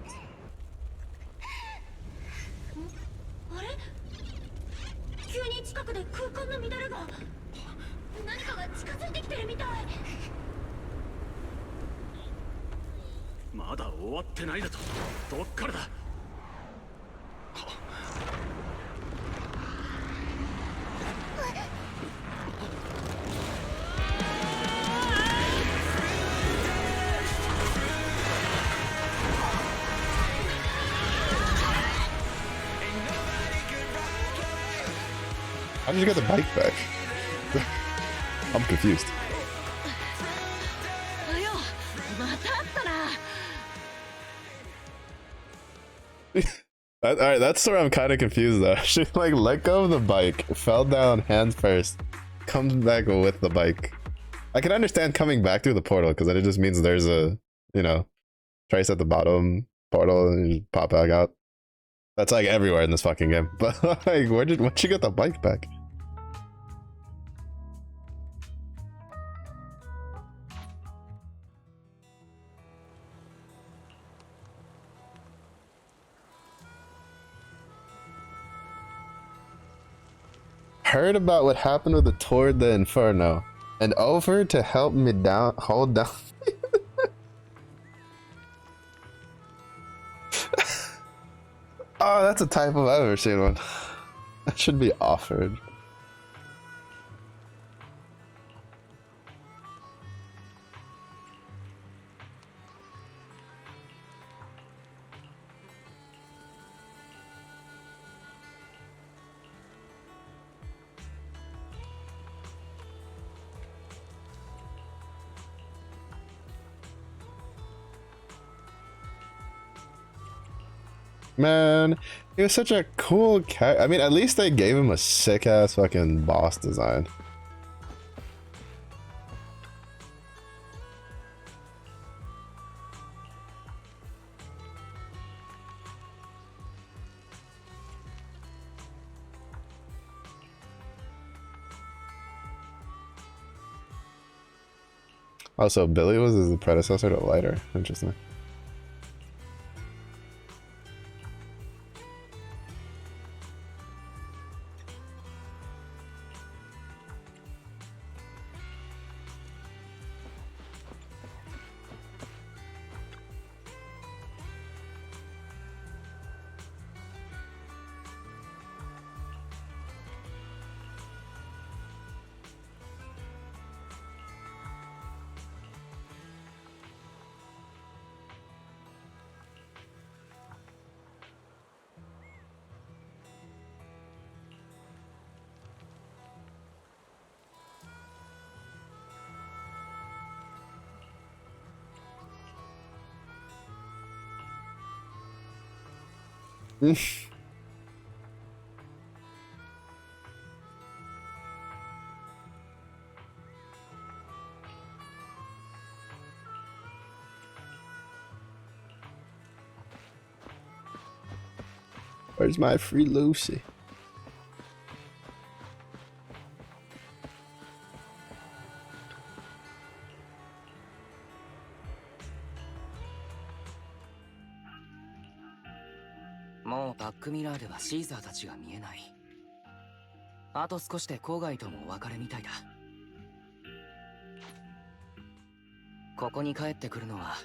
あれ、急に近くで空間の乱れが。何かが近づいてきてるみたい。まだ終わってないだと。どっからだ？How did you get the bike back? I'm confused. あよ、またあったな。Alright, that's where I'm kind of confused though. She like let go of the bike, fell down hands first, comes back with the bike. I can understand coming back through the portal because then it just means there's a, you know, trace at the bottom portal and you just pop back out. That's like everywhere in this fucking game. But like, where'd you get the bike back? Heard about what happened with the toward the Inferno and over to help me down, hold down. Oh, that's a typo I've ever seen one. That should be offered. Man, he was such a cool cat. I mean, at least they gave him a sick ass fucking boss design. Also, Billy was the predecessor to Lighter. Interesting. Where's my free Lucy?もうバックミラーではシーザーたちが見えない。あと少しで郊外ともお別れみたいだ。ここに帰ってくるのは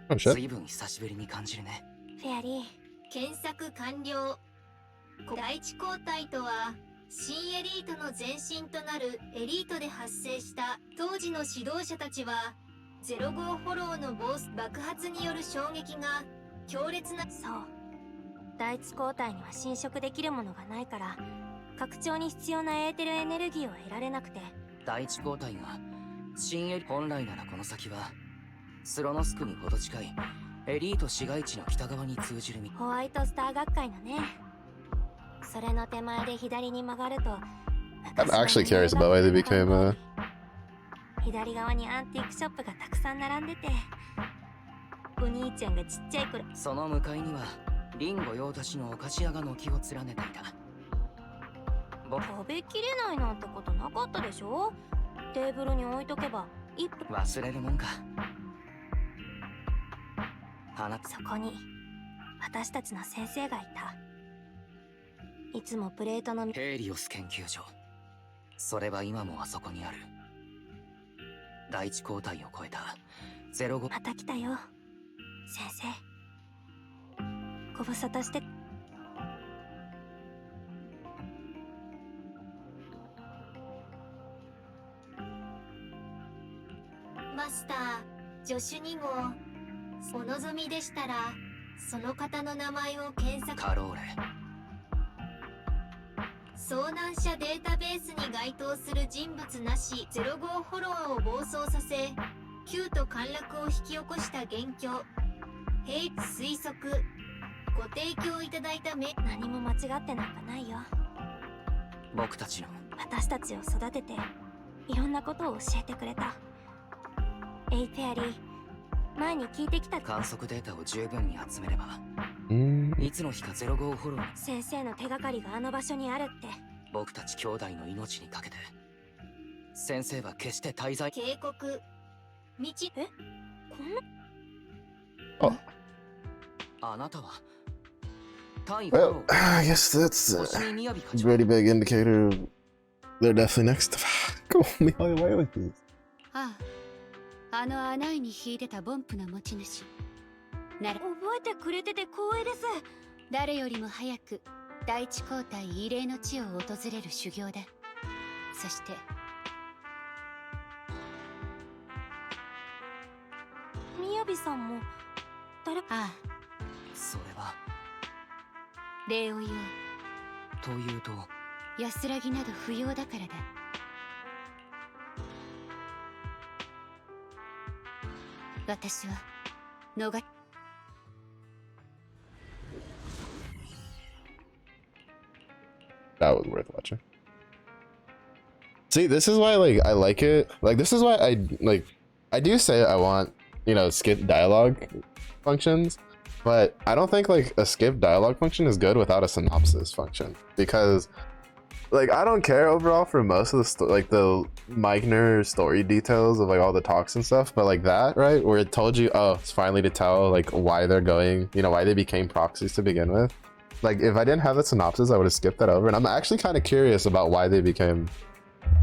Oh shit. 随分久しぶりに感じるね。フェアリー、検索完了。第一交代とは新エリートの前身となるエリートで発生した当時の指導者たちは05フォローの爆発による衝撃が強烈な。そう、第一交代には侵食できるものがないから拡張に必要なエーテルエネルギーを得られなくて。第一交代が新エリ本来ならこの先はスロノスクにほど近いエリート市街地の北側に通じるホワイトスター学会のね。それの手前で左に曲がると I'm actually curious about why they became 左側にアンティークショップがたくさん並んでて、お兄ちゃんがちっちゃい頃。その向かいにはリンゴ用たちのお菓子屋が軒を連ねていた。食べきれないなんてことなかったでしょ。テーブルに置いとけば1分。忘れるもんか。そこに私たちの先生がいた。いつもプレートのヘイリオス研究所。それは今もあそこにある。第一交代を超えた05。また来たよ先生。ご無沙汰して。マスター、助手2号、お望みでしたらその方の名前を検索。カローレ。遭難者データベースに該当する人物なし05フォロワーを暴走させ急と陥落を引き起こした元凶。推測ご提供いただいた何も間違ってなんかないよ。僕たちの私たちを育てていろんなことを教えてくれた。エイ・フェアリー、前に聞いてきた観測データを十分に集めればいつの日か05フォロー。先生の手がかりがあの場所にあるって。僕たち兄弟の命にかけて先生は決して滞在。警告道。こんな。あなたは単位 Well, I guess that's a pretty big indicator they're definitely next. Go me away with this. ああ、あの穴に引いてたボンプの持ち主なら覚えてくれてて光栄です。誰よりも早く第一交代異例の地を訪れる修行だ。そしてみやびさんも誰。ああ、それは礼を言おう。というと安らぎなど不要だからだ。私は逃れ。That was worth watching. See, this is why I like it. Like, this is why I do say I want, you know, skip dialogue functions, but I don't think like a skip dialogue function is good without a synopsis function, because like I don't care overall for most of the the minor story details of like all the talks and stuff, but like that, right, where it told you, oh, it's finally to tell like why they're going, you know, why they became proxies to begin with. Like, if I didn't have the synopsis, I would have skipped that over. And I'm actually kind of curious about why they became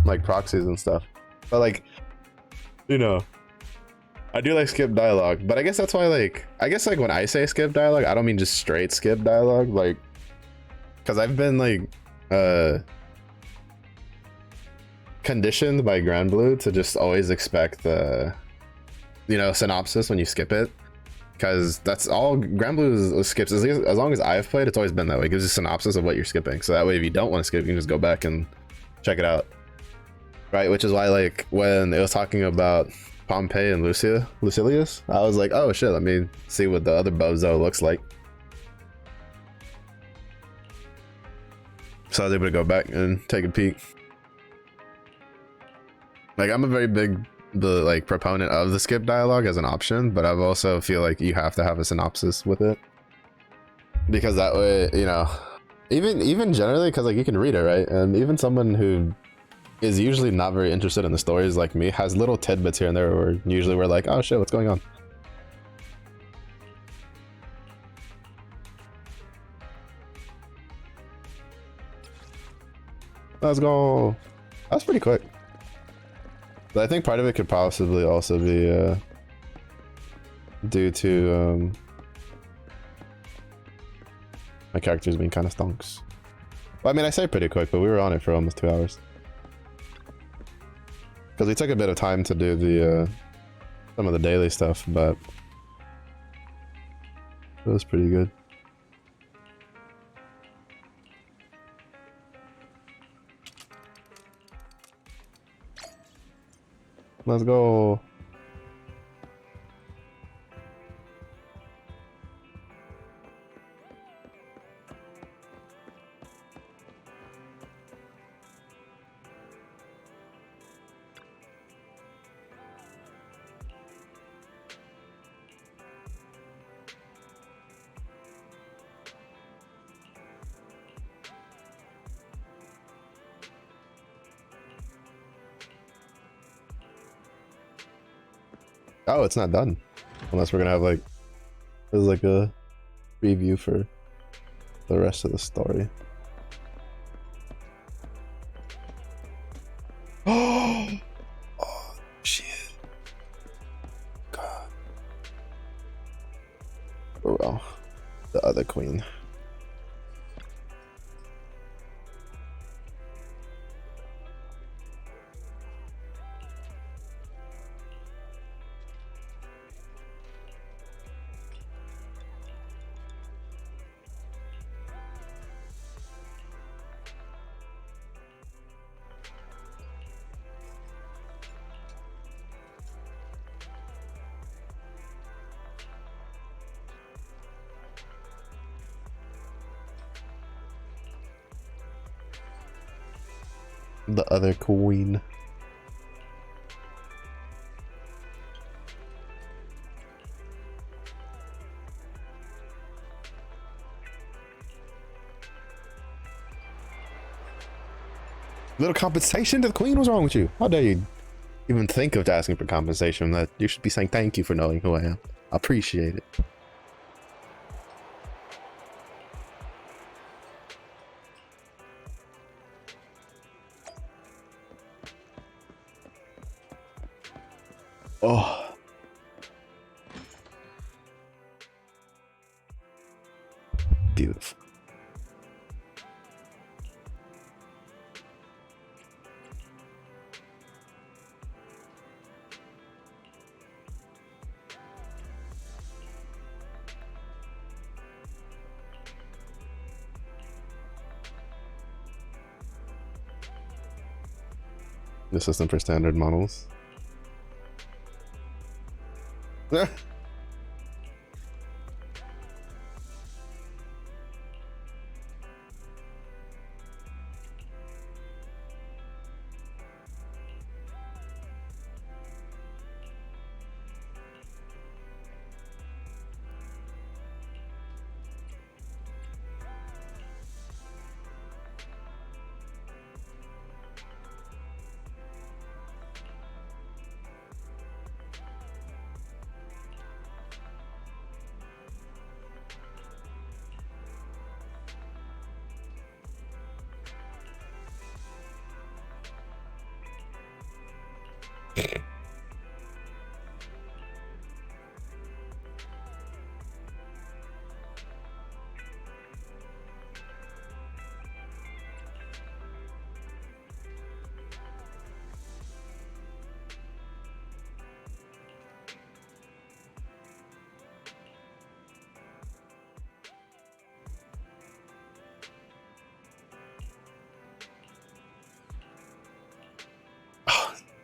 like proxies and stuff. But like, you know, I do like skip dialogue, but I guess that's why like, I guess like when I say skip dialogue, I don't mean just straight skip dialogue, like, because I've been like conditioned by Grand Blue to just always expect the, you know, synopsis when you skip it. Because that's all Grand Blue skips. As long as I've played, it's always been that way. It gives you a synopsis of what you're skipping. So that way, if you don't want to skip, you can just go back and check it out. Right? Which is why, like, when it was talking about Pompey and Lucilius, I was like, oh shit, let me see what the other bozo looks like. So I was able to go back and take a peek. Like, I'm a very big proponent of the skip dialogue as an option, but I also feel like you have to have a synopsis with it, because that way, you know, even generally, because like you can read it, right? And even someone who is usually not very interested in the stories like me has little tidbits here and there where usually we're like, oh shit, what's going on? Let's go. That's pretty quick. But I think part of it could possibly also be due to my characters being kind of stonks. Well, I mean, I say pretty quick, but we were on it for almost 2 hours. Because we took a bit of time to do the some of the daily stuff, but it was pretty good. Let's go. Oh, it's not done. Unless we're gonna have like, this is like a preview for the rest of the story. Oh shit. God. Oh well. The other queen. The other queen. Little compensation to the queen? What's wrong with you? How dare you even think of asking for compensation? That you should be saying thank you for knowing who I am. I appreciate it. Oh. Beautiful. The system for standard models.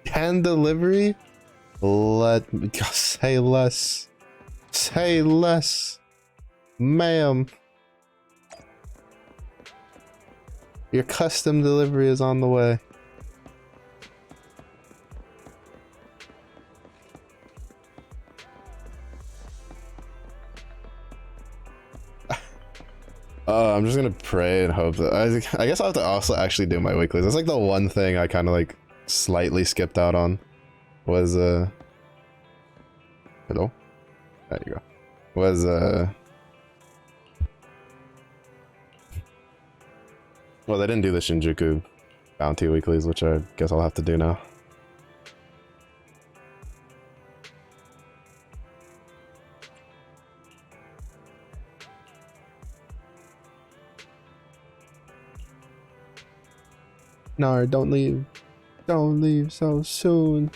Hand delivery? Let me say less. Say less, ma'am. Your custom delivery is on the way. I'm just gonna pray and hope that I guess I'll have to also actually do my weeklies. That's like the one thing I kind of like slightly skipped out on was hello? There you go. Was well, they didn't do the Shinjuku bounty weeklies, which I guess I'll have to do now. No, don't leave. Don't leave so soon.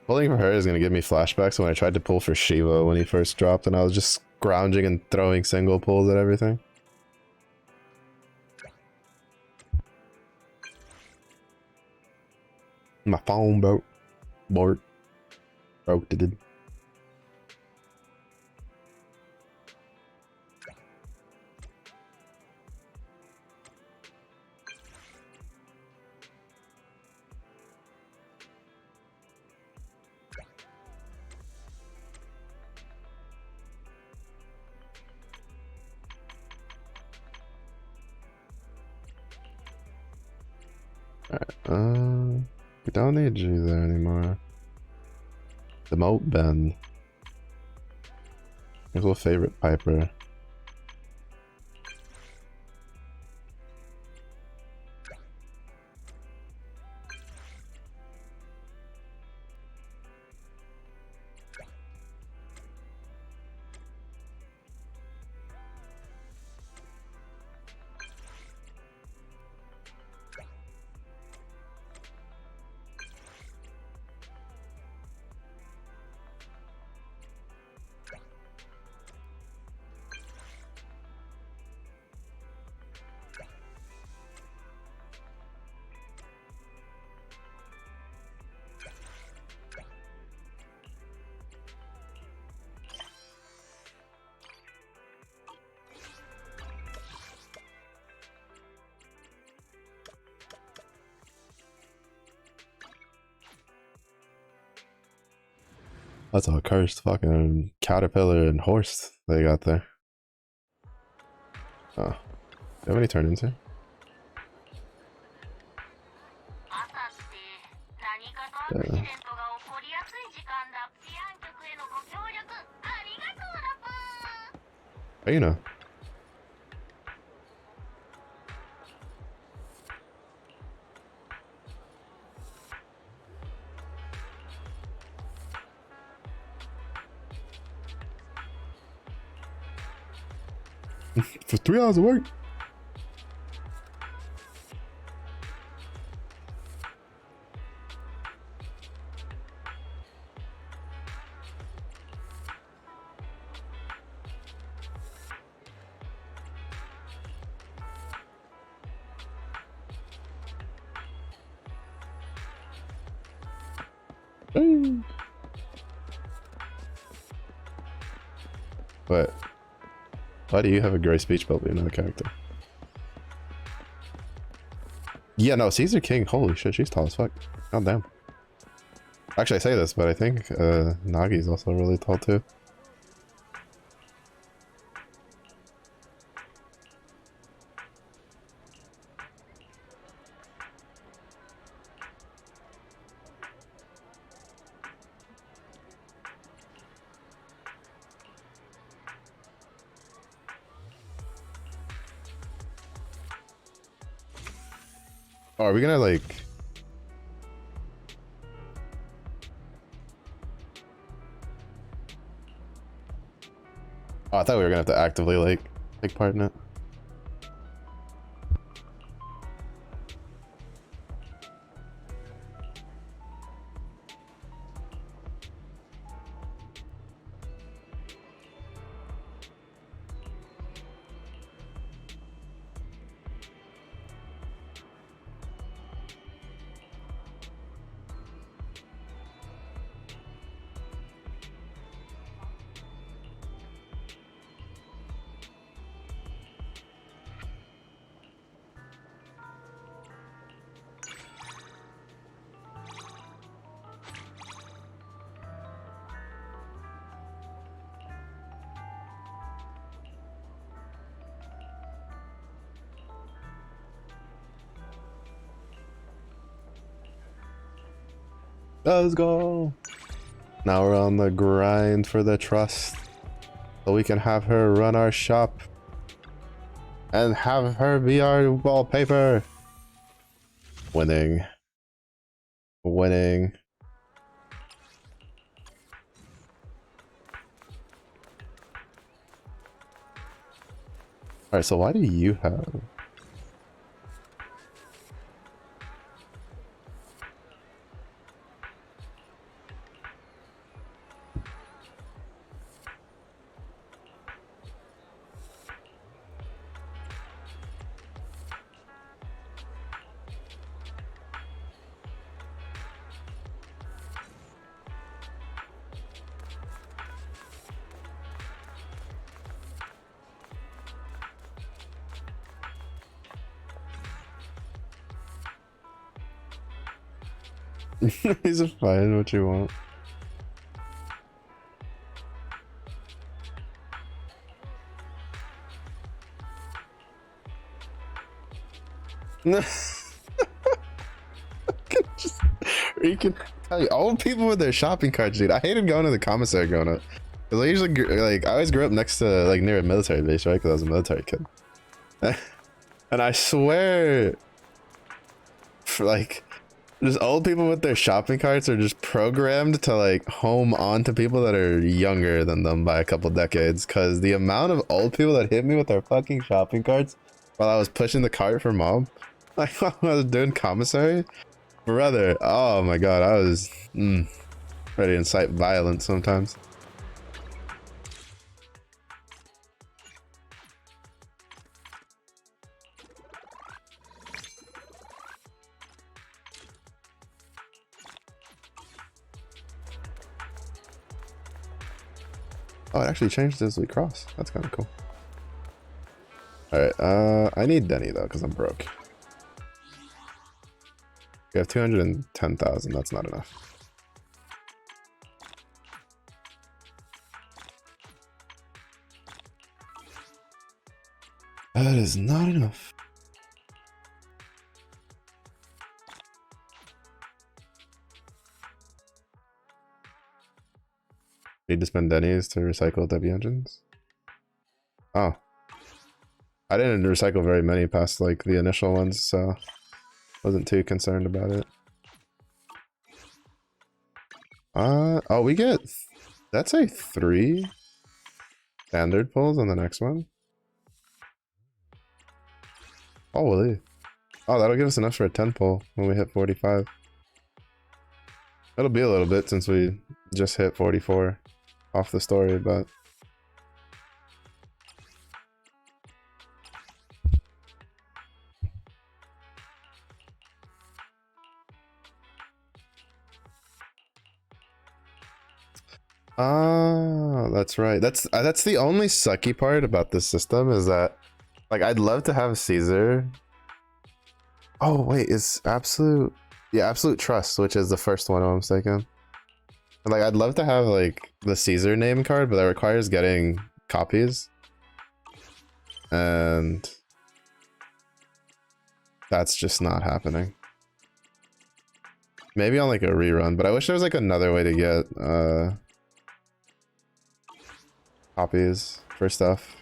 Pulling for her is gonna give me flashbacks when I tried to pull for Shiva when he first dropped and I was just scrounging and throwing single pulls at everything. My phone broke. Broke, did. Alright, we don't need you there anymore. The moat bend. Here's a favorite Piper. That's a cursed fucking caterpillar and horse they got there. Oh. Do you have any turn-ins here? Yeah. How you know? For 3 hours of work. But why do you have a gray speech bubble in another character? Yeah, no, Caeser King, holy shit, she's tall as fuck. God damn. Actually, I say this, but I think Nagi's also really tall too. Oh, are we gonna like... Oh, I thought we were gonna have to actively like take part in it. Let's go. Now we're on the grind for the trust, so we can have her run our shop and have her be our wallpaper. Winning. Winning. Alright, so why do you have... He's fine, what you want. You can tell you, old people with their shopping carts, dude. I hated going to the commissary growing up. Cause I usually like I always grew up next to like near a military base, right? Because I was a military kid. And I swear, for like, just old people with their shopping carts are just programmed to like home on to people that are younger than them by a couple decades. Cause the amount of old people that hit me with their fucking shopping carts while I was pushing the cart for mom, like while I was doing commissary, brother. Oh my god, I was ready to incite violence sometimes. Oh, it actually changed as we cross. That's kind of cool. Alright, I need Denny though, because I'm broke. We have 210,000, that's not enough. That is not enough. Need to spend Denny's to recycle W engines? Oh. I didn't recycle very many past like the initial ones, so wasn't too concerned about it. Oh, we get, that's a 3 standard pulls on the next one. Holy. Oh, that'll give us enough for a 10 pull when we hit 45. It'll be a little bit since we just hit 44 off the story, but that's right. That's the only sucky part about this system is that like I'd love to have Caesar. Oh wait, is absolute, yeah, absolute trust, which is the first one I'm mistaken. Like I'd love to have like the Caesar name card, but that requires getting copies, and that's just not happening. Maybe on like a rerun, but I wish there was like another way to get copies for stuff.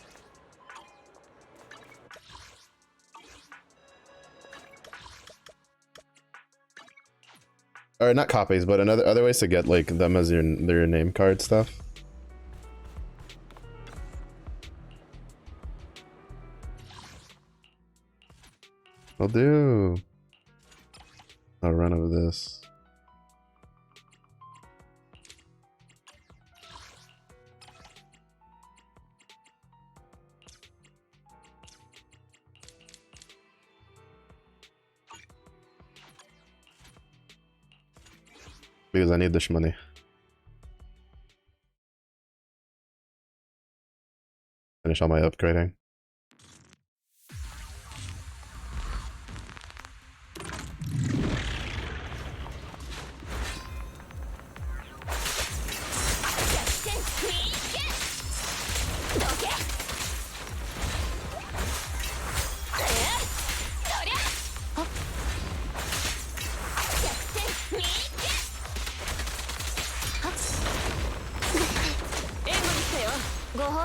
Or not copies, but other ways to get like them as their name card stuff. I'll do a run of this. Because I need this money. Finish all my upgrading.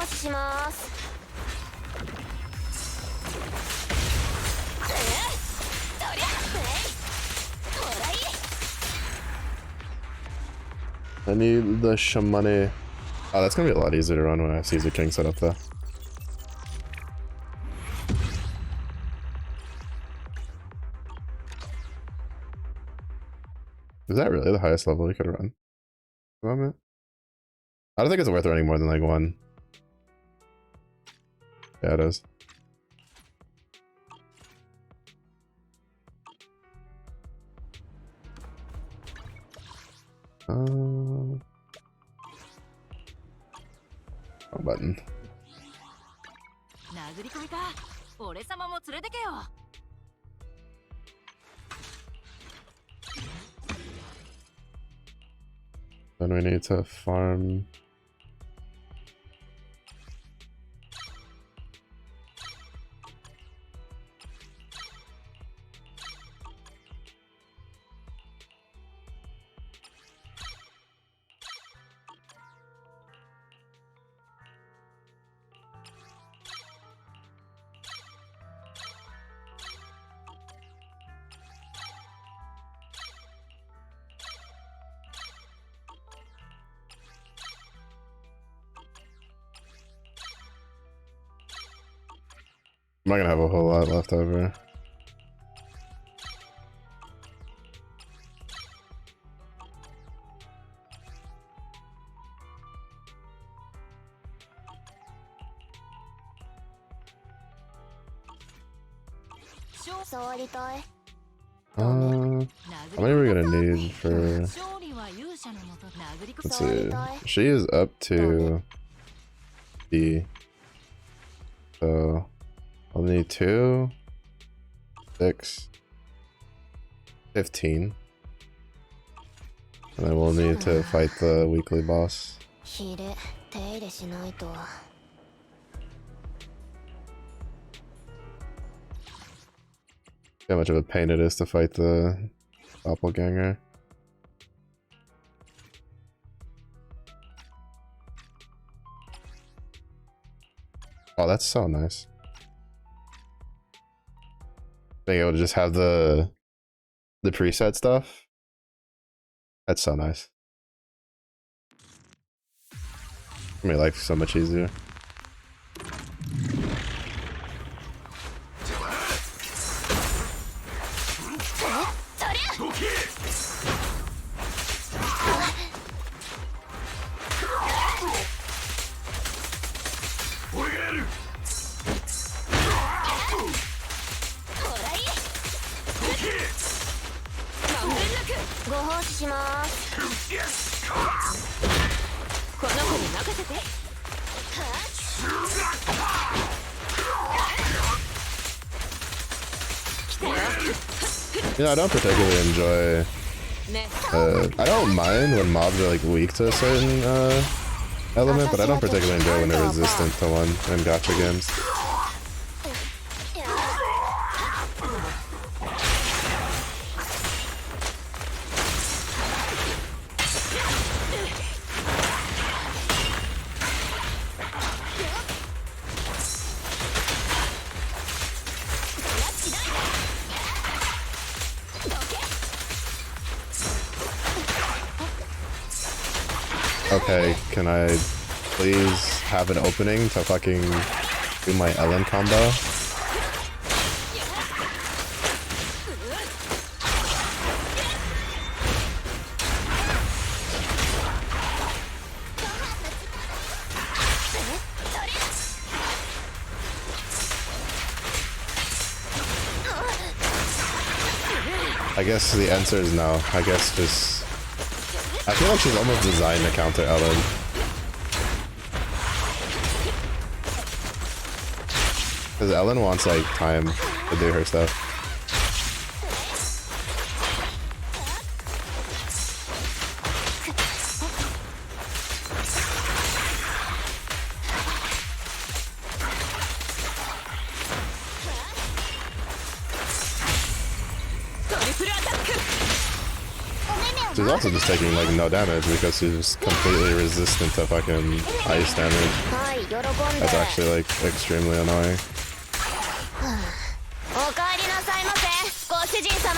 しします。I need the shamane. Oh, that's gonna be a lot easier to run when I have Caeser King set up though. Is that really the highest level we could run? Moment. I don't think it's worth running more than like one. Yeah, it is. Wrong button. Then we need to farm. I'm not gonna have a whole lot left over. How many are we gonna need for? Let's see. She is up to B. So I'll need 2, 6, 15. And then we'll need to fight the weekly boss. How much of a pain it is to fight the doppelganger. Oh, that's so nice. Being able to just have the preset stuff. That's so nice. Make life so much easier. You know, I don't particularly enjoy. I don't mind when mobs are like weak to a certain element, but I don't particularly enjoy when they're resistant to one in gacha games. Okay, can I please have an opening to fucking do my Ellen combo? I guess the answer is no. I guess just... I feel like she's almost designed to counter Ellen. Because Ellen wants like time to do her stuff. She's also just taking like no damage because she's completely resistant to fucking ice damage. That's actually like extremely annoying. おかえりなさいませご主人様。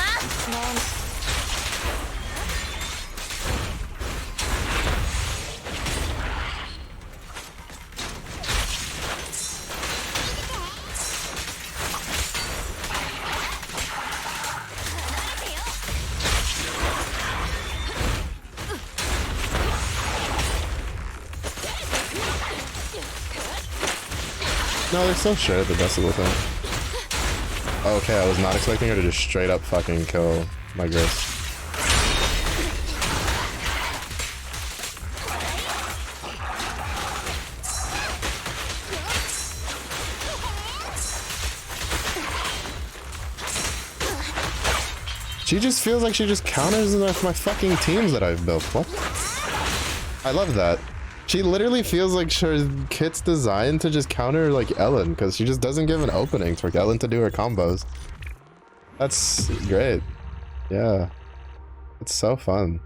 No, they're so sure the decibel thing. Okay, I was not expecting her to just straight up fucking kill my Grace. She just feels like she just counters my fucking teams that I've built. What? I love that. She literally feels like her kit's designed to just counter like Ellen, because she just doesn't give an opening for Ellen to do her combos. That's great. Yeah. It's so fun.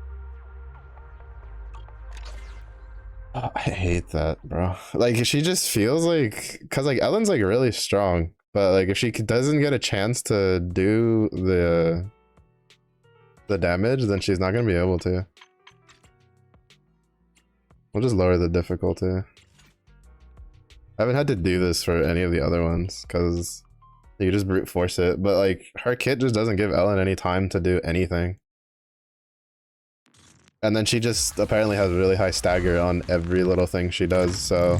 Oh, I hate that, bro. Like, she just feels like, because like Ellen's like really strong, but like if she doesn't get a chance to do the damage, then she's not gonna be able to. We'll just lower the difficulty. I haven't had to do this for any of the other ones because you just brute force it, but like her kit just doesn't give Ellen any time to do anything. And then she just apparently has really high stagger on every little thing she does, so.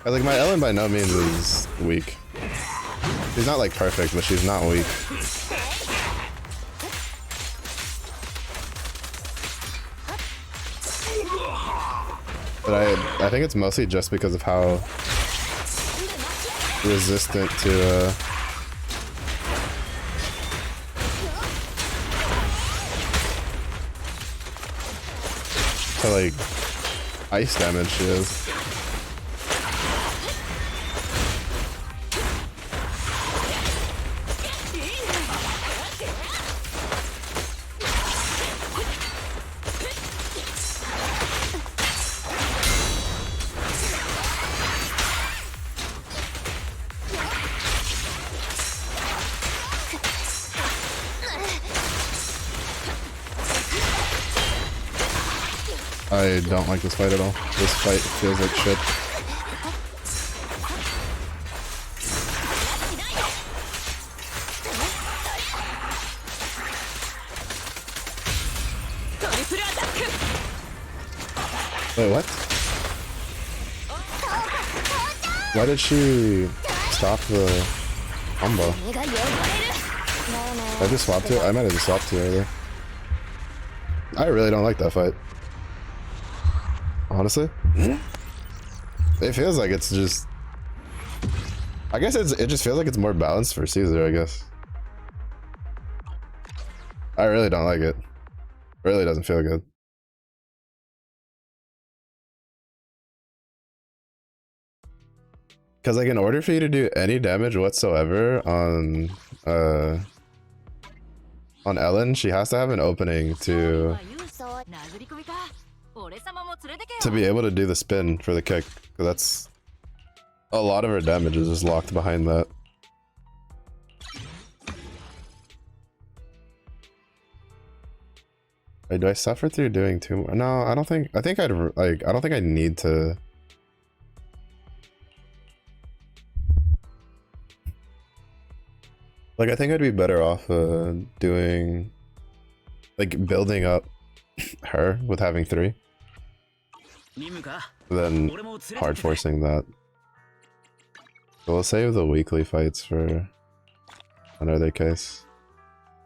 Like my Ellen by no means is weak. She's not like perfect, but she's not weak. But I think it's mostly just because of how resistant to like ice damage she is. I don't like this fight at all. This fight feels like shit. Wait, what? Why did she stop the combo? Did I just swap to it? I might have just swapped to it earlier. I really don't like that fight. Honestly, it feels like it's just. I guess it just feels like it's more balanced for Caesar. I guess. I really don't like it. It really doesn't feel good. Because like in order for you to do any damage whatsoever on Ellen, she has to have an opening to be able to do the spin for the kick. Because that's a lot of her damage is just locked behind that. Wait, do I suffer through doing two more? No, I don't think. I think I'd like. I don't think I need to. Like, I think I'd be better off doing, like, building up her with having 3 than hard forcing that. So we'll save the weekly fights for another case.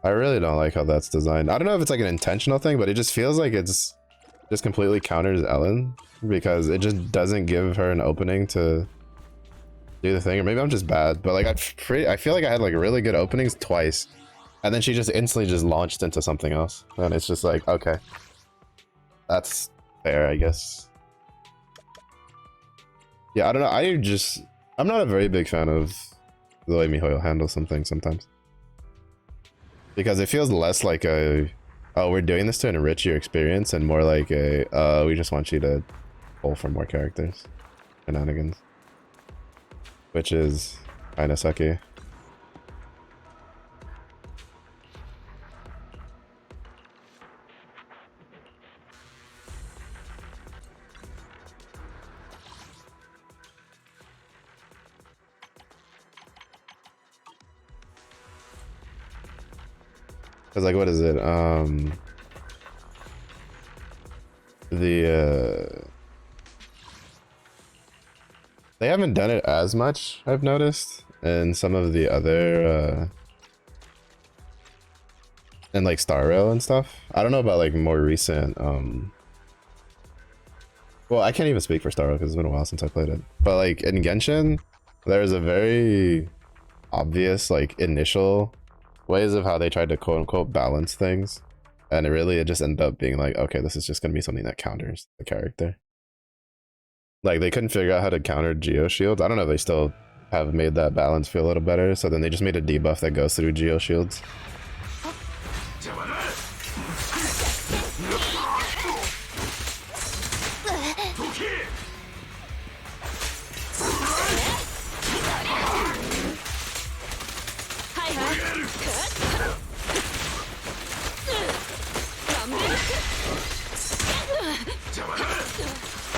I really don't like how that's designed. I don't know if it's like an intentional thing, but it just feels like it's just completely counters Ellen because it just doesn't give her an opening to do the thing. Or maybe I'm just bad, but like I feel like I had like really good openings twice, and then she just instantly just launched into something else, and it's just like, okay, that's fair, I guess. Yeah, I don't know. I'm not a very big fan of the way Mihoyo handles something sometimes, because it feels less like a oh, we're doing this to enrich your experience, and more like a, we just want you to pull for more characters. Shenanigans. Which is kinda sucky. Cause like, what is it? They haven't done it as much, I've noticed, and some of the other and like Star Rail and stuff. I don't know about like more recent well, I can't even speak for Star Rail because it's been a while since I played it. But like in Genshin, there's a very obvious like initial ways of how they tried to quote unquote balance things, and it just ended up being like, okay, this is just gonna be something that counters the character. Like they couldn't figure out how to counter Geo Shields. I don't know if they still have made that balance feel a little better, so then they just made a debuff that goes through Geo Shields.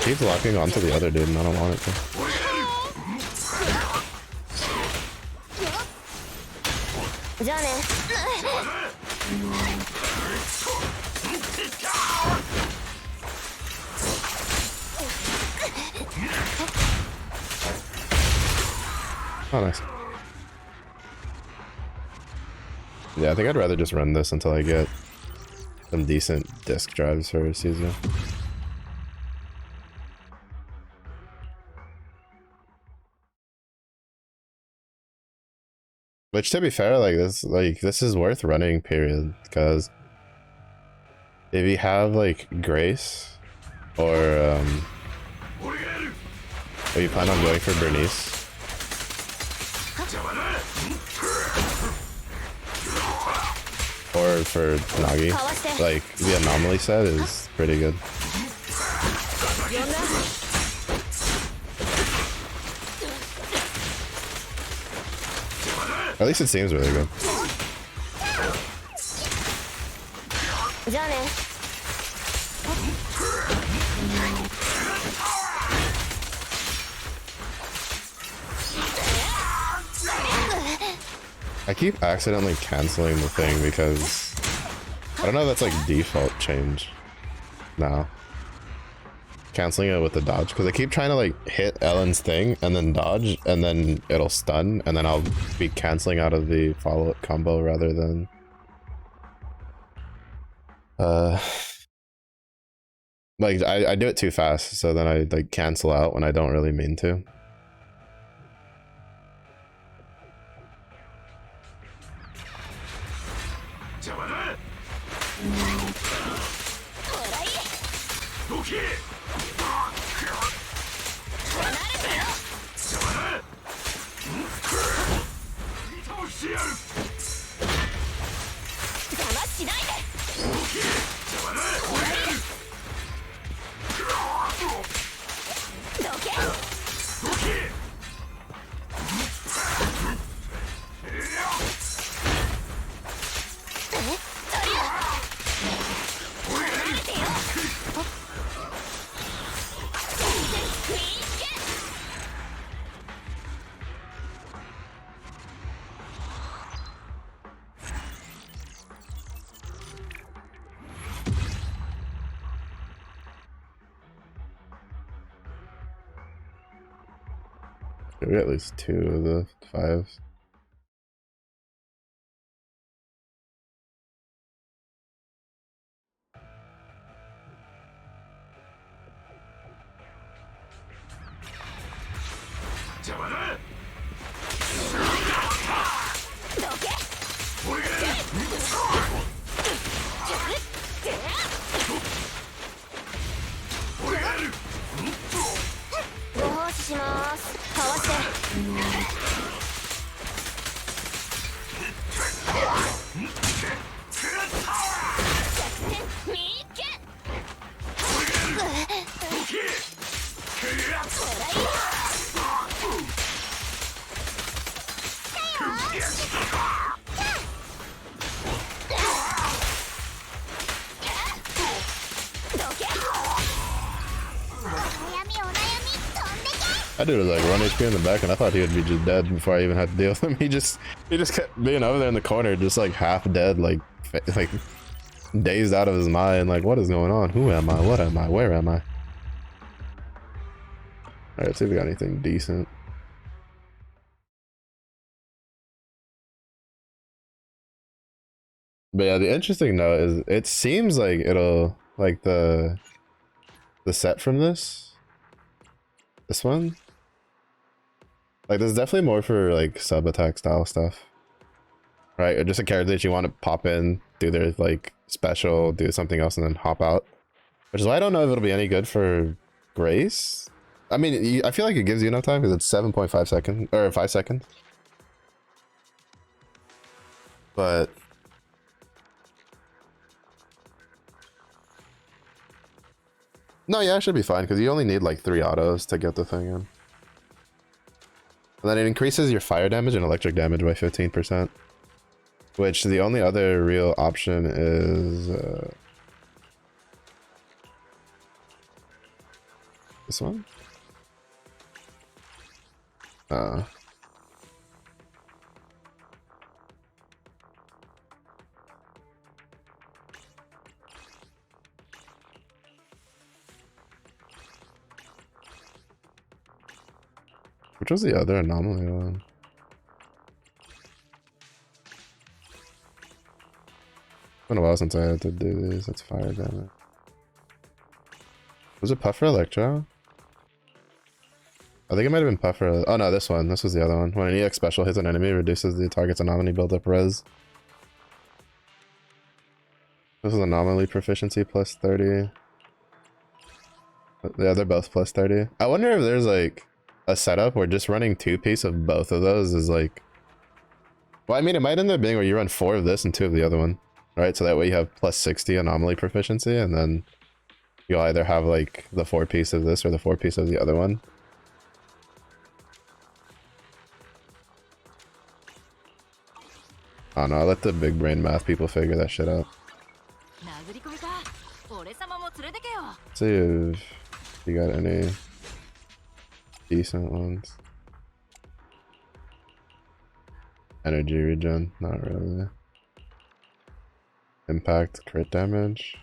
Keeps locking onto the other dude and I don't want it to. Oh, nice. Yeah, I think I'd rather just run this until I get some decent disk drives for Caesar. Which, to be fair, like this is worth running, period. Because if you have like Grace, or you plan on going for Bernice, or for Nagi, like the anomaly set is pretty good. At least it seems really good. I keep accidentally canceling the thing because I don't know if that's like default change now. Canceling it with the dodge because I keep trying to like hit Ellen's thing and then dodge and then it'll stun and then I'll be canceling out of the follow-up combo rather than like I do it too fast, so then I like cancel out when I don't really mean to. Maybe at least 2 of the 5. That dude was like 1 HP in the back, and I thought he would be just dead before I even had to deal with him. He just kept being over there in the corner, just like half dead, like dazed out of his mind. Like, what is going on? Who am I? What am I? Where am I? All right, let's see if we got anything decent. But yeah, the interesting note is it seems like it'll like the set from this one. Like, there's definitely more for like sub attack style stuff, right? Or just a character that you want to pop in, do their like special, do something else, and then hop out. Which is why I don't know if it'll be any good for Grace. I mean, I feel like it gives you enough time because it's 7.5 seconds or 5 seconds. But no, yeah, it should be fine because you only need like 3 autos to get the thing in. And then it increases your fire damage and electric damage by 15%. Which the only other real option is this one. Which was the other anomaly one? It's been a while since I had to do these. That's fire damage. Was it Puffer Electro? I think it might have been Puffer. Oh no, this one. This was the other one. When an EX special hits an enemy, it reduces the target's anomaly build-up res. This is anomaly proficiency plus 30. Yeah, they're both plus 30. I wonder if there's like a setup where just running 2-piece of both of those is like... Well, I mean, it might end up being where you run 4 of this and 2 of the other one, right? So that way you have plus 60 anomaly proficiency, and then you'll either have like the 4-piece of this or the 4-piece of the other one. I don't know, I'll let the big brain math people figure that shit out. See if you got any decent ones. Energy regen, not really. Impact, crit damage.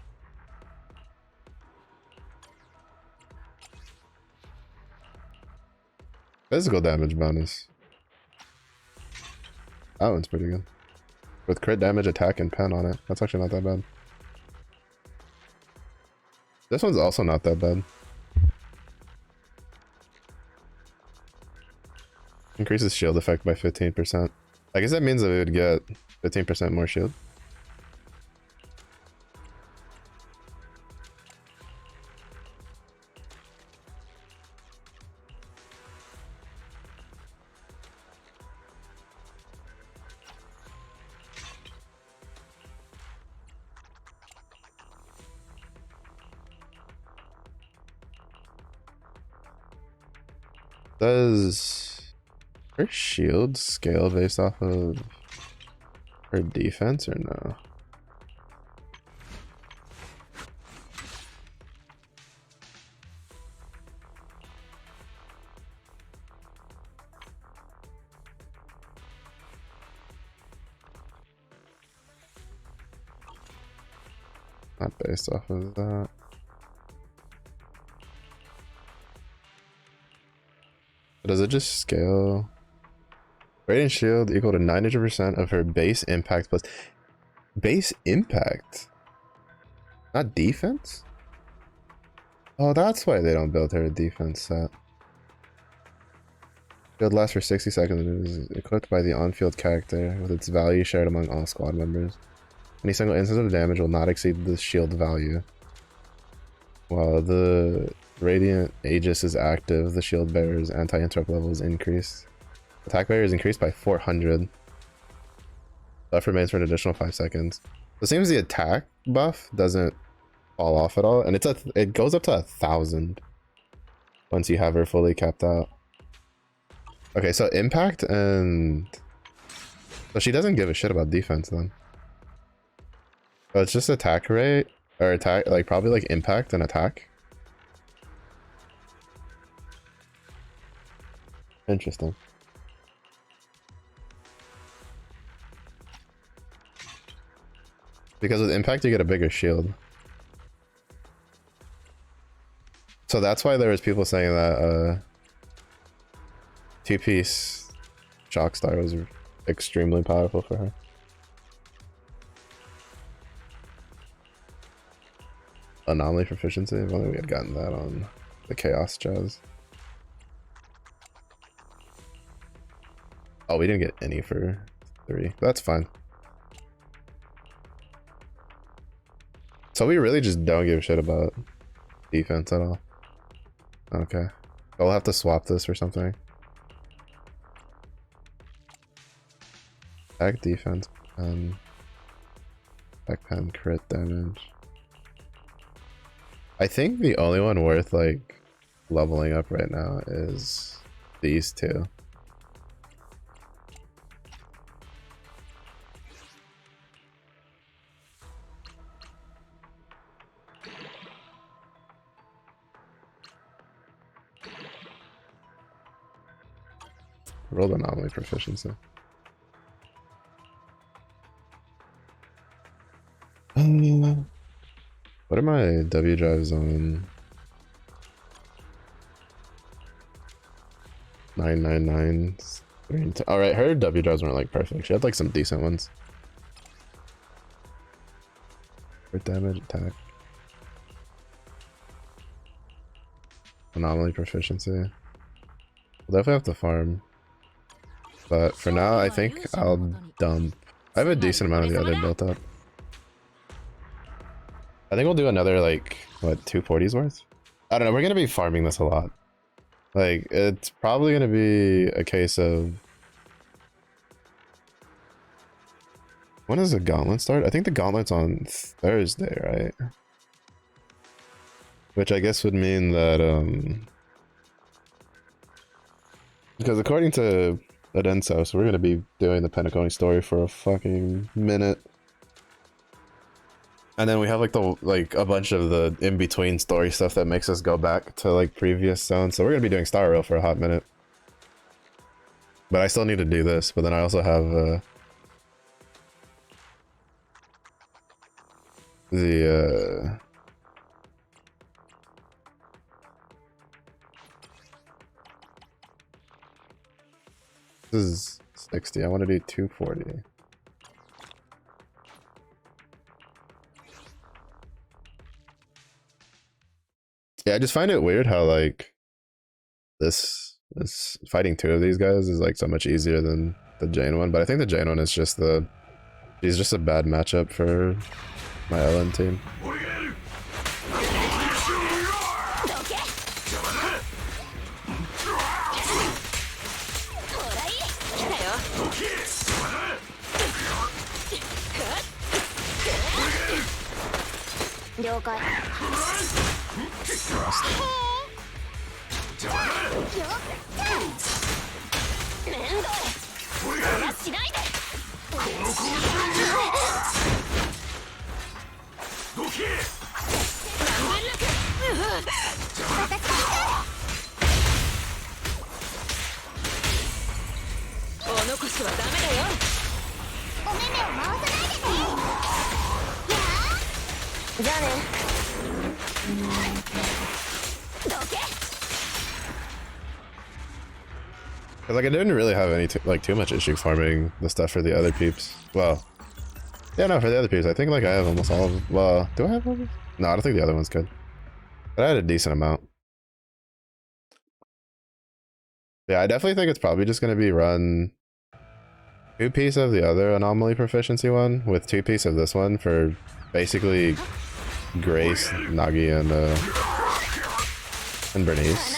Physical damage bonus. That one's pretty good. With crit damage, attack, and pen on it. That's actually not that bad. This one's also not that bad. Increases shield effect by 15%. I guess that means that we would get 15% more shield. Does her shield scale based off of her defense or no? Not based off of that. Does it just scale? Radiant shield equal to 90% of her base impact plus base impact, not defense. Oh, that's why they don't build her a defense set. Shield lasts for 60 seconds and is equipped by the on-field character with its value shared among all squad members. Any single instance of damage will not exceed the shield value. While the Radiant Aegis is active, the shield bearer's anti-interrupt level is increased. Attack barrier is increased by 400. Buff remains for an additional 5 seconds. So it seems the attack buff doesn't fall off at all, and it goes up to 1,000 once you have her fully capped out. Okay, so impact and... So she doesn't give a shit about defense then. So it's just attack rate, or attack, like probably like impact and attack. Interesting. Because with impact you get a bigger shield. So that's why there was people saying that two-piece Shock Star was extremely powerful for her. Anomaly proficiency? If only we had gotten that on the Chaos Jazz. Oh, we didn't get any for 3. That's fine. So we really just don't give a shit about defense at all. Okay. I'll have to swap this for something. Attack defense pen. Attack pen crit damage. I think the only one worth like leveling up right now is these two. Roll anomaly proficiency. What are my W drives on? 999. Alright, her W drives weren't like perfect. She had like some decent ones. Crit damage, attack. Anomaly proficiency. We'll definitely have to farm. But for now, I think I'll dump. I have a decent amount of the other built up. I think we'll do another, like, what, 240s worth? I don't know, we're gonna be farming this a lot. Like, it's probably gonna be a case of... When does the gauntlet start? I think the gauntlet's on Thursday, right? Which I guess would mean that, because according to Adenso, we're gonna be doing the Pentaconi story for a fucking minute. And then we have like a bunch of the in-between story stuff that makes us go back to like previous zones. So we're gonna be doing Star Rail for a hot minute. But I still need to do this, but then I also have the this is 60. I want to do 240. Yeah, I just find it weird how like this fighting two of these guys is like so much easier than the Jane one, but I think the Jane one is just she's just a bad matchup for my Ellen team. Like I didn't really have any too much issue farming the stuff for the other peeps. Well, yeah, no, for the other peeps, I think like I have almost all of them. Well, do I have all of them? No, I don't think the other one's good. But I had a decent amount. Yeah, I definitely think it's probably just going to be run 2-piece of the other anomaly proficiency one with 2-piece of this one for basically Grace, Nagi, and Bernice.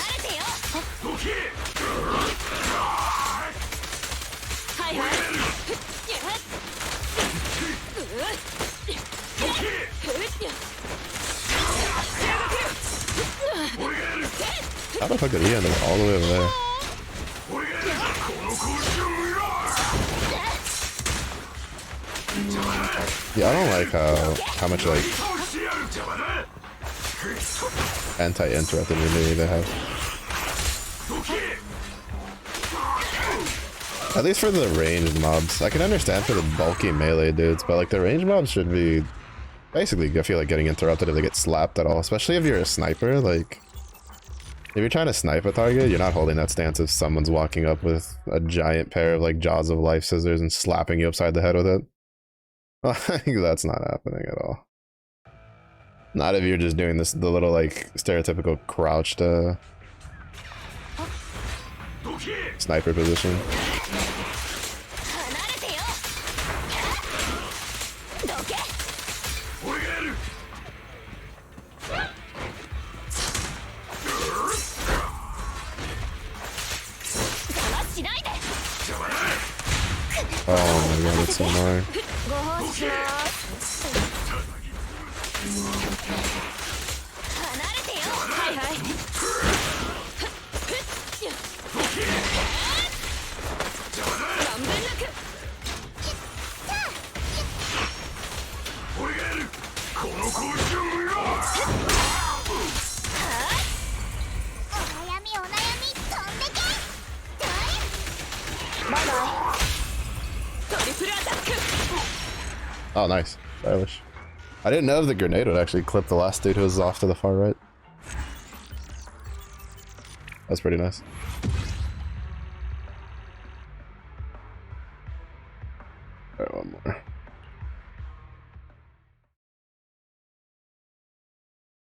How the fuck did he end up all the way over there? Yeah, I don't like how much like anti-interrupt immunity they have. At least for the ranged mobs. I can understand for the bulky melee dudes, but like the ranged mobs should be basically, I feel like, getting interrupted if they get slapped at all. Especially if you're a sniper, like if you're trying to snipe a target, you're not holding that stance if someone's walking up with a giant pair of like Jaws of Life scissors and slapping you upside the head with it. Like, that's not happening at all. Not if you're just doing this, the little like stereotypical crouched sniper position. Oh my god, that's so annoying. Oh, nice. Stylish. I didn't know if the grenade would actually clip the last dude who was off to the far right. That's pretty nice. Alright, one more.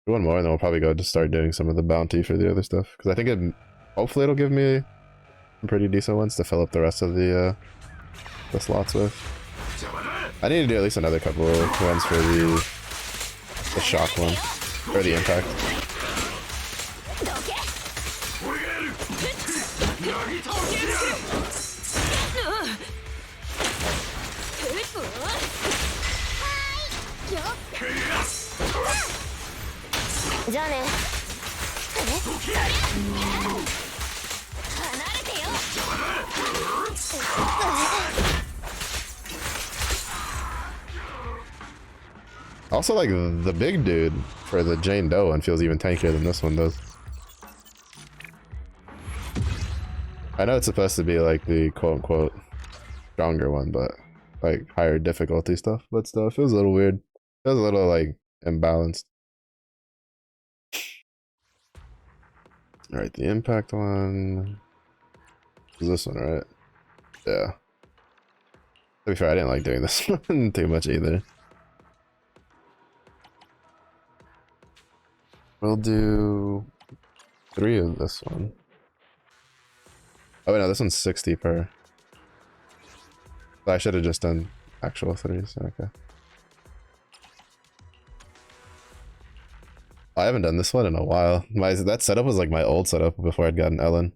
One more, and then we'll probably go to start doing some of the bounty for the other stuff. Because I think hopefully it'll give me some pretty decent ones to fill up the rest of the slots with. I need to do at least another couple of ones for the shock one, or the impact. Also, like, the big dude for the Jane Doe one feels even tankier than this one does. I know it's supposed to be like the quote-unquote stronger one, but like higher difficulty stuff, but still, it feels a little weird. It feels a little like imbalanced. Alright, the impact one is this one, right? Yeah. To be fair, I didn't like doing this one too much either. We'll do 3 of this one. Oh wait, no, this one's 60 per. So I should have just done actual 3s, okay. I haven't done this one in a while. That setup was like my old setup before I'd gotten Ellen.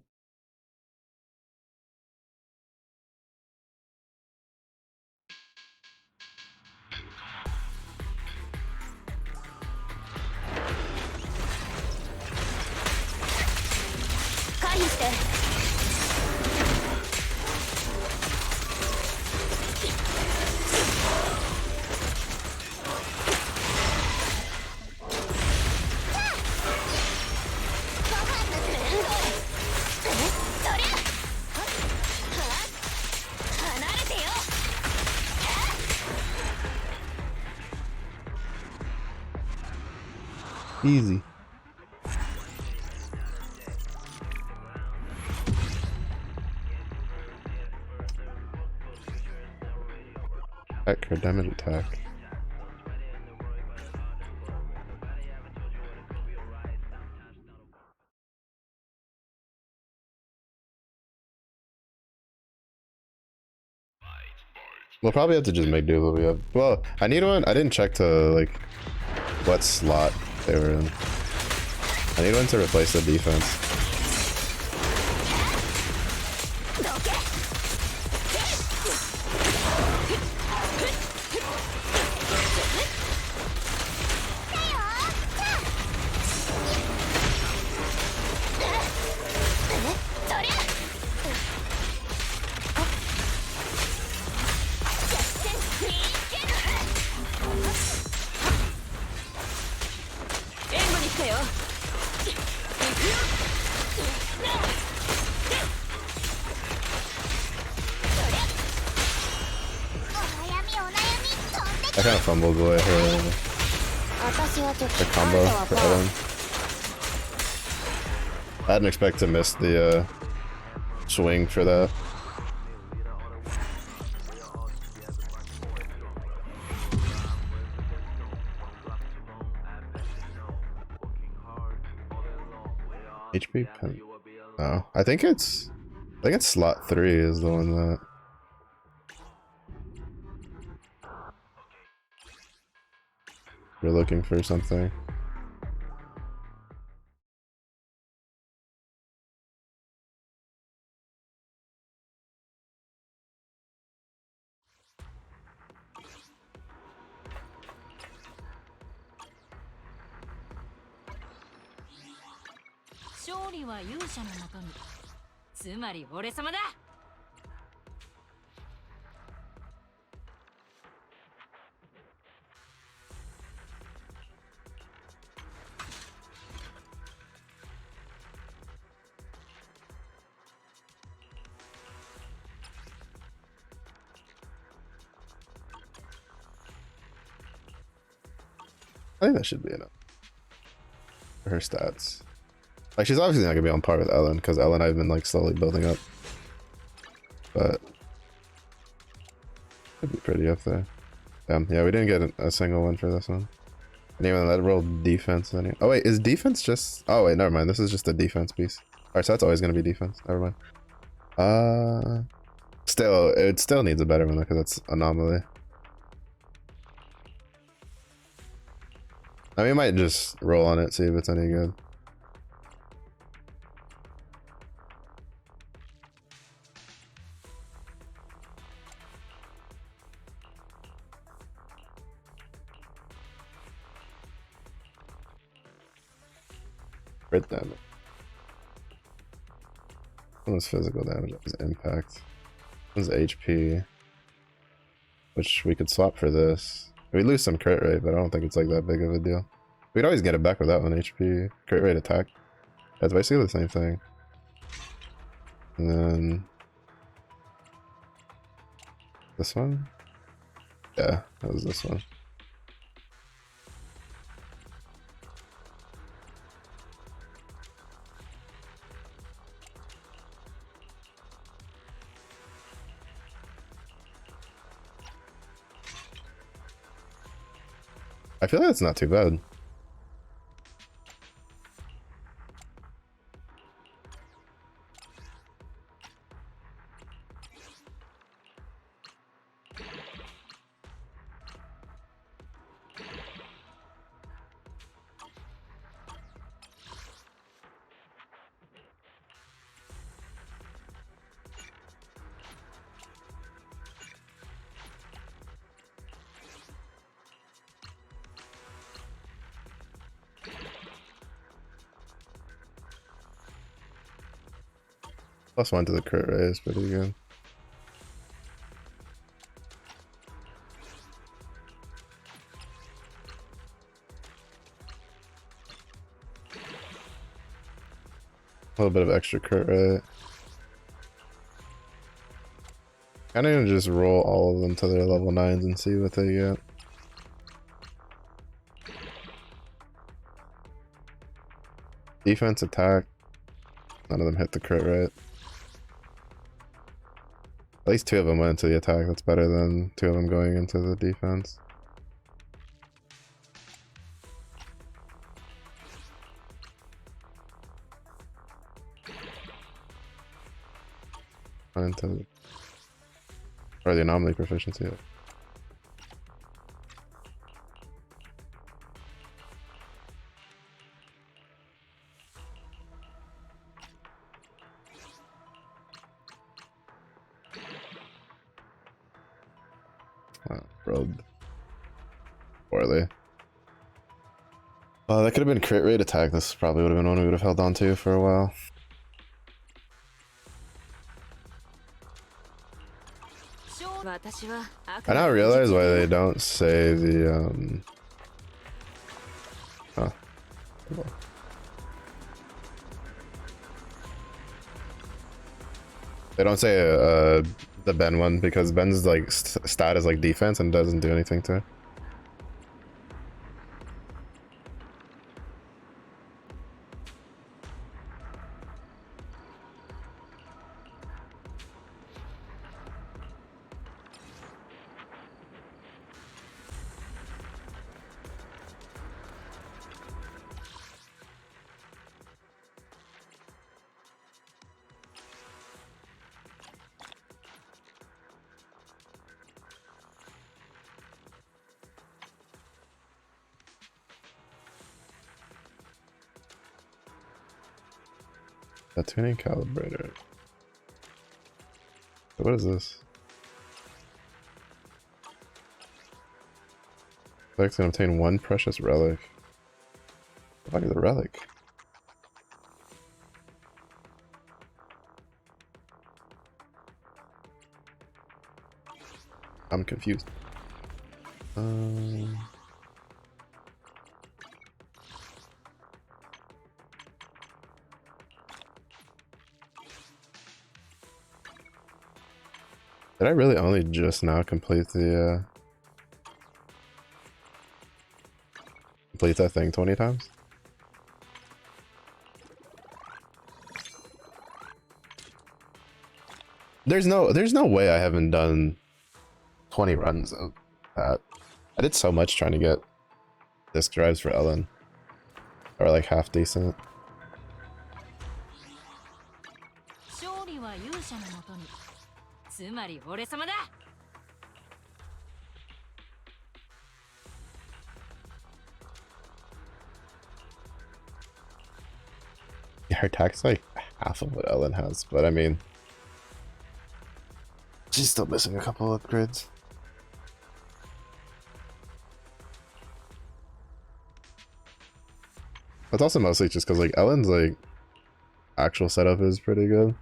Easy. Attack or damage attack. We'll probably have to just make do with what we have. Well, I need one. I didn't check to like what slot they were in. I need one to replace the defense. I kind of fumbled away her the combo for Ellen. I didn't expect to miss the swing for that. HP pen. Oh, I think it's slot 3 is the one that we're looking for something. I think that should be enough for her stats. Like, she's obviously not gonna be on par with Ellen, because Ellen I've been like slowly building up, but could be pretty up there. Yeah, we didn't get a single one for this one. And even that rolled defense. Oh wait, is defense just? Oh wait, never mind. This is just a defense piece. All right, so that's always gonna be defense. Never mind. Still, it still needs a better one because that's anomaly. I mean, we might just roll on it, see if it's any good. Crit damage. One's physical damage, is impact. One's HP, which we could swap for this. We lose some crit rate, but I don't think it's like that big of a deal. We'd always get it back with that one. HP, crit rate, attack. That's basically the same thing. And then this one? Yeah, that was this one. I feel like it's not too bad. +1 to the crit rate is pretty good. A little bit of extra crit rate. I'm gonna just roll all of them to their level 9s and see what they get. Defense, attack. None of them hit the crit rate. At least 2 of them went into the attack. That's better than 2 of them going into the defense. Into or the anomaly proficiency. Rolled poorly. That could have been crit rate attack. This probably would have been one we would have held on to for a while. I now realize why they don't say the they don't say the Ben one because Ben's like stat is like defense and doesn't do anything to her. A tuning calibrator. What is this? Players can obtain one precious relic. What is a relic? I'm confused. Did I really only just now complete the complete that thing 20 times? There's no way I haven't done 20 runs of that. I did so much trying to get disk drives for Ellen. Or like half decent. Yeah, her attack's like half of what Ellen has, but I mean, she's still missing a couple upgrades. It's also mostly just because like Ellen's like actual setup is pretty good.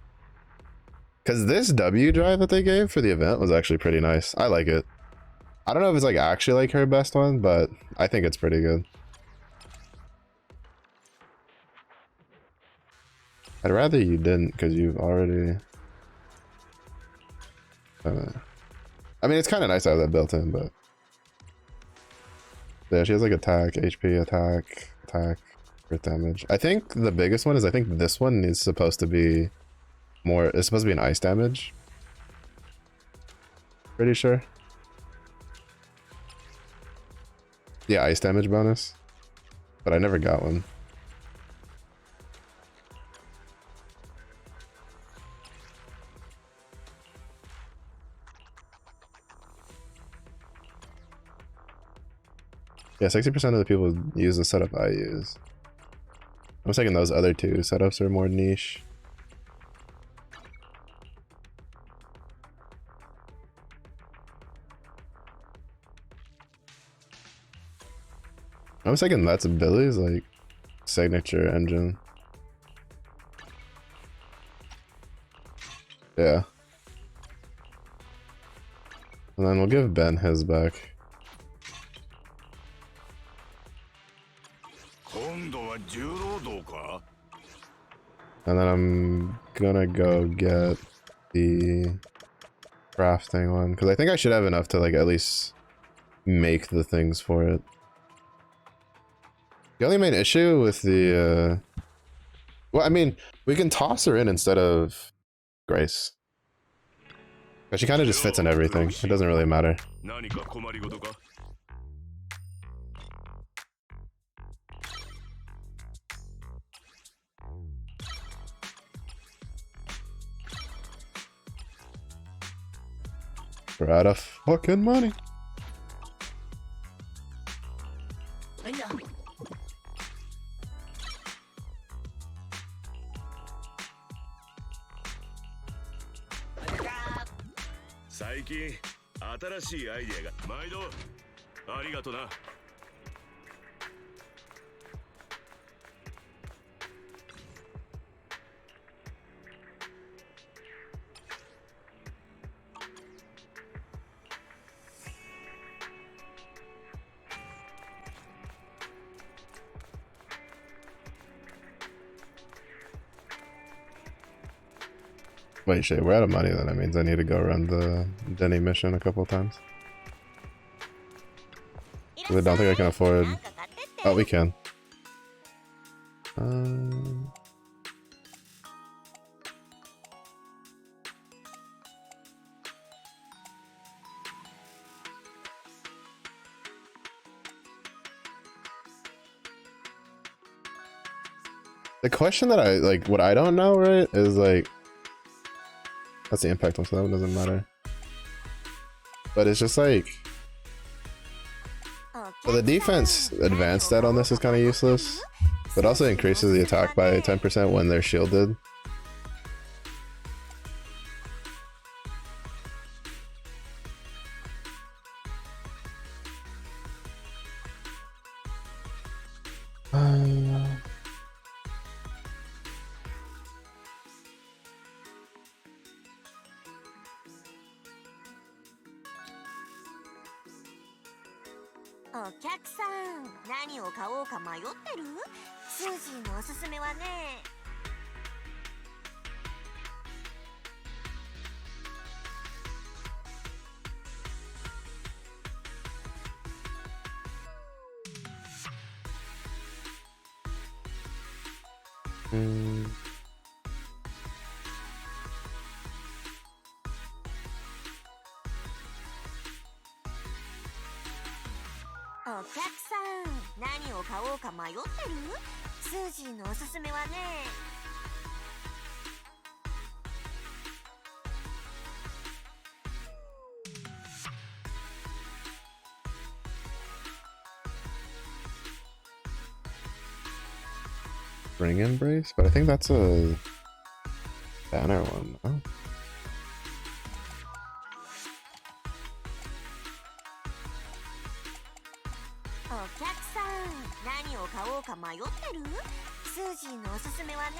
Because this W drive that they gave for the event was actually pretty nice. I like it. I don't know if it's like actually like her best one, but I think it's pretty good. I'd rather you didn't, because you've already... I mean, it's kind of nice to have that built in, but... Yeah, she has like attack, HP, attack, crit damage. I think the biggest one is, I think this one is supposed to be more... It's supposed to be an ice damage. Pretty sure. Yeah, ice damage bonus. But I never got one. Yeah, 60% of the people use the setup I use. I'm thinking those other two setups are more niche. I was thinking that's Billy's like signature engine. Yeah. And then we'll give Ben his back. And then I'm gonna go get the crafting one, because I think I should have enough to like at least make the things for it. The only main issue with the well, I mean, we can toss her in instead of Grace, because she kind of just fits in everything. It doesn't really matter. We're out of fucking money. Wait, shit, we're out of money then. That means I need to go run the Denny mission a couple times. I don't think I can afford... Oh, we can. The question that I, like, what I don't know, right, is like... That's the impact one, so that one doesn't matter. But it's just like... So the defense advanced stat on this is kind of useless, but also increases the attack by 10% when they're shielded. お客さん、何を買おうか迷ってる？スージーのおすすめはね。お客さん、何を買おうか迷ってる？スージーのおすすめはね。Ring Embrace? But I think that's a banner one, no? お客さん、何を買おうか迷ってる？スージーのおすすめはね。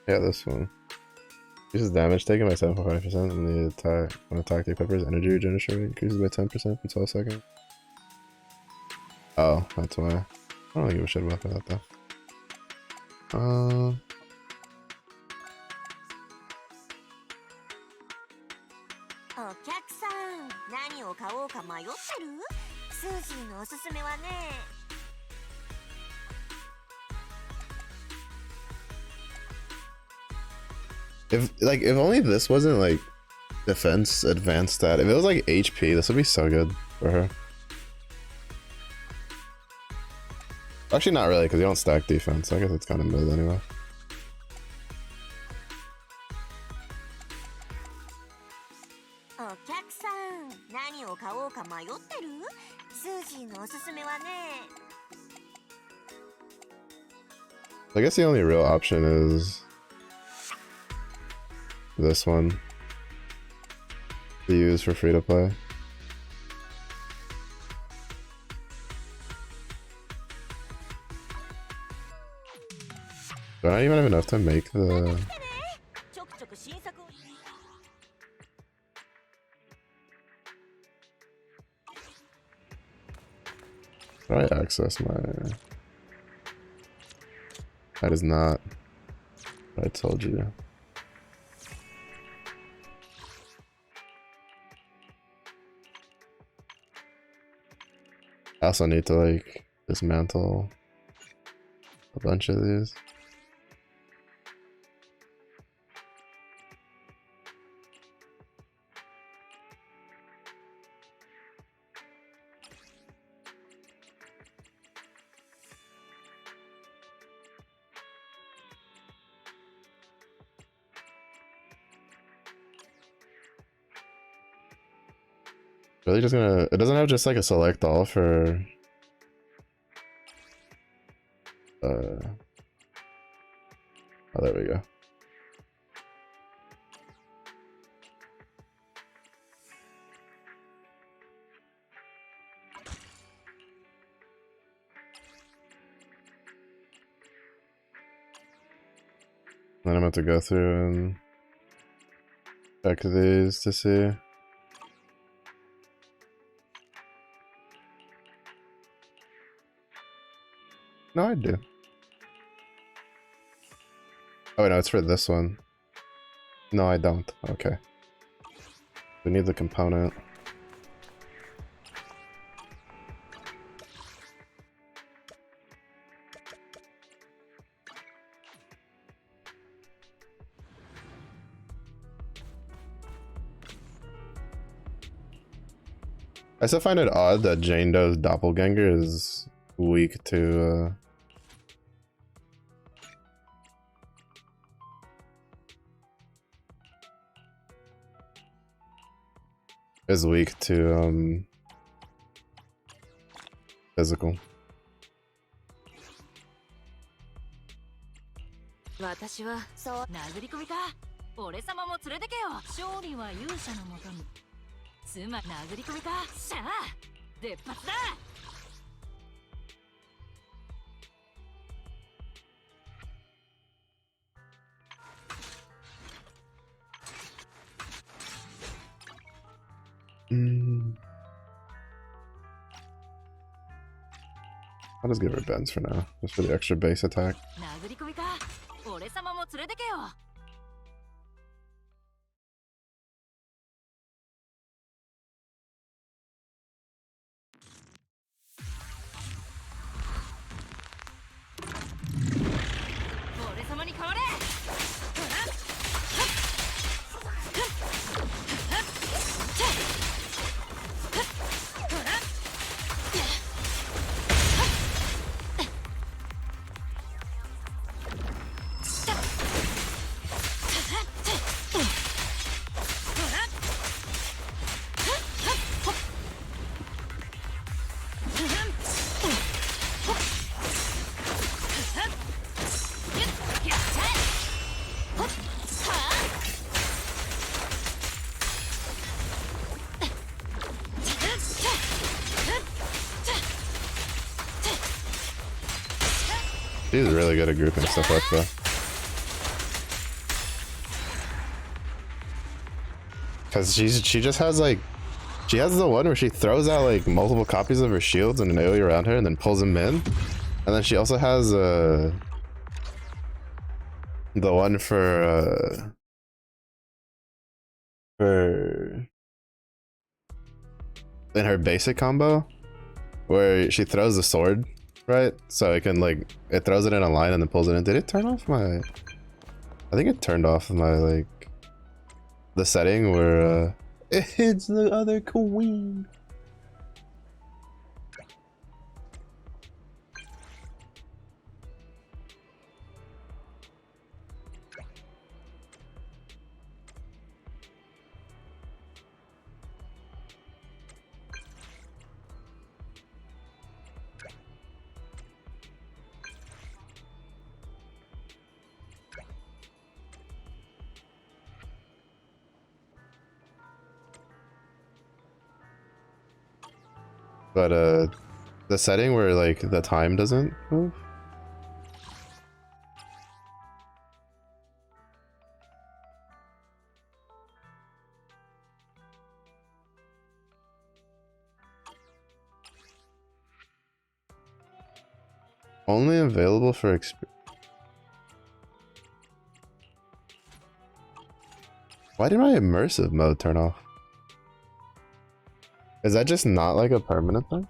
Yeah, this one. Increases damage taken by 7.5% when attack the equipper's energy regeneration rate increases by 10% for 12 seconds. Oh, that's why. I don't really give a shit about that though. お客さん、何を買おうか迷ってる？スージーのおすすめはね。if only this wasn't like defense advanced stat. If it was like HP, this would be so good for her. Actually, not really, because you don't stack defense. I guess it's kind of mid anyway. I guess the only real option is this one to use for free to play. Do I not even have enough to make the... How do I access my... That is not what I told you. I also need to like dismantle a bunch of these. Really just gonna... It doesn't have just like a select all for... Oh, there we go. Then I'm about to go through and check these to see. No, I do. Oh, no, it's for this one. No, I don't. Okay. We need the component. I still find it odd that Jane Doe's doppelganger is weak to physical. 私はそう殴り込みか。俺様も連れてけよ。勝利は勇者のもとに。つまり殴り込みか。しゃあ、出発だ。I'll just give her bends for now, just for the extra base attack. 殴り込みか。俺様も連れてけよ。俺様に変われ。She's really good at grouping stuff up though. Cause she just has like, she has the one where she throws out like multiple copies of her shields and an AoE around her and then pulls them in. And then she also has the one for in her basic combo where she throws the sword, right? So it can like, it throws it in a line and then pulls it in. Did it turn off my, I think it turned off my like, the setting where it's the other queen. But the setting where like the time doesn't move. Only available for Why did my immersive mode turn off? Is that just not like a permanent thing?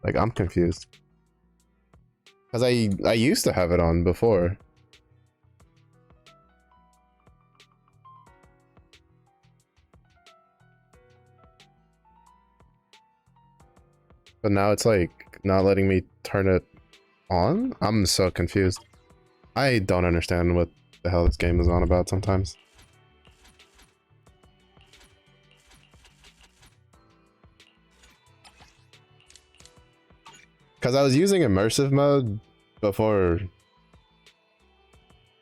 Like, I'm confused. Because I used to have it on before. But now it's like not letting me turn it on? I'm so confused. I don't understand what the hell this game is on about sometimes. Because I was using immersive mode before,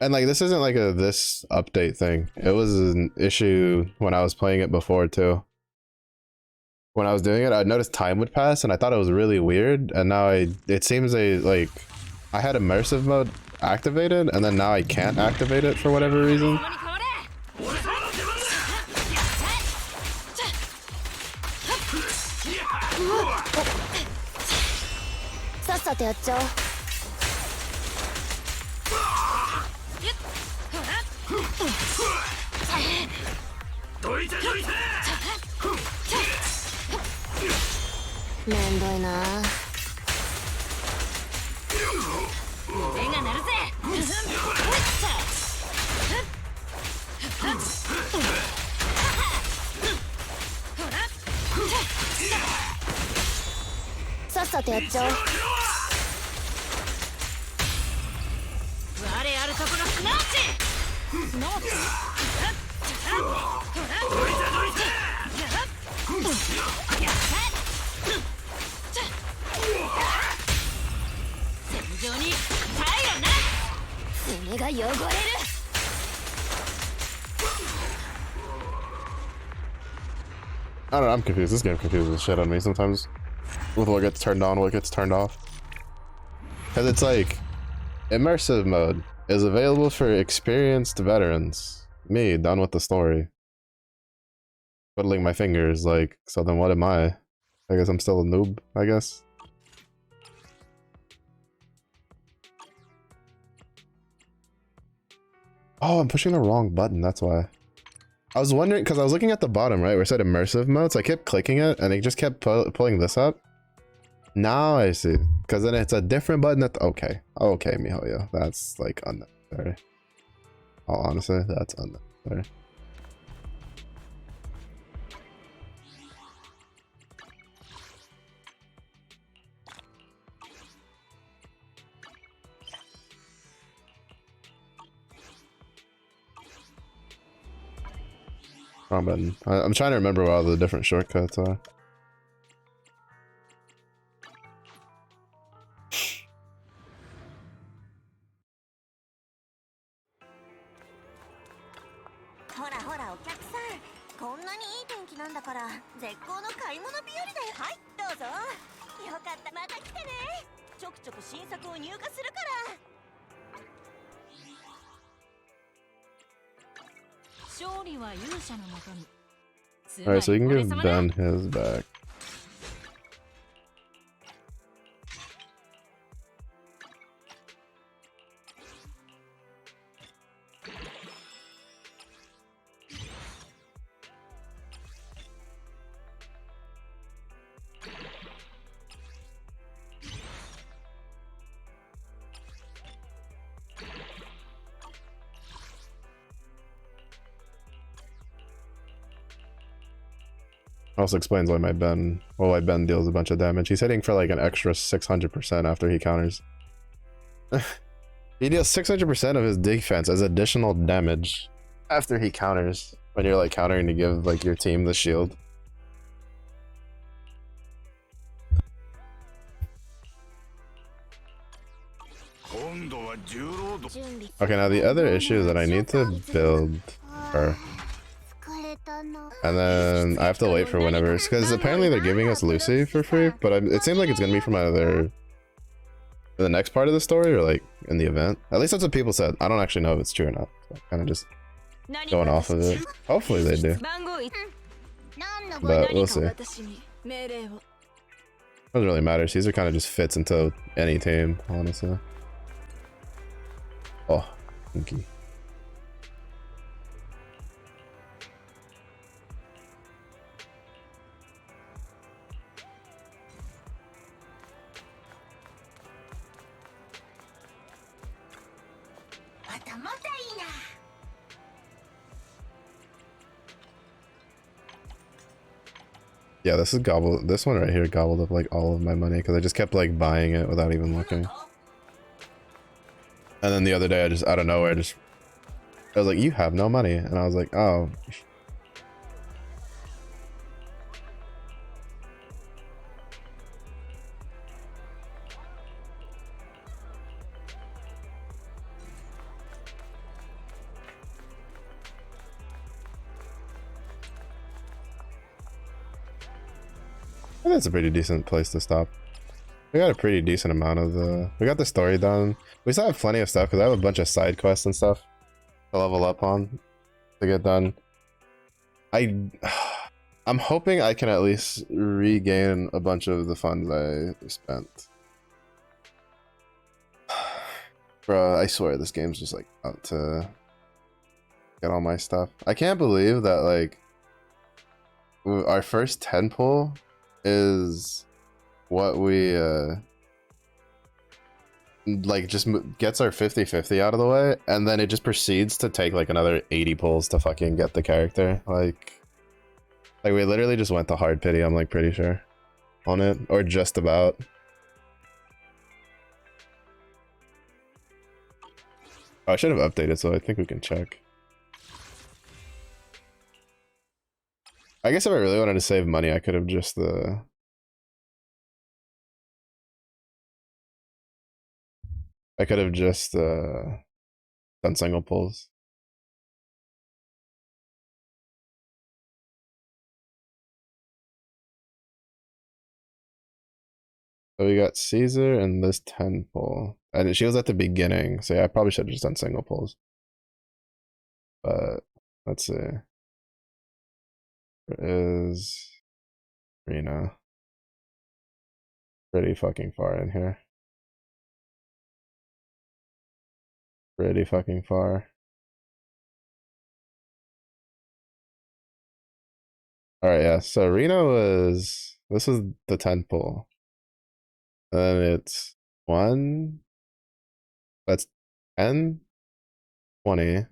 and like this isn't like this update thing. It was an issue when I was playing it before too. When I was doing it, I noticed time would pass, and I thought it was really weird. And now it seems like I had immersive mode activated, and then now I can't activate it for whatever reason. I don't know, I'm confused. This game confuses the shit on me sometimes with what gets turned on, what gets turned off. Because it's like, immersive mode is available for experienced veterans. Me, done with the story. Twiddling my fingers, like, so then what am I? I guess I'm still a noob, I guess. Oh, I'm pushing the wrong button, that's why. I was wondering, because I was looking at the bottom, right, where it said immersive mode, so I kept clicking it, and it just kept pulling this up. Now I see, because then it's a different button at the, okay. Okay, miHoYo, that's, like, unnecessary. Oh, honestly, that's unnecessary. Wrong button. I'm trying to remember what all the different shortcuts are. Alright, so you can give Ben his back. Also explains why why Ben deals a bunch of damage. He's hitting for like an extra 600% after he counters. He deals 600% of his defense as additional damage after he counters, when you're like countering to give like your team the shield. Okay, now the other issue is that I need to build her. And then I have to wait for whenever, because apparently they're giving us Lucy for free, but it seems like it's gonna be from either the next part of the story or like in the event. At least that's what people said. I don't actually know if it's true or not. So kind of just going off of it. Hopefully they do, but we'll see. Doesn't really matter. Caesar kind of just fits into any team, honestly. Oh, Pinky. Yeah, this one right here gobbled up like all of my money because I just kept like buying it without even looking. And then the other day I just, out of nowhere, I was like, you have no money. And I was like, oh. I think it's a pretty decent place to stop. We got a pretty decent amount of we got the story done. We still have plenty of stuff because I have a bunch of side quests and stuff to level up on to get done. I'm hoping I can at least regain a bunch of the funds I spent. Bro, I swear this game's just like out to get all my stuff. I can't believe that like our first 10 pull is what we like just gets our 50-50 out of the way, and then it just proceeds to take like another 80 pulls to fucking get the character. Like we literally just went to hard pity, I'm like pretty sure on it, or just about. Oh, I should have updated, so I think we can check. I guess if I really wanted to save money, I could have just done single pulls. So we got Caesar and this 10 pull. And she was at the beginning, so yeah, I probably should have just done single pulls. But let's see. There is Rena. Pretty fucking far in here. Pretty fucking far. Alright, yeah. So Reno was this was the 10 pull. And it's 1. That's 10, 20,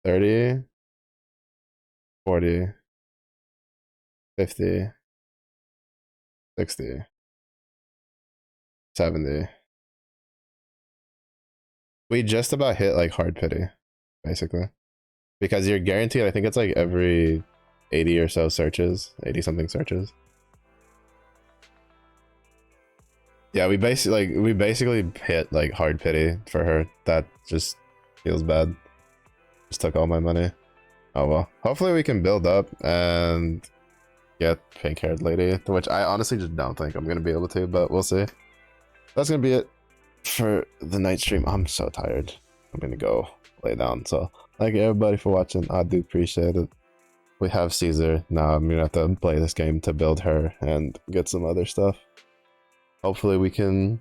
30, 40, 50, 60, 70. We just about hit like hard pity, basically. Because you're guaranteed, I think it's like every 80 or so searches, 80 something searches. Yeah, we basically hit like hard pity for her. That just feels bad. Just took all my money. Oh well. Hopefully we can build up and get pink haired lady, which I honestly just don't think I'm gonna be able to, but we'll see. That's gonna be it for the night stream. I'm so tired. I'm gonna go lay down. So thank you everybody for watching. I do appreciate it. We have Caesar. Now I'm gonna have to play this game to build her and get some other stuff. Hopefully we can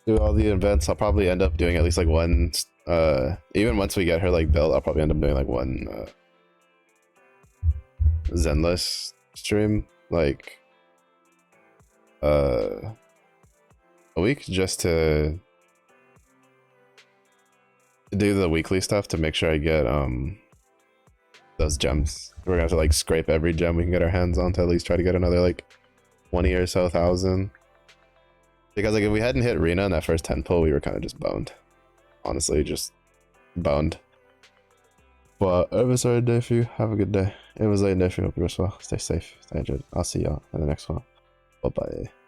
do all the events. I'll probably end up doing at least like one, even once we get her like built, I'll probably end up doing like one Zenless stream, like a week, just to do the weekly stuff to make sure I get those gems. We're gonna have to like scrape every gem we can get our hands on to at least try to get another like 20 or so thousand. Because like if we hadn't hit Rena in that first 10 pull, we were kind of just boned. Honestly, just boned. But it was a day for you. Have a good day. It was a day for you. Hope you as well. Stay safe. Stay injured. I'll see y'all in the next one. Bye bye.